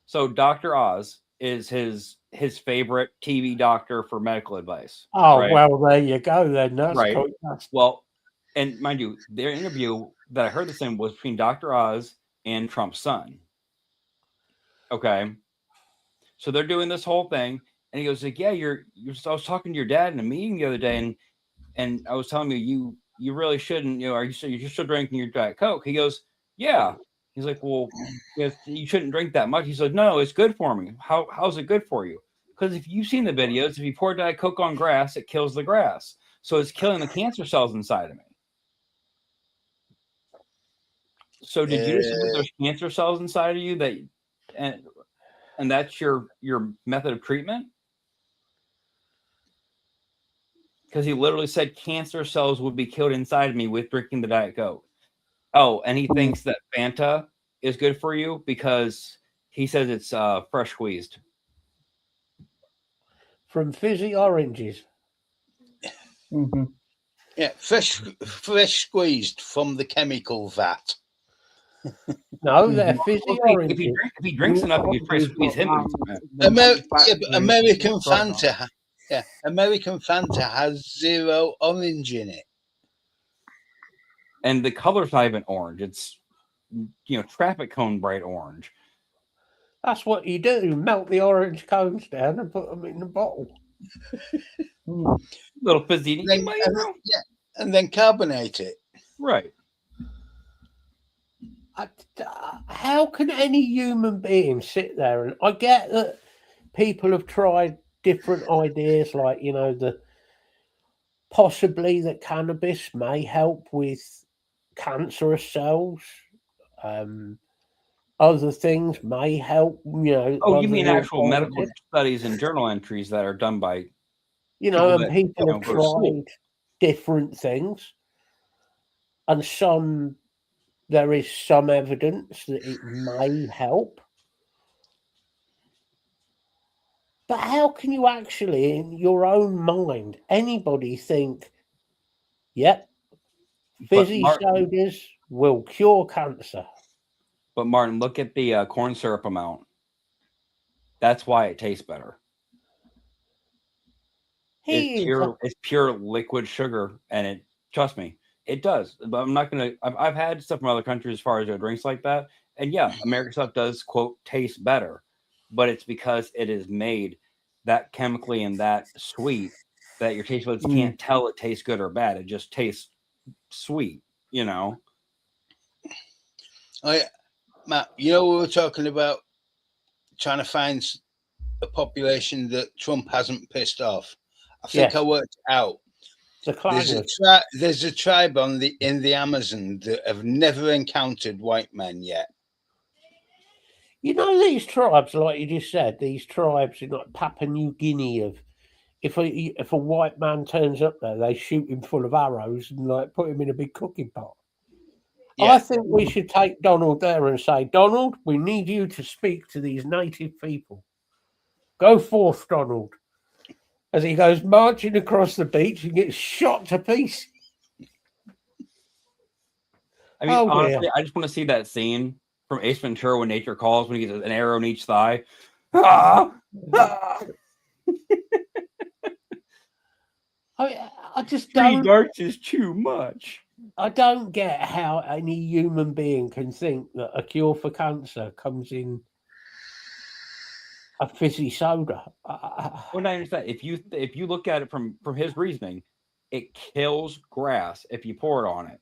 So Dr. Oz is his favorite TV doctor for medical advice. Oh, right? Well, there you go then. That's right. Cool. Well, and mind you, their interview that I heard the same was between Dr. Oz and Trump's son. Okay. So they're doing this whole thing, and he goes like, "Yeah, I was talking to your dad in a meeting the other day, and I was telling you really shouldn't. You're still drinking your Diet Coke." He goes, "Yeah." He's like, "Well, you shouldn't drink that much." He's like, "No, it's good for me." How's it good for you? Because if you've seen the videos, if you pour Diet Coke on grass, it kills the grass. So it's killing the cancer cells inside of me. So did you assume that there's cancer cells inside of you that, and that's your method of treatment? Because he literally said cancer cells would be killed inside of me with drinking the Diet Coke. Oh, and he thinks that Fanta is good for you because he says it's fresh squeezed from fizzy oranges. Mm-hmm. Yeah, fresh squeezed from the chemical vat. No, they're fizzy oranges. If he drinks enough, you fresh squeeze him. American Fanta. Yeah, American Fanta has 0 orange in it. And the color's not even orange. It's, traffic cone bright orange. That's what you do. Melt the orange cones down and put them in the bottle. Little fizzy. And then carbonate it. Right. How can any human being sit there? And I get that people have tried different ideas, like, possibly that cannabis may help with cancerous cells. Other things may help, Oh, you mean actual medical studies and journal entries that are done by, and people have tried different things, and there is some evidence that it may help. But how can you actually, in your own mind, anybody think, yep, fizzy sodas will cure cancer? But Martin, look at the corn syrup amount. That's why it tastes better. It's pure liquid sugar, and trust me, it does. But I'm not gonna. I've had stuff from other countries as far as their drinks like that, and yeah, American stuff does quote taste better, but it's because it is made that chemically and that sweet that your taste buds can't tell it tastes good or bad. It just tastes sweet, Matt, we were talking about trying to find a population that Trump hasn't pissed off. I think I worked out. There's a tribe in the Amazon that have never encountered white men yet. These tribes, like you just said, these tribes in like Papua New Guinea, if a white man turns up there, they shoot him full of arrows and like put him in a big cooking pot. Yeah. I think we should take Donald there and say, Donald, we need you to speak to these native people. Go forth, Donald. As he goes marching across the beach and gets shot to pieces. I mean, honestly, I just want to see that scene from Ace Ventura when nature calls, when he gets an arrow in each thigh. I just don't. 3 darts is too much. I don't get how any human being can think that a cure for cancer comes in a fizzy soda. Well, I understand. If you look at it from his reasoning, it kills grass if you pour it on it.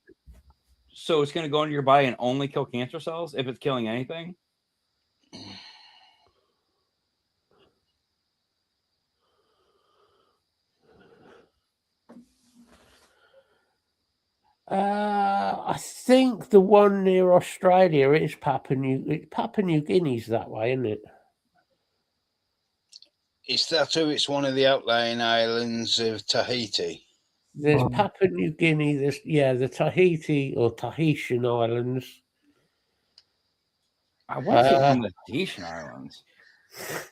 So it's going to go into your body and only kill cancer cells if it's killing anything? I think the one near Australia is Papua New Guinea's that way, isn't it? Is that or it's one of the outlying islands of Tahiti? There's Papua New Guinea, the Tahiti or Tahitian Islands. I want to from the Tahitian Islands.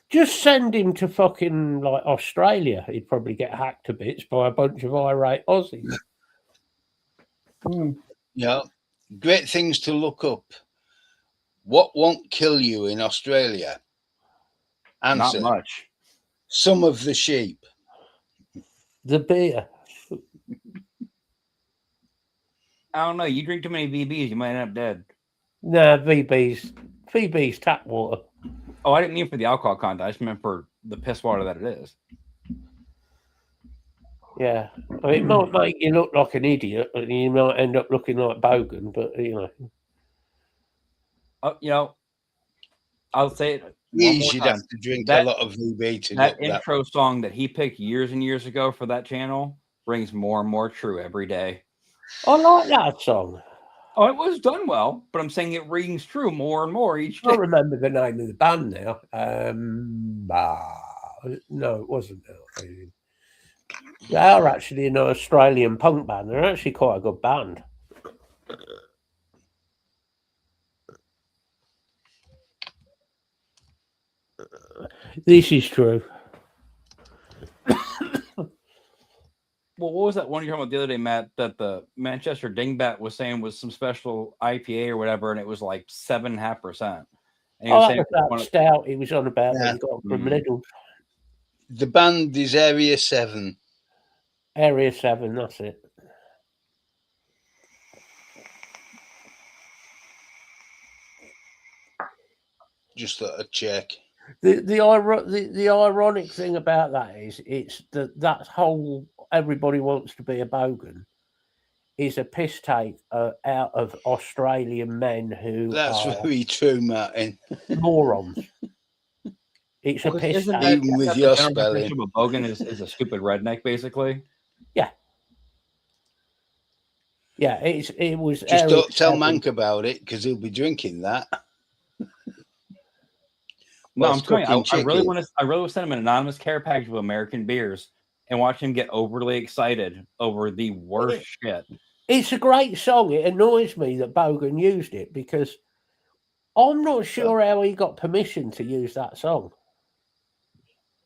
Just send him to fucking like Australia. He'd probably get hacked to bits by a bunch of irate Aussies. Yeah, great things to look up. What won't kill you in Australia? Answer. Not much. Some of the sheep. The beer. I don't know. You drink too many VBs, you might end up dead. Nah, VB's tap water. Oh, I didn't mean for the alcohol content. I just meant for the piss water that it is. Yeah, I mean, it might make you look like an idiot, and you might end up looking like Bogan. But I'll say it. You'd have to drink a lot of VB to that intro song that he picked years and years ago for that channel rings more and more true every day. I like that song. Oh, it was done well, but I'm saying it rings true more and more each day. I don't remember the name of the band now. No, it wasn't. They are actually an Australian punk band. They're actually quite a good band. This is true. Well, what was that one you were talking about the other day, Matt, that the Manchester Dingbat was saying was some special IPA or whatever, and it was like 7.5%. And he was saying that stout he was on about that he got from Lidl. The band is Area 7. Area 7, that's it. Just a check. The ironic thing about that is it's that whole everybody wants to be a bogan is a piss take out of Australian men who That's are very true, Martin. morons. It's a piss take. Even with your spelling. A bogan is a stupid redneck, basically. Yeah. Yeah, it was. Just don't tell Mank about it because he'll be drinking that. No, I'm telling you, I really want to send him an anonymous care package of American beers and watch him get overly excited over the worst shit. It's a great song. It annoys me that Bogan used it because I'm not sure how he got permission to use that song.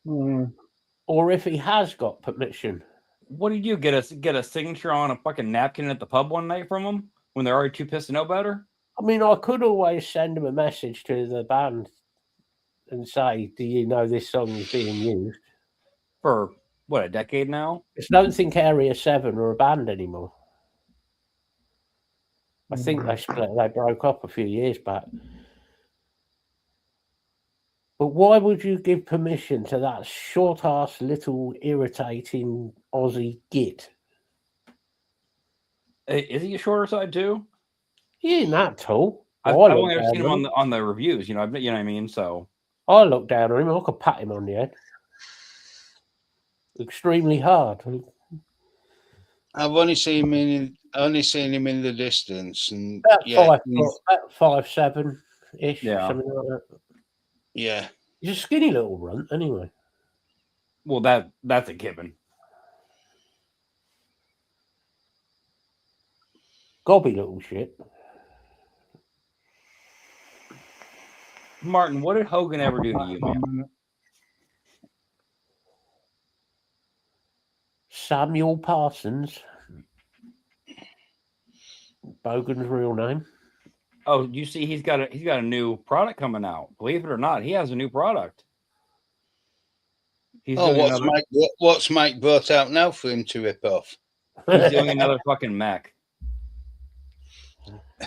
Or if he has got permission. What did you get a signature on a fucking napkin at the pub one night from him when they're already too pissed to know better? I mean, I could always send him a message to the band and say, do you know this song is being used? For, what, a decade now? I don't think Area 7 are a band anymore. I think they split. They broke up a few years back. But why would you give permission to that short-ass, little, irritating Aussie git? Is he a shorter side too? He ain't that tall. I've only ever seen him on the reviews. You know what I mean. So I look down on him. I could pat him on the head. Extremely hard. I've only seen him in the distance, and about 5'7" ish, something like that. Yeah, he's a skinny little runt, anyway. Well, that's a given. Gobby little shit. Martin, what did Hogan ever do to you, man? Samuel Parsons. Bogan's real name. Oh, you see, he's got a new product coming out. Believe it or not, he has a new product. What's Mike brought out now for him to rip off? He's doing another fucking mech.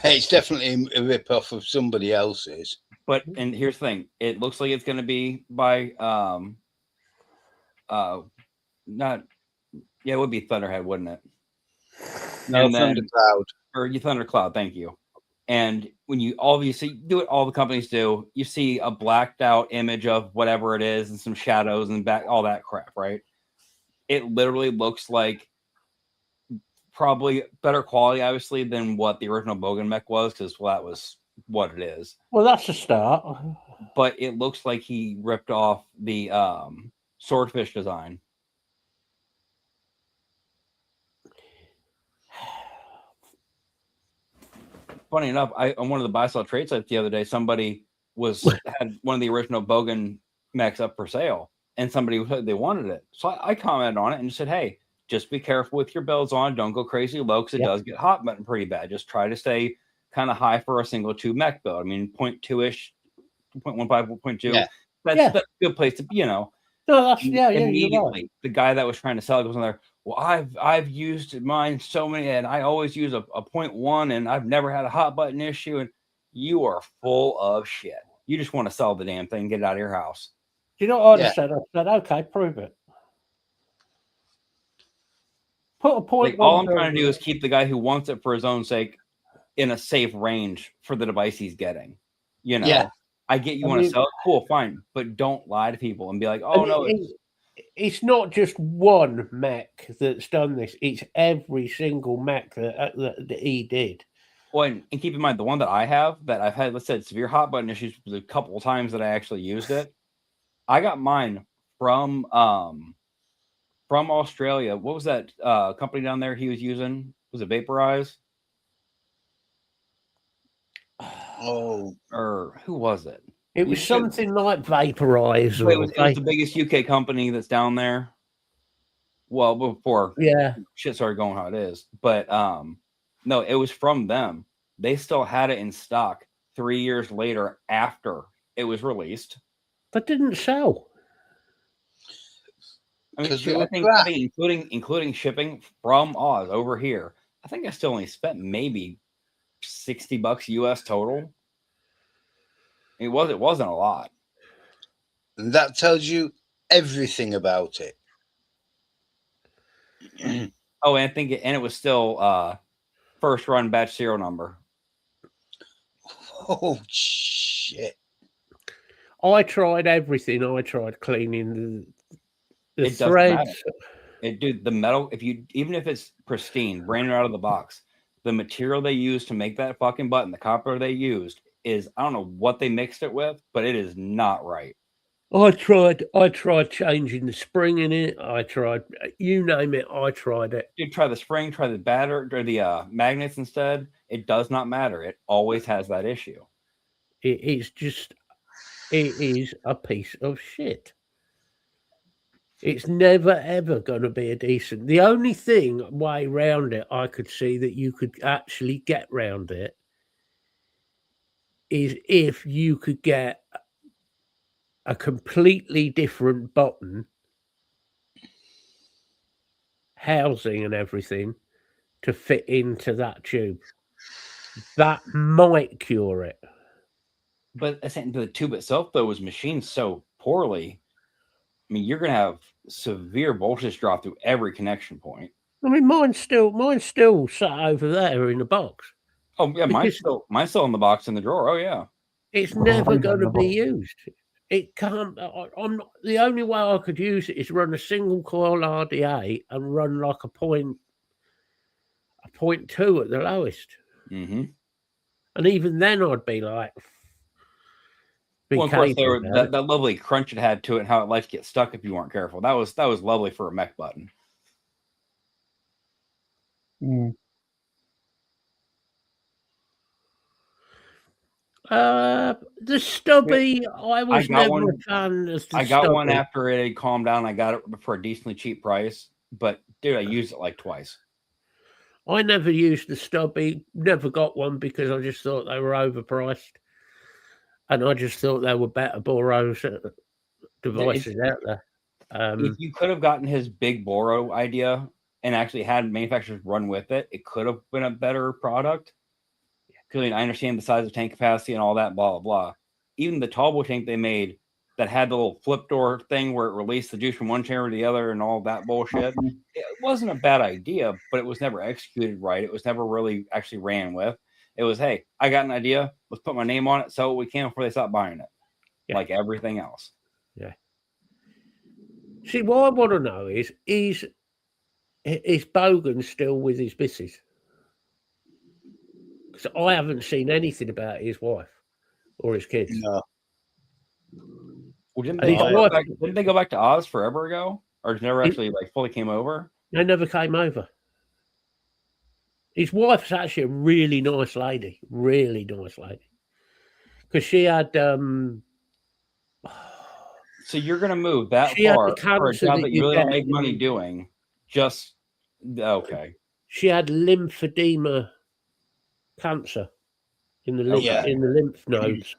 It's definitely a rip off of somebody else's. And here's the thing: it looks like it's going to be by it would be Thunderhead, wouldn't it? No, Thundercloud. Or Thundercloud, thank you. And when you obviously do what all the companies do, you see a blacked out image of whatever it is and some shadows and back all that crap, right? It literally looks like probably better quality, obviously, than what the original Bogan mech was, because that was what it is. Well, that's a start. But it looks like he ripped off the Swordfish design. Funny enough, on one of the buy-sell trade sites the other day, somebody had one of the original Bogan mechs up for sale, and somebody said they wanted it. So I commented on it and said, "Hey, just be careful with your bells on. Don't go crazy low because it does get hot button pretty bad. Just try to stay kind of high for a single 2 mech build. I mean, 0.2-ish, 0.15, 0.2. Yeah. That's a good place to be, No, that's immediately. Right. The guy that was trying to sell it goes on there. Well, I've used mine so many, and I always use a 0.1, and I've never had a hot button issue. And you are full of shit. You just want to sell the damn thing, get it out of your house. You know what I said? I said, okay, prove it. Put a point. All I'm trying to do is keep the guy who wants it for his own sake in a safe range for the device he's getting. I get you want to sell it, cool, fine, but don't lie to people and be like, "Oh no." It's not just one mech that's done this. It's every single mech that he did. Well, and keep in mind the one that I have that I've had, let's say, severe hot button issues a couple of times that I actually used it. I got mine from Australia. What was that company down there he was using? Was it Vaporize? Oh, or who was it? It was something like Vaporize. It was the biggest UK company that's down there. Well, before shit started going how it is. But no, it was from them. They still had it in stock 3 years later after it was released. But didn't sell. I mean, I think including shipping from Oz over here, I think I still only spent maybe $60 US total. It wasn't a lot. And that tells you everything about it. Oh, and it was still first run batch serial number. Oh shit. I tried everything. I tried cleaning the threads. The metal, even if it's pristine, brand new out of the box, the material they used to make that fucking button, the copper they used is, I don't know what they mixed it with, but it is not right. I tried changing the spring in it. I tried, you name it, I tried it. You try the spring, try the battery or the magnets instead. It does not matter. It always has that issue. It is a piece of shit. It's never, ever going to be a decent. The only way around it I could see that you could actually get round it is if you could get a completely different button, housing and everything to fit into that tube. That might cure it. But the tube itself, though, was machined so poorly. I mean, you're going to have severe voltage drop through every connection point. I mean, mine's still sat over there in the box. Oh yeah, mine's still in the box in the drawer. Oh yeah, it's never going to be used. It can't. I'm not, the only way I could use it is run a single coil RDA and run like a 0.2 at the lowest. Mm-hmm. And even then, I'd be like, well, of course, that lovely crunch it had to it, and how it likes to get stuck if you weren't careful. That was lovely for a mech button. Mm. The stubby, I was never a fan of the I got one after it had calmed down. I got it for a decently cheap price, but dude, I used it like twice. I never used the stubby, never got one because I just thought they were overpriced. And I just thought there were better Boros devices out there. If you could have gotten his big Boro idea and actually had manufacturers run with it, it could have been a better product. Because I understand the size of tank capacity and all that, blah, blah, blah. Even the tall boy tank they made that had the little flip door thing where it released the juice from one chamber to the other and all that bullshit, it wasn't a bad idea, but it was never executed right. It was never really actually ran with. It was, hey, I got an idea. Let's put my name on it, sell what we can before they stop buying it. Yeah. Like everything else. Yeah. See, what I want to know is Bogan still with his missus? Because I haven't seen anything about his wife or his kids. No. Well, didn't they go back to Oz forever ago? Or never actually fully came over? They never came over. His wife's actually a really nice lady. Really nice lady. Because she had... So you're going to move that far for a job that you really don't make money doing. Just... Okay. She had lymphedema cancer in the lymph nodes.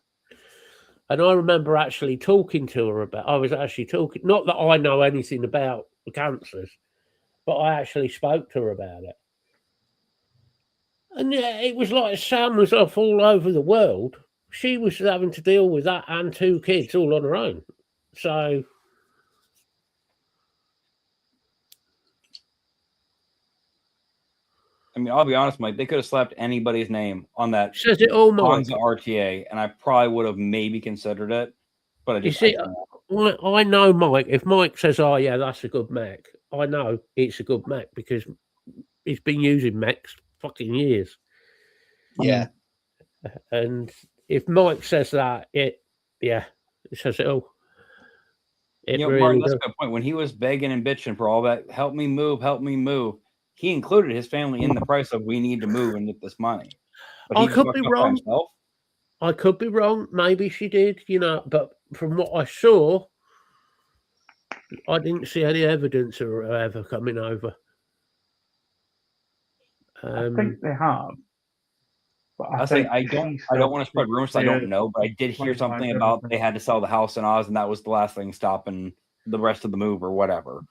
And I remember actually talking to her not that I know anything about the cancers, but I actually spoke to her about it. And it was like Sam was off all over the world. She was having to deal with that and 2 kids all on her own. So... I mean, I'll be honest, Mike, they could have slapped anybody's name on that Says it all, Mike. Honda RTA, and I probably would have maybe considered it. But I just... I know Mike. If Mike says, oh, yeah, that's a good Mac, I know it's a good Mac because he's been using Macs fucking years. Yeah. And if Mike says that, it says it all. It really Martin, that's does. a good point. When he was begging and bitching for all that, help me move, he included his family in the price of we need to move and get this money. But I he could be wrong. Himself. I could be wrong. Maybe she did, but from what I saw, I didn't see any evidence of her ever coming over. I think they have. But I don't want to spread rumors. I don't know, but I did hear something about they had to sell the house in Oz, and that was the last thing stopping the rest of the move or whatever.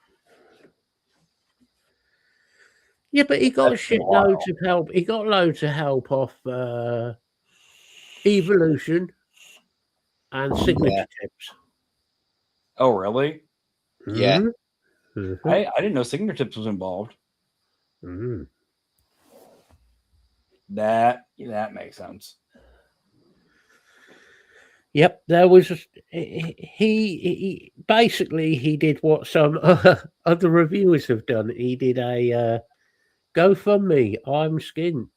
Yeah, but he got loads of help. He got loads of help off Evolution and Signature Tips. Oh, really? Yeah. Mm-hmm. I didn't know Signature Tips was involved. Mm-hmm. That makes sense. Yep, there was he basically he did what some other reviewers have done. He did a GoFundMe. I'm skint.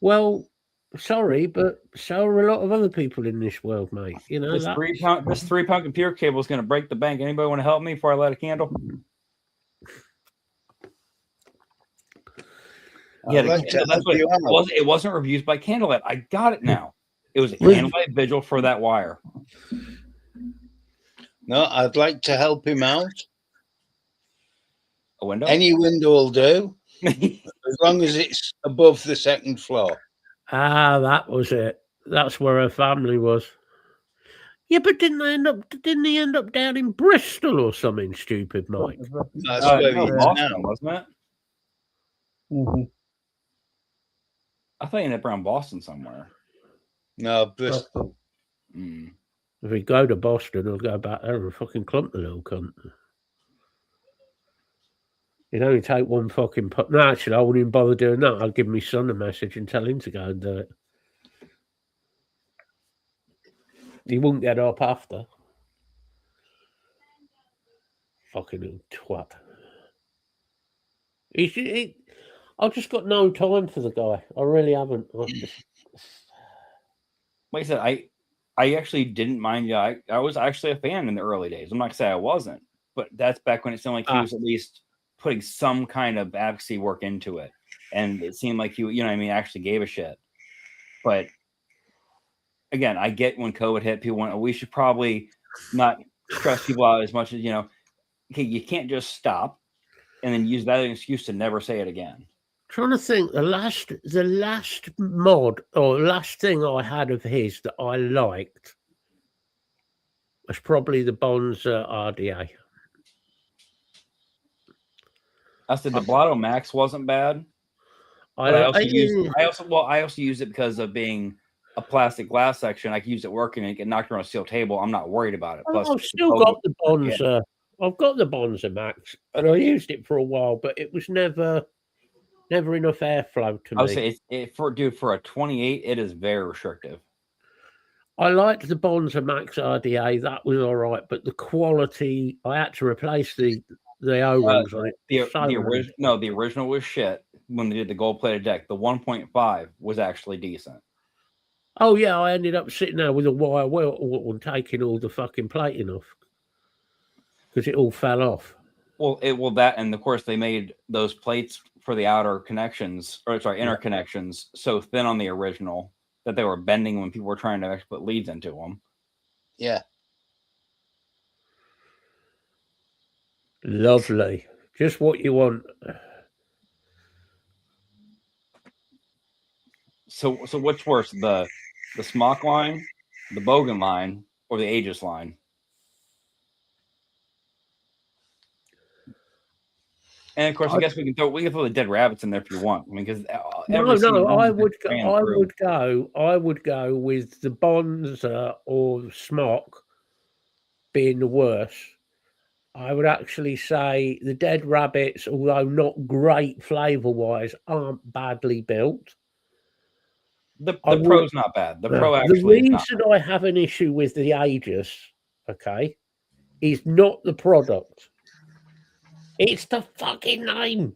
Well, sorry, but so are a lot of other people in this world, mate. This 3-pound computer cable is going to break the bank. Anybody want to help me before I light a candle? Yeah, it wasn't reviews by Candlelight. I got it now. It was a Candlelight vigil for that wire. No, I'd like to help him out. A window? Any window will do, as long as it's above the second floor. Ah, that was it. That's where her family was. Yeah, but didn't he end up down in Bristol or something stupid, Mike? That's where he is Boston, now, wasn't it? Mm-hmm. I thought he ended up around Boston somewhere. No, Bristol. If we go to Boston, I'll go back there and fucking clump the little cunt. You'd only take one fucking No, actually, I wouldn't even bother doing that. I'd give my son a message and tell him to go and do it. He wouldn't get up after. Fucking little twat. I've just got no time for the guy. I really haven't. Like I said, I actually didn't mind. Yeah, I was actually a fan in the early days. I'm not gonna say I wasn't, but that's back when it seemed like he was at least putting some kind of advocacy work into it, and it seemed like he, actually gave a shit. But again, I get when COVID hit, people went, we should probably not stress people out as much as okay, you can't just stop and then use that as an excuse to never say it again. Trying to think, the last mod or last thing I had of his that I liked was probably the Bonza RDA. I said the Blotto Max wasn't bad. I also use it because of being a plastic glass section. I can use it working and it get knocked around a steel table. I'm not worried about it. Plus, I've still got the Bonza. Yeah. I've got the Bonza Max, and I used it for a while, but it was never enough airflow to me. I would say for a 28, it is very restrictive. I liked the Bonza Max RDA. That was all right, but the quality, I had to replace the O-rings on it. The original was shit when they did the gold-plated deck. The 1.5 was actually decent. Oh, yeah, I ended up sitting there with a wire wheel and taking all the fucking plating off because it all fell off. That, and of course they made those plates for the outer connections, interconnections, so thin on the original that they were bending when people were trying to actually put leads into them. Yeah. Lovely. Just what you want. So what's worse, the Smock line, the Bogan line, or the Aegis line? And of course, I guess we can throw the dead rabbits in there if you want. I mean, because I would go with the Bonza or Smock being the worst. I would actually say the dead rabbits, although not great flavor wise, aren't badly built. The Pro's not bad. The Pro actually. The reason I have an issue with the Aegis, okay, is not the product. It's the fucking name.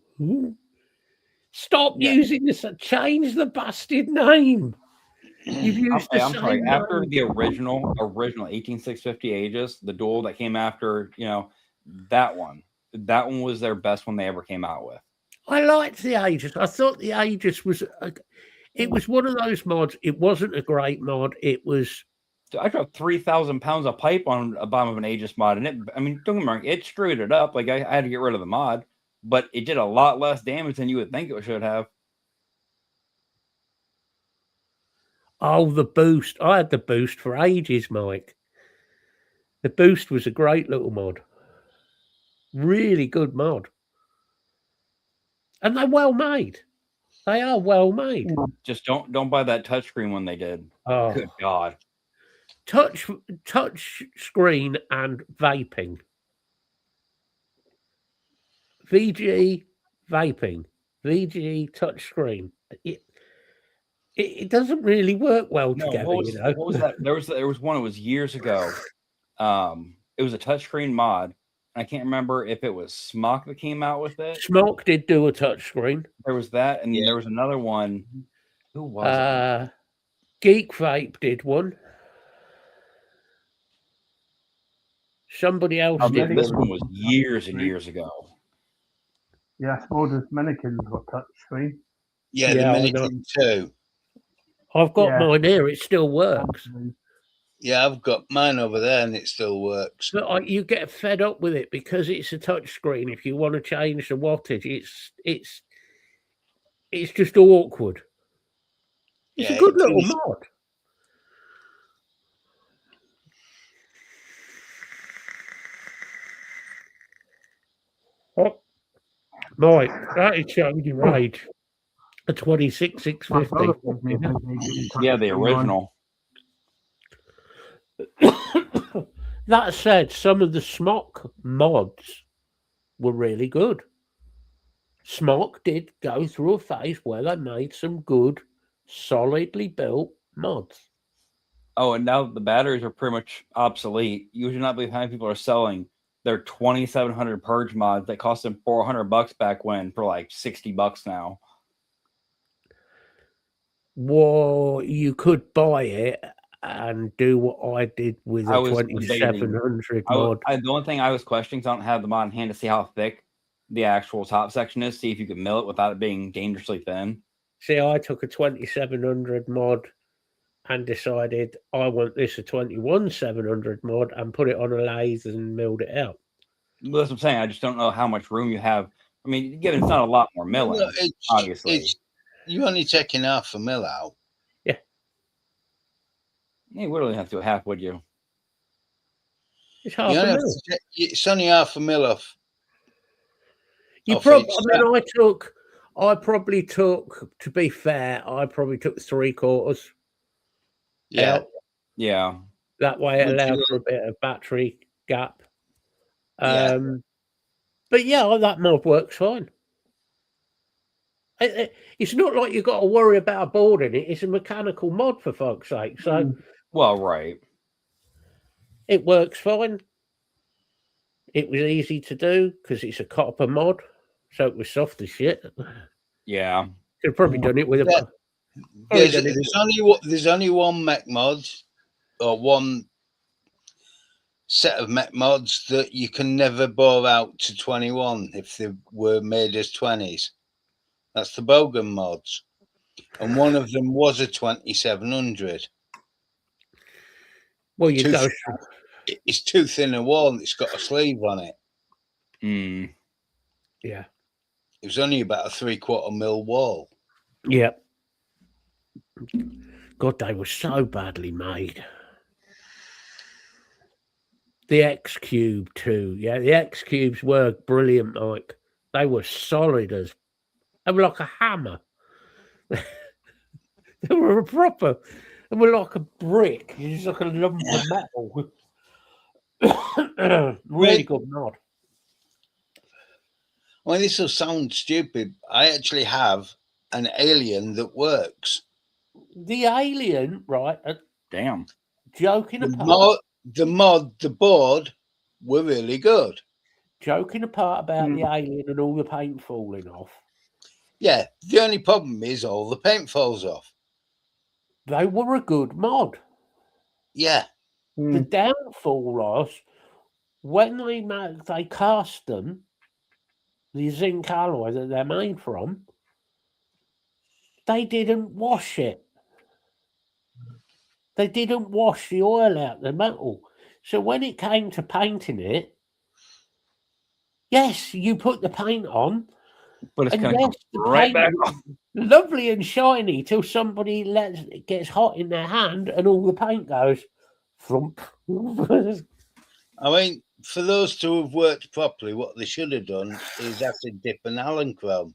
Stop using this. Change the bastard name. You've used the I'm same sorry. name. After the original 18650 Aegis, the duel that came after, that one was their best one they ever came out with. I liked the Aegis. I thought the Aegis was it was one of those mods. It wasn't a great mod. It was. I dropped 3,000 pounds of pipe on a bottom of an Aegis mod, and don't get me wrong, it screwed it up. Like I had to get rid of the mod, but it did a lot less damage than you would think it should have. Oh, the boost! I had the boost for ages, Mike. The boost was a great little mod. Really good mod. And they're well made. They are well made. Just don't buy that touchscreen one they did. Oh, good God. Touch screen and vaping. VG vaping. VG touchscreen. It doesn't really work well together. What was that? There was one. It was years ago. It was a touchscreen mod. I can't remember if it was Smock that came out with it. Smock did do a touchscreen. There was that, and there was another one. Who was it? Geek Vape did one. Somebody else did. This one was years and years ago. Yeah, Smoders Mannequins got touchscreen. Yeah, the Mannequin too. I've got mine here. It still works. Yeah, I've got mine over there, and it still works. But you get fed up with it because it's a touch screen. If you want to change the wattage, it's just awkward. It's a good little mod. Oh, Mike, that is showing your rage. A 26,650. Yeah, the original. That said, some of the Smock mods were really good. Smock did go through a phase where they made some good, solidly built mods. Oh, and now the batteries are pretty much obsolete. You should not believe how many people are selling their 2700 purge mods that cost them $400 back when for like $60 now. Well, you could buy it and do what I did with a 2700 mod. The only thing I was questioning, because I don't have the mod in hand to see how thick the actual top section is, see if you could mill it without it being dangerously thin. See, I took a 2700 mod and decided I want this a 21700 mod and put it on a lathe and milled it out. Well, that's what I'm saying. I just don't know how much room you have. I mean, given it's not a lot more milling, obviously. You're only taking half a mill out. You wouldn't have to do half, would you? It's half a mil. It's only half a mil off. I probably took, to be fair, I probably took 3/4. Yeah. Yeah. That way it allowed for a bit of battery gap. But yeah, that mod works fine. It's not like you've got to worry about a board in it. It's a mechanical mod, for fuck's sake. So, well, right. It works fine. It was easy to do because it's a copper mod, so it was soft as shit. Yeah. Could have probably done it with a. There's only one mech mod, or one set of mech mods that you can never bore out to 21 if they were made as 20s. That's the Bogan mods, and one of them was a 2700. Well, it's too thin a wall, and it's got a sleeve on it. Yeah, it was only about a 3/4 mil wall. Yeah. God, they were so badly made. The X Cube too. Yeah, the X Cubes were brilliant, Mike. They were solid as. They were like a hammer. They were like a brick. It's like a lump of metal. Really good mod. Well, this will sound stupid. I actually have an Alien that works. The Alien, right? Damn. Joking apart. The board were really good. Joking apart about the Alien and all the paint falling off. Yeah, the only problem is all the paint falls off. They were a good mod. Yeah. The downfall was when they cast them, the zinc alloy that they're made from, they didn't wash it. They didn't wash the oil out the metal. So when it came to painting it, yes, you put the paint on, But it's and going to yes, come the right paint back was off. lovely and shiny till somebody it gets hot in their hand and all the paint goes thump. I mean, for those to have worked properly, what they should have done is acid dip and Allen chrome.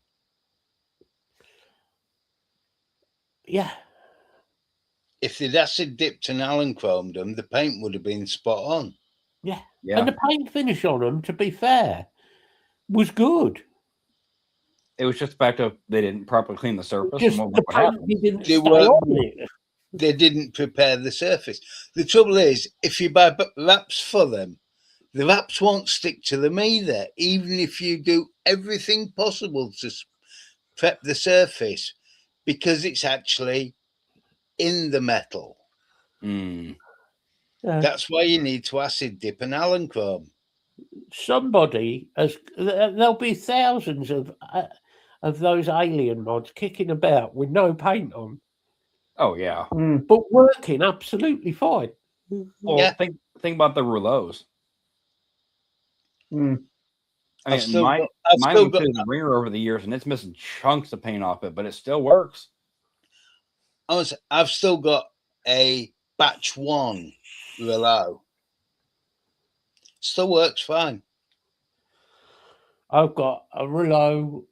Yeah. If they'd acid dipped and Allen chromed them, the paint would have been spot on. Yeah. Yeah. And the paint finish on them, to be fair, was good. It was just the fact of they didn't properly clean the surface. Just and the what paint happened. didn't They stay were- on it. They didn't prepare the surface. The trouble is, if you buy wraps for them, the wraps won't stick to them either, even if you do everything possible to prep the surface, because it's actually in the metal. Mm. That's why you need to acid dip and Allen chrome. Somebody there'll be thousands of those alien mods kicking about with no paint on, Oh yeah. but working absolutely fine. Well, Yeah. think about the rouleaus. I mean, I've still mine got went through the ringer over the years, and it's missing chunks of paint off it, but it still works. I've still got a batch 1 rouleau. Still works fine. I've got a rouleau.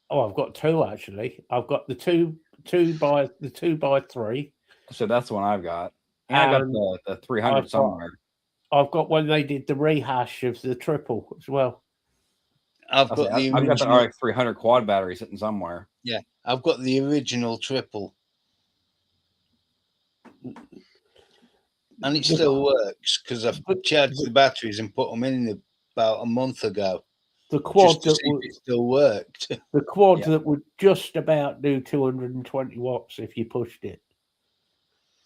Oh, I've got two actually. I've got the two by 3. So that's the one I've got. And I got the 300 somewhere. I've got when they did the rehash of the triple as well. I've got the RX 300 quad battery sitting somewhere. Yeah, I've got the original triple. And it still works because I've charged the batteries and put them in about a month ago. The quad just to see if it still worked. The quad that would just about do 220 watts if you pushed it.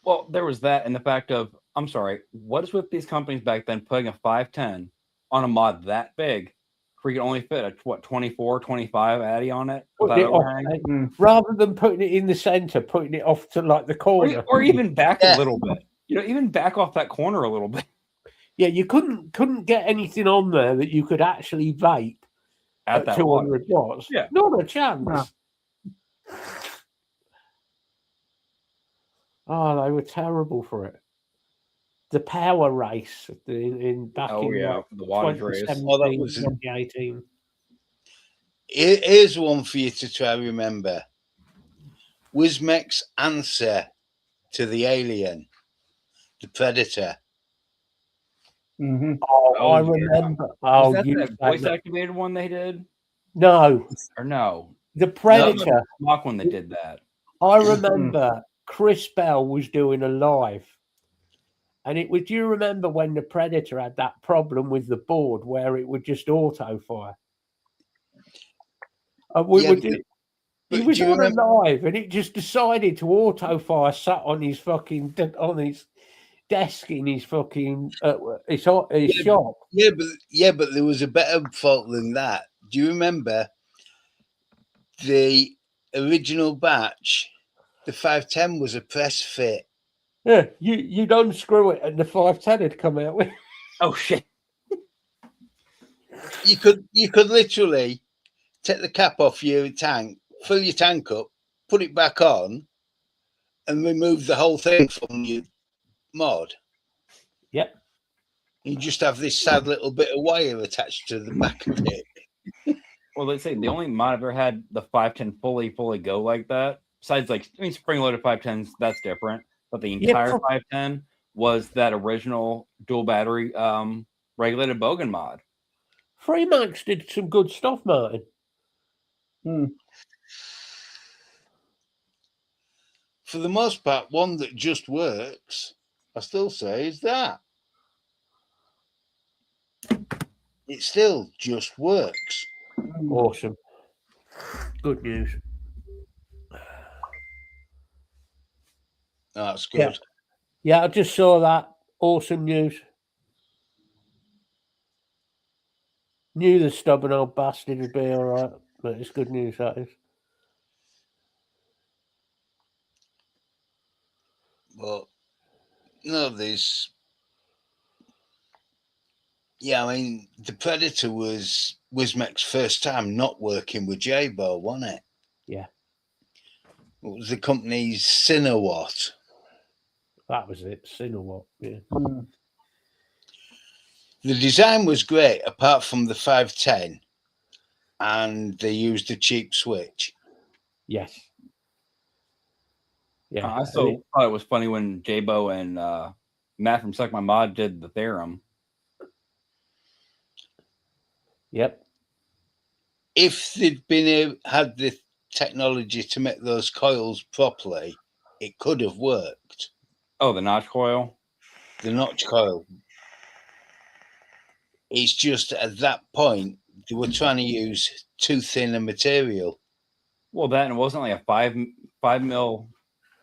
Well, there was that, and the fact of, I'm sorry, what is with these companies back then putting a 510 on a mod that big where you can only fit a 24, 25 Addy on it? Rather than putting it in the center, putting it off to like the corner. Or even back a little bit. Even back off that corner a little bit. Yeah, you couldn't get anything on there that you could actually vape at 200 watts. Yeah. Not a chance. No. Oh, they were terrible for it. The power race in back in the wattage race. 2018. Here's one for you to try and remember. Wismec's answer to the alien, the Predator. Mm-hmm. Oh, I remember. Oh, was that voice activated one they did? No. Or no? The Predator. No, Mock one that did that. I remember Chris Bell was doing a live. And it was, do you remember when the Predator had that problem with the board where it would just auto fire? He was on a live and it just decided to auto fire, sat on his fucking desk in his fucking his shop. Yeah, but there was a better fault than that. Do you remember the original batch? The 510 was a press fit. Yeah, you'd unscrew it and the 510 had come out with. Oh shit! You could literally take the cap off your tank, fill your tank up, put it back on, and remove the whole thing from your mod. Yep. You just have this sad little bit of wire attached to the back of it. Well, let's say the only mod I've ever had the 510 fully go like that. Besides, spring loaded 510s, that's different. But the entire 510 was that original dual battery regulated Bogan mod. Freemax did some good stuff, Martin. For the most part, one that just works, I still say, is that. It still just works. Awesome. Good news. That's good. Yeah, I just saw that. Awesome news. Knew the stubborn old bastard would be all right, but it's good news, that is. But no, there's. Yeah, I mean, the Predator was Wismec's first time not working with Jaybo, wasn't it? Yeah. It was the company's Cinewatt. That was it. Cinewatt, yeah. The design was great, apart from the 510, and they used a cheap switch. Yes. Yeah. I still thought it was funny when Jaybo and Matt from Suck My Mod did the theorem. Yep. If they'd had the technology to make those coils properly, it could have worked. Oh, the notch coil? The notch coil. It's just at that point, they were trying to use too thin a material. Well, that and it wasn't like a 5 mil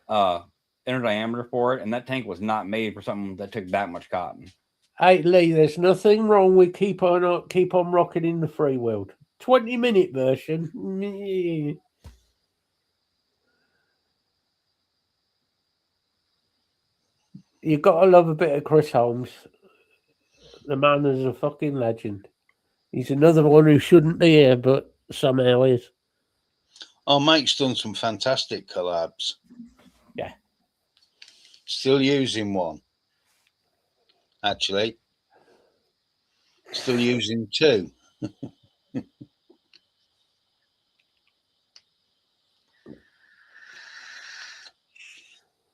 inner diameter for it, and that tank was not made for something that took that much cotton. Hey Lee, there's nothing wrong with keep on rocking in the free world. 20-minute version. You've got to love a bit of Chris Holmes. The man is a fucking legend. He's another one who shouldn't be here, but somehow is. Oh, Mike's done some fantastic collabs. Yeah. Still using one. Actually. Still using two.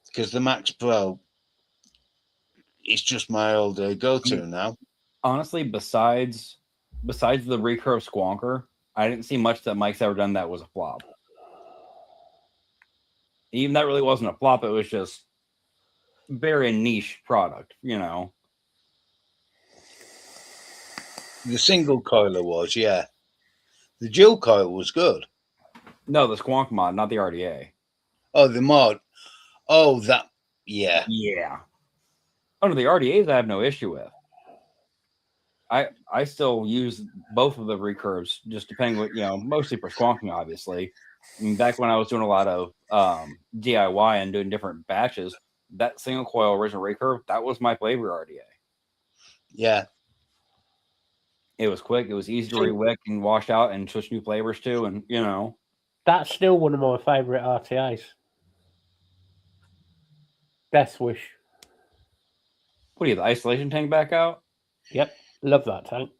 Because the Max Pro, it's just my old go-to now. Honestly, besides the recurve squonker, I didn't see much that Mike's ever done that was a flop. Even that really wasn't a flop. It was just very niche product, you know. The single coiler was, yeah. The dual coil was good. No, the squonk mod, not the RDA. Oh, the mod. Oh, that, yeah. Yeah. Oh, no, the RDAs I have no issue with. I still use both of the recurves, just depending what, you know, mostly for squonking, obviously. I mean, back when I was doing a lot of DIY and doing different batches, that single coil original recurve, that was my flavor RDA. Yeah. It was quick. It was easy to rewick and wash out and switch new flavors to, and, you know. That's still one of my favourite RTAs. Death Wish. What do you have, the isolation tank back out? Yep. Love that tank.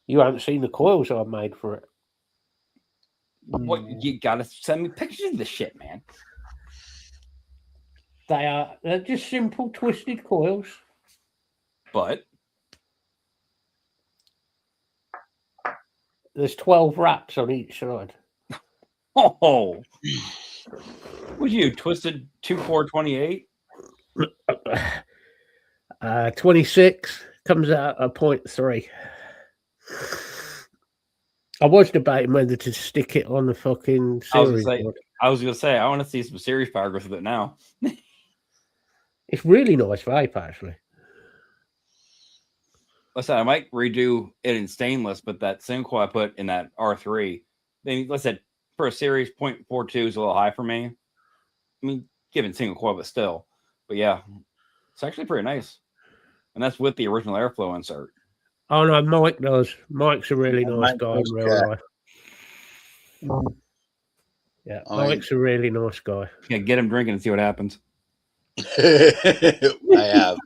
You haven't seen the coils I've made for it. What, you gotta send me pictures of this shit, man. They're just simple twisted coils. But there's 12 wraps on each side. Oh, would you twisted 2.428? 26 comes out at 0.3. I was debating whether to stick it on the fucking series. I was gonna say I want to see some series progress with it now. It's really nice vape, actually. Listen, I might redo it in stainless, but that single coil I put in that R3, then let's say for a series, 0.42 is a little high for me. I mean, given single coil, but still. But yeah, it's actually pretty nice. And that's with the original airflow insert. Oh no, Mike does. Mike's a really nice guy in real life. Yeah, Mike's a really nice guy. Yeah, get him drinking and see what happens. I have.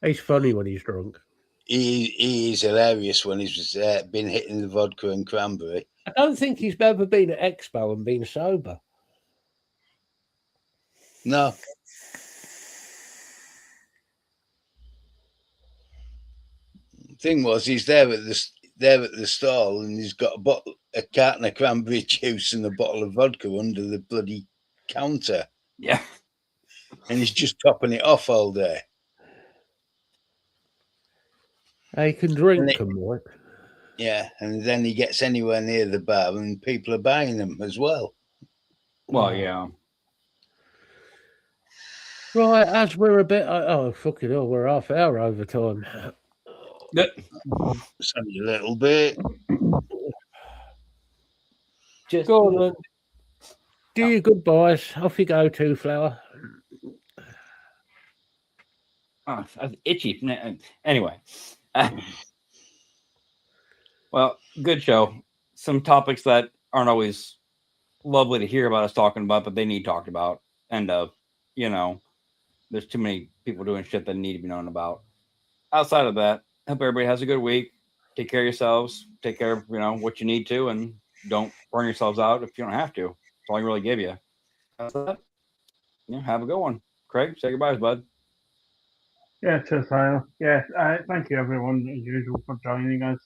He's funny when he's drunk. He is hilarious when he's been hitting the vodka and cranberry. I don't think he's ever been at Expo and been sober. No. Thing was, he's there at the stall, and he's got a carton of cranberry juice and a bottle of vodka under the bloody counter. Yeah, and he's just topping it off all day. He can drink, Mike. Yeah, and then he gets anywhere near the bar, and people are buying them as well. Well, yeah. Right, as we're a bit, fucking hell, we're half hour over time. It's only a little bit. Just Go on then. Do your goodbyes. Off you go, Two Flower. Oh, itchy. Anyway. Well, good show. Some topics that aren't always lovely to hear about us talking about, but they need talked about. And, there's too many people doing shit that need to be known about. Outside of that, hope everybody has a good week. Take care of yourselves. Take care of, what you need to, and don't burn yourselves out if you don't have to. That's all I can really give you. That's that. Yeah, have a good one. Craig, say goodbyes, bud. Yeah, cheers, Tyler. Yeah, thank you everyone as usual for joining us.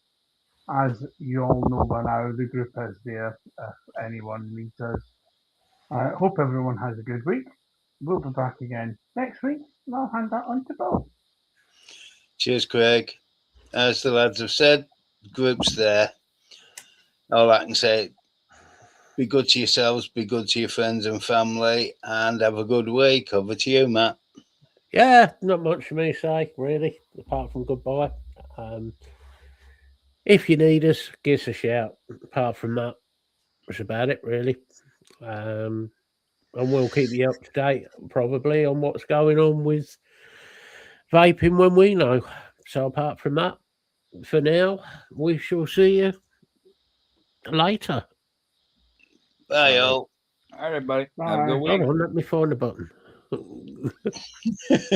As you all know by now, the group is there if anyone needs us. I hope everyone has a good week. We'll be back again next week, and I'll hand that on to Bill. Cheers, Craig. As the lads have said, the group's there. All I can say, be good to yourselves, be good to your friends and family, and have a good week. Over to you, Matt. Yeah, not much for me to say, really, apart from goodbye. If you need us, give us a shout. Apart from that, that's about it, really. And we'll keep you up to date, probably, on what's going on with vaping when we know. So apart from that, for now, we shall see you later. Bye, all. All right, everybody. Bye. Have a good week. Hold on, let me find the button.